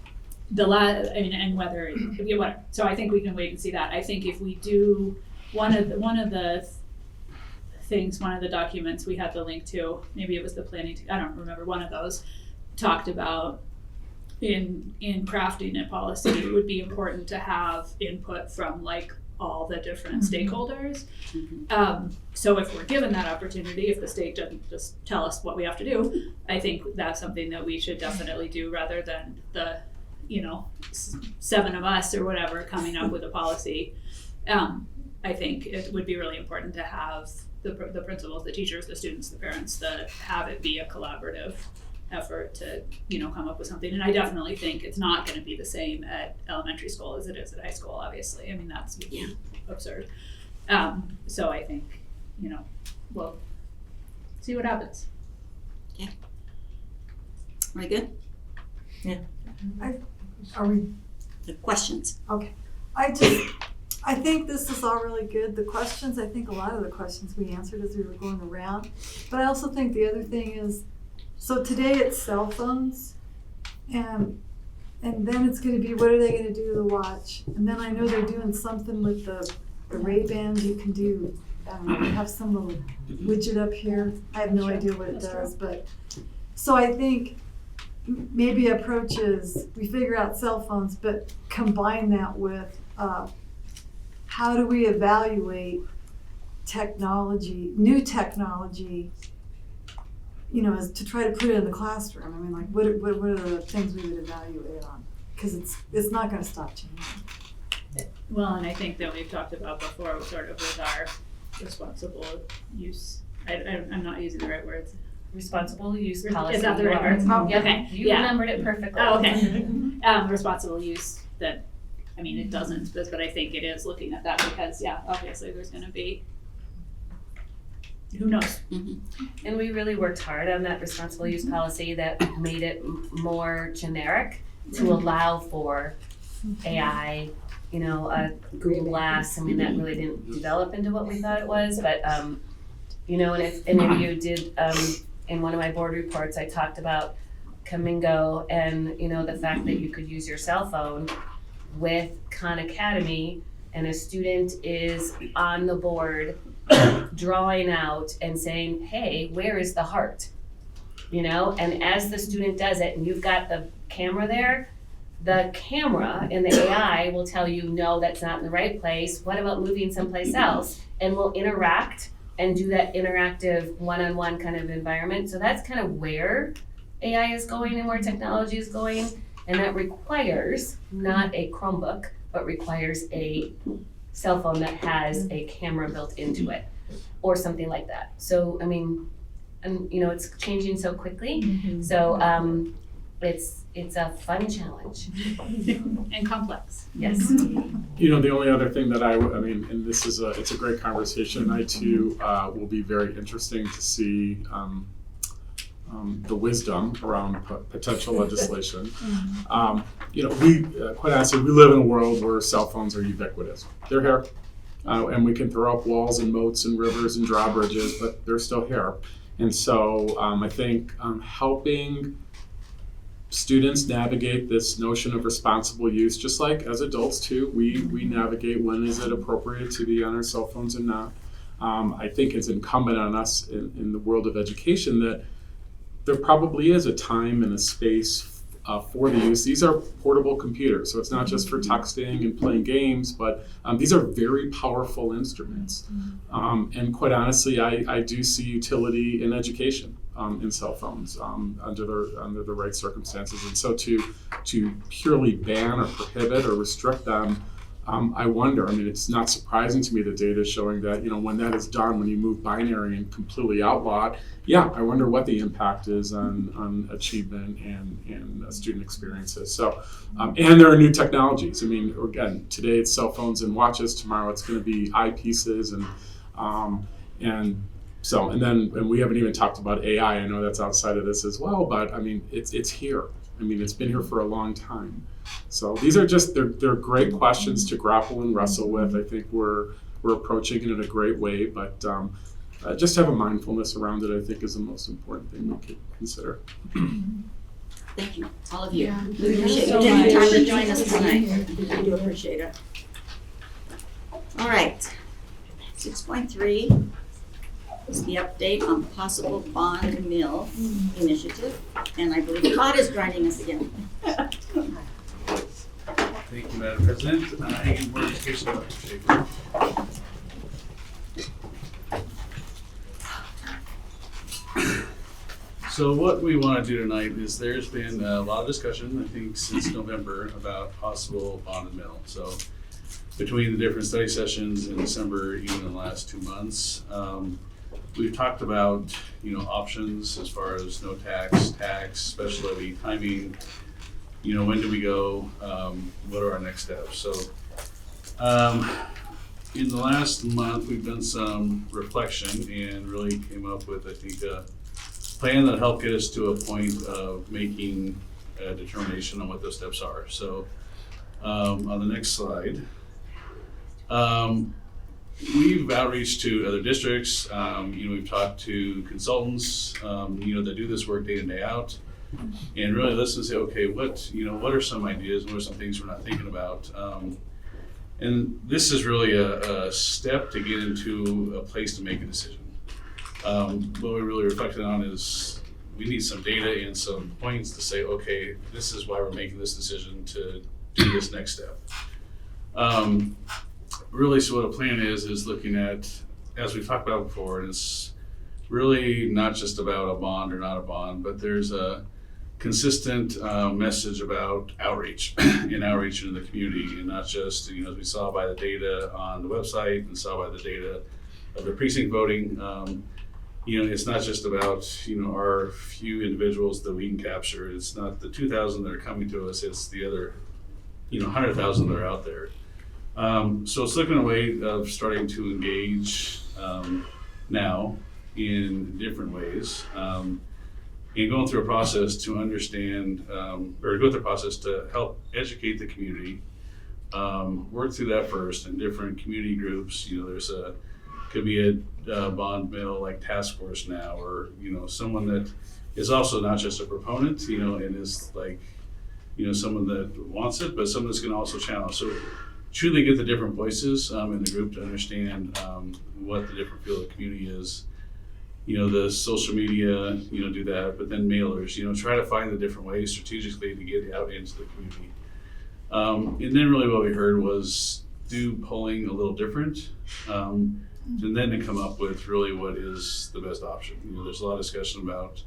whether, whatever. So I think we can wait and see that. I think if we do, one of the things, one of the documents we had the link to, maybe it was the planning, I don't remember, one of those talked about in crafting a policy, it would be important to have input from like all the different Mm-hmm. stakeholders. So if we're given that opportunity, if the state doesn't just tell us what we have to do, I think that's something that we should definitely do rather than the, 7 of us or whatever coming up with a policy. I think it would be really important to have the principals, the teachers, the students, the parents, have it be a collaborative effort to, come up with something. And I definitely think it's not going to be the same at elementary school as it is at high school, obviously. I mean, that's absurd. So I think, we'll see what happens. Okay. Are we good? Are we? The questions. Okay. I think this is all really good. The questions, I think a lot of the questions we answered as we were going around. But I also think the other thing is, so today it's cell phones, and then it's going to be what are they going to do to the watch? And then I know they're doing something with the Ray-Bans. You can do, have some little widget up here. I have no idea what it does, but so I think maybe approach is we figure out cell phones, but combine that with how do we evaluate technology, new technology, as to try to put it in the classroom. I mean, like, what are the things we would evaluate on? Because it's not going to stop changing. Well, and I think that we've talked about before sort of with our responsible use. I'm not using the right words. Responsible use policy. Is that the right you are. word? Yeah. Okay. You remembered it perfectly. Oh, okay. Responsible use that, I mean, it doesn't, but I think it is looking at that because, obviously there's going to be, who knows? And we really worked hard on that responsible use policy that made it more generic to allow for AI, Google Glass. I mean, that really didn't develop into what we thought it was, but, and if any of you did, in one of my board reports, I talked about Camingo and, the fact that you could use your cell phone with Khan Academy and a student is on the board drawing out and saying, hey, where is the heart? And as the student does it and you've got the camera there, the camera and the AI will tell you, no, that's not in the right place. What about moving someplace else? And we'll interact and do that interactive one-on-one kind of environment. So that's kind of where AI is going and where technology is going. And that requires not a Chromebook, but requires a cell phone that has a camera built into it or something like that. So, I mean, and it's changing so quickly. So it's a fun challenge. And complex. Yes. The only other thing that and this is it's a great conversation. I too will be very interesting to see the wisdom around potential legislation. We quite honestly, we live in a world where cell phones are ubiquitous. They're here, and we can throw up walls and moats and rivers and drawbridges, but they're still here. And so I think helping students navigate this notion of responsible use, just like as adults too, we navigate when is it appropriate to be on our cell phones and not. I think it's incumbent on us in the world of education that there probably is a time and a space for the use. These are portable computers, so it's not just for texting and playing games, but these are very powerful instruments. And quite honestly, I do see utility in education in cell phones under the right circumstances. And so to purely ban or prohibit or restrict them, I wonder, it's not surprising to me the data is showing that, when that is done, when you move binary and completely outlaw it, I wonder what the impact is on achievement and student experiences. So, and there are new technologies. Again, today it's cell phones and watches, tomorrow it's going to be eyepieces and we haven't even talked about AI. I know that's outside of this as well, but it's here. It's been here for a long time. So these are they're great questions to grapple and wrestle with. I think we're approaching it in a great way, but just have a mindfulness around it, I think, is the most important thing we could consider. Thank you, all of you. Yeah. We appreciate you So taking much. time to join us tonight. I do appreciate it. All right, 6.3 is the update on possible bond mill initiative. And I believe Todd is joining us again. Thank you, Madam President. Any more education, Dr. Schaefer? So what we want to do tonight is there's been a lot of discussion, I think, since November about possible bonded mill. So between the different study sessions in December, even in the last 2 months, we've talked about, options as far as no tax, special levy, timing, when do we go, what are our next steps? So in the last month, we've done some reflection and really came up with, I think, a plan that helped get us to a point of making a determination on what those steps are. So on the next slide, we've outreached to other districts. We've talked to consultants, that do this work day in, day out, and really listen and say, okay, what are some ideas? What are some things we're not thinking about? And this is really a step to get into a place to make a decision. What we really reflected on is we need some data and some points to say, okay, this is why we're making this decision to do this next step. Really, so what a plan is looking at, as we've talked about before, it's really not just about a bond or not a bond, but there's a consistent message about outreach and outreach into the community, and not just, as we saw by the data on the website and saw by the data of the precinct voting, it's not just about, our few individuals that we can capture. It's not the 2,000 that are coming to us, it's the other, 100,000 that are out there. So it's looking at a way of starting to engage now in different ways, and going through a process to understand, or go through a process to help educate the community, work through that first in different community groups. Could be a bond mill like task force now, or someone that is also not just a proponent, and is like, someone that wants it, but someone that's going to also challenge. So truly get the different voices in the group to understand what the different field of the community is. The social media, do that, but then mailers, try to find the different ways strategically to get out into the community. And then really what we heard was do polling a little different, and then to come up with really what is the best option. There's a lot of discussion about,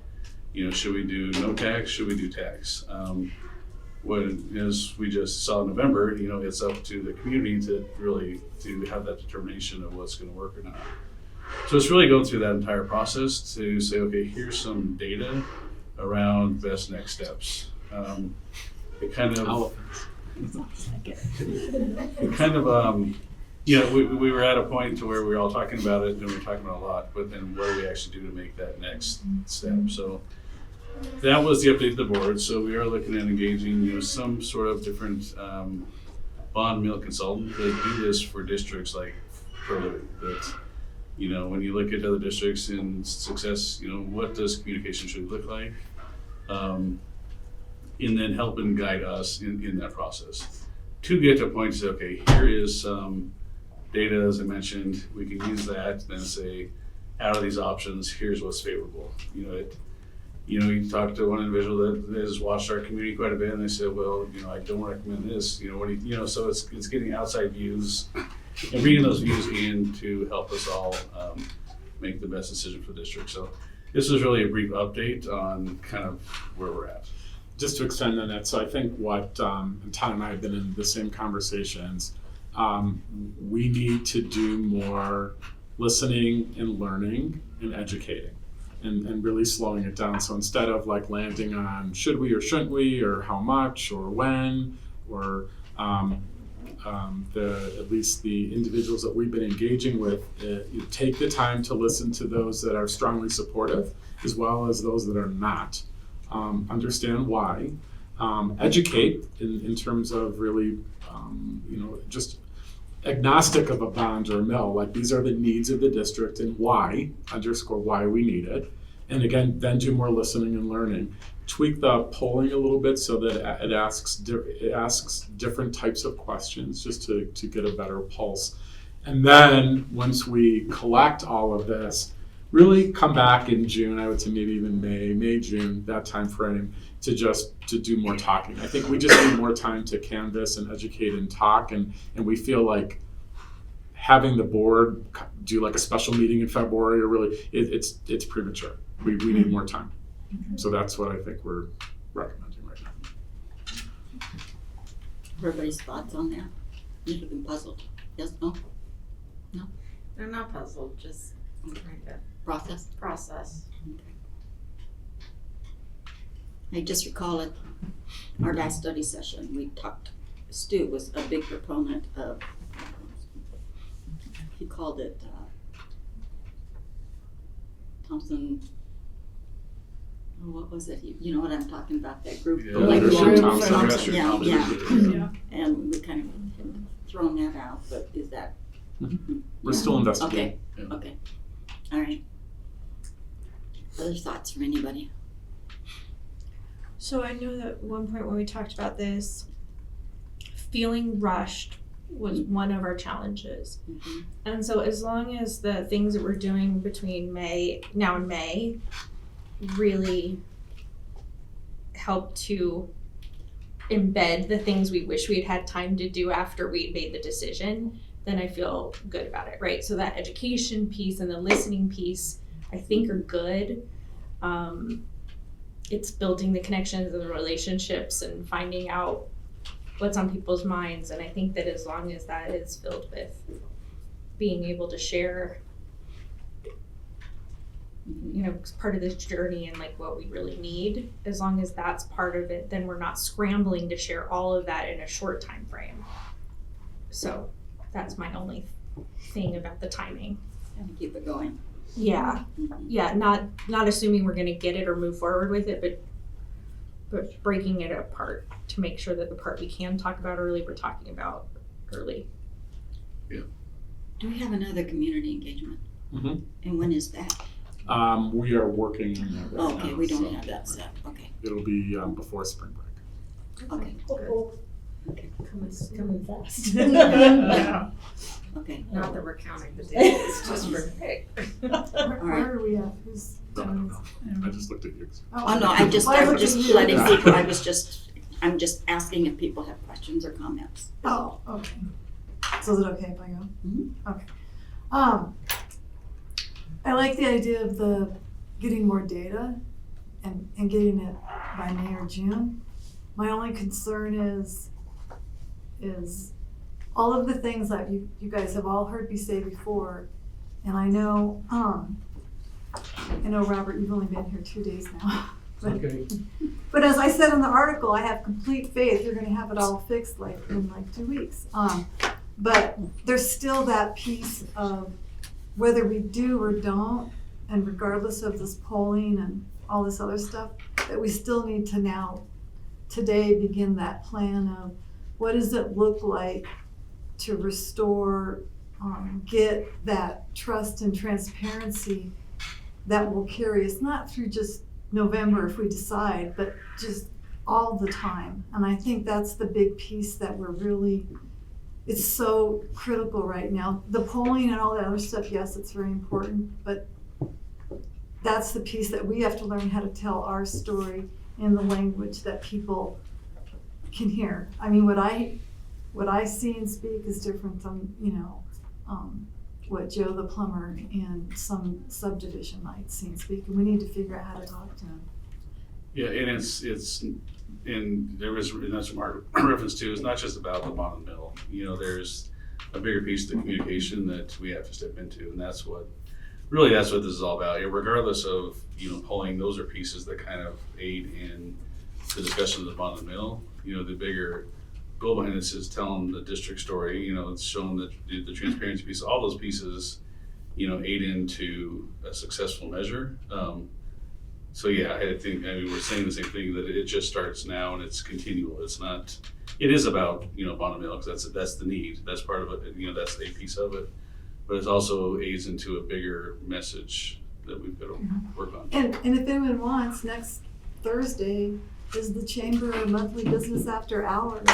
should we do no tax, should we do tax? As we just saw in November, it's up to the community to have that determination of what's going to work or not. So it's really going through that entire process to say, okay, here's some data around best next steps. We were at a point to where we were all talking about it and we were talking about a lot, but then what do we actually do to make that next step? So that was the update to the board. So we are looking at engaging, some sort of different bond mill consultant that do this for districts like for a living. That, when you look at other districts in success, what does communication should look like? And then help and guide us in that process to get to a point to say, okay, here is some data, as I mentioned, we can use that, then say, out of these options, here's what's favorable. You talk to one individual that has watched our community quite a bit, and they said, well, I don't recommend this. So it's getting outside views and bringing those views in to help us all make the best decision for the district. So this was really a brief update on kind of where we're at. Just to extend on that, so I think what, and Todd and I have been in the same conversations, we need to do more listening and learning and educating and really slowing it down. So instead of like landing on should we or shouldn't we, or how much or when, or at least the individuals that we've been engaging with, you take the time to listen to those that are strongly supportive as well as those that are not. Understand why, educate in terms of really, just agnostic of a bond or a mill, like these are the needs of the district and why, underscore why we need it. And again, then do more listening and learning. Tweak the polling a little bit so that it asks different types of questions just to get a better pulse. And then once we collect all of this, really come back in June, I would say maybe even May, June, that time frame, to do more talking. I think we just need more time to canvas and educate and talk, and we feel like having the board do like a special meeting in February or really, it's premature. We need more time. So that's what I think we're recommending right now. Everybody's thoughts on that? You've been puzzled? Yes, no? They're not puzzled, just trying to Process? process. I just recall at our last study session, we talked, Stu was a big proponent of, he called it Thompson, what was it? You know what I'm talking about, that group? Yeah, Like Leadership group Thompson. from- Leadership Yeah, Thompson. yeah. Yeah. And we kind of had thrown that out, but is that? We're still investigating. Okay, okay, all right. Other thoughts from anybody? So I know that at one point when we talked about this, feeling rushed was one of our challenges. Mhm. And so as long as the things that we're doing between now and May really help to embed the things we wish we'd had time to do after we made the decision, then I feel good about it, right? So that education piece and the listening piece, I think, are good. It's building the connections and the relationships and finding out what's on people's minds. And I think that as long as that is filled with being able to share, you know, part of this journey and like what we really need, as long as that's part of it, then we're not scrambling to share all of that in a short time frame. So that's my only thing about the timing. And keep it going. Yeah, yeah, not assuming we're gonna get it or move forward with it, but breaking it apart to make sure that the part we can talk about early, we're talking about early. Do we have another community engagement? Mhm. And when is that? We are working on that right Oh, now. okay, we don't so have that set, okay, It'll be before spring break. okay, okay. Coming fast. Yeah. Okay. Not that we're counting the days, just for, hey. Where are we at? Who's No, doing I just looked at you. Oh, no, I'm just letting people, I'm just asking if people have questions or comments. Oh, okay. So is it okay if I go? Mhm. Okay. I like the idea of the getting more data and getting it by May or June. My only concern is all of the things that you guys have all heard me say before, and I know Robert, you've only been here 2 days now. But as I said in the article, I have complete faith you're gonna have it all fixed in 2 weeks. But there's still that piece of whether we do or don't, and regardless of this polling and all this other stuff, that we still need to now, today, begin that plan of what does it look like to restore, get that trust and transparency that will carry us, not through just November if we decide, but just all the time. And I think that's the big piece that we're really, it's so critical right now. The polling and all that other stuff, yes, it's very important, but that's the piece that we have to learn how to tell our story in the language that people can hear. I mean, what I see and speak is different from, what Joe the plumber in some subdivision might see and speak, and we need to figure out how to talk to him. Yeah, and that's what Mark referenced to, it's not just about the bottom middle. There's a bigger piece of the communication that we have to step into, and that's what this is all about. Regardless of, polling, those are pieces that kind of aid in the discussion of the bottom middle. The bigger goal behind this is telling the district story, it's showing the transparency piece, all those pieces, aid into a successful measure. So yeah, I think, we're saying the same thing, that it just starts now and it's continual. It is about, bottom middle, because that's the need. That's part of it, that's a piece of it. But it also aids into a bigger message that we've got to work on. And if anyone wants, next Thursday is the Chamber Monthly Business After Hours.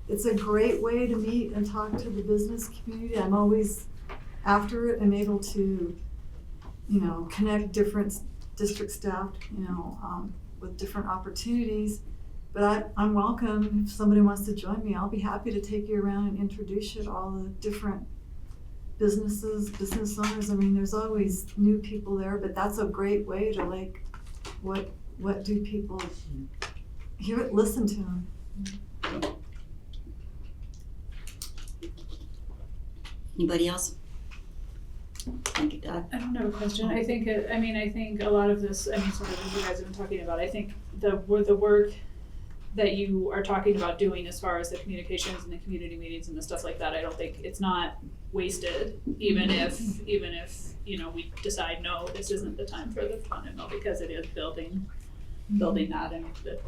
It's a great way to meet and talk to the business community. I'm always after it. I'm able to, connect different district staff, with different opportunities. But I'm welcome. If somebody wants to join me, I'll be happy to take you around and introduce you to all the different businesses, business owners. I mean, there's always new people there, but that's a great way to like, what do people hear it, listen to them. Anybody else? Thank you, Doug. I don't have a question. I think a lot of this, sort of as you guys have been talking about, I think the work that you are talking about doing as far as the communications and the community meetings and the stuff like that, I don't think it's not wasted, even if we decide, no, this isn't the time for the fun and mill, because it is building that and the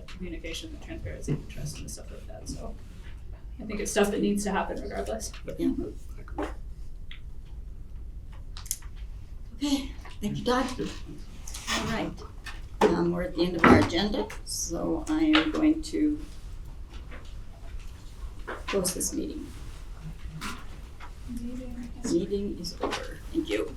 communication, the transparency, the trust and the stuff like that. So I think it's stuff that needs to happen regardless. Yeah. Okay, thank you, Doug. All right, we're at the end of our agenda, so I am going to close this meeting. Meeting is over. Thank you.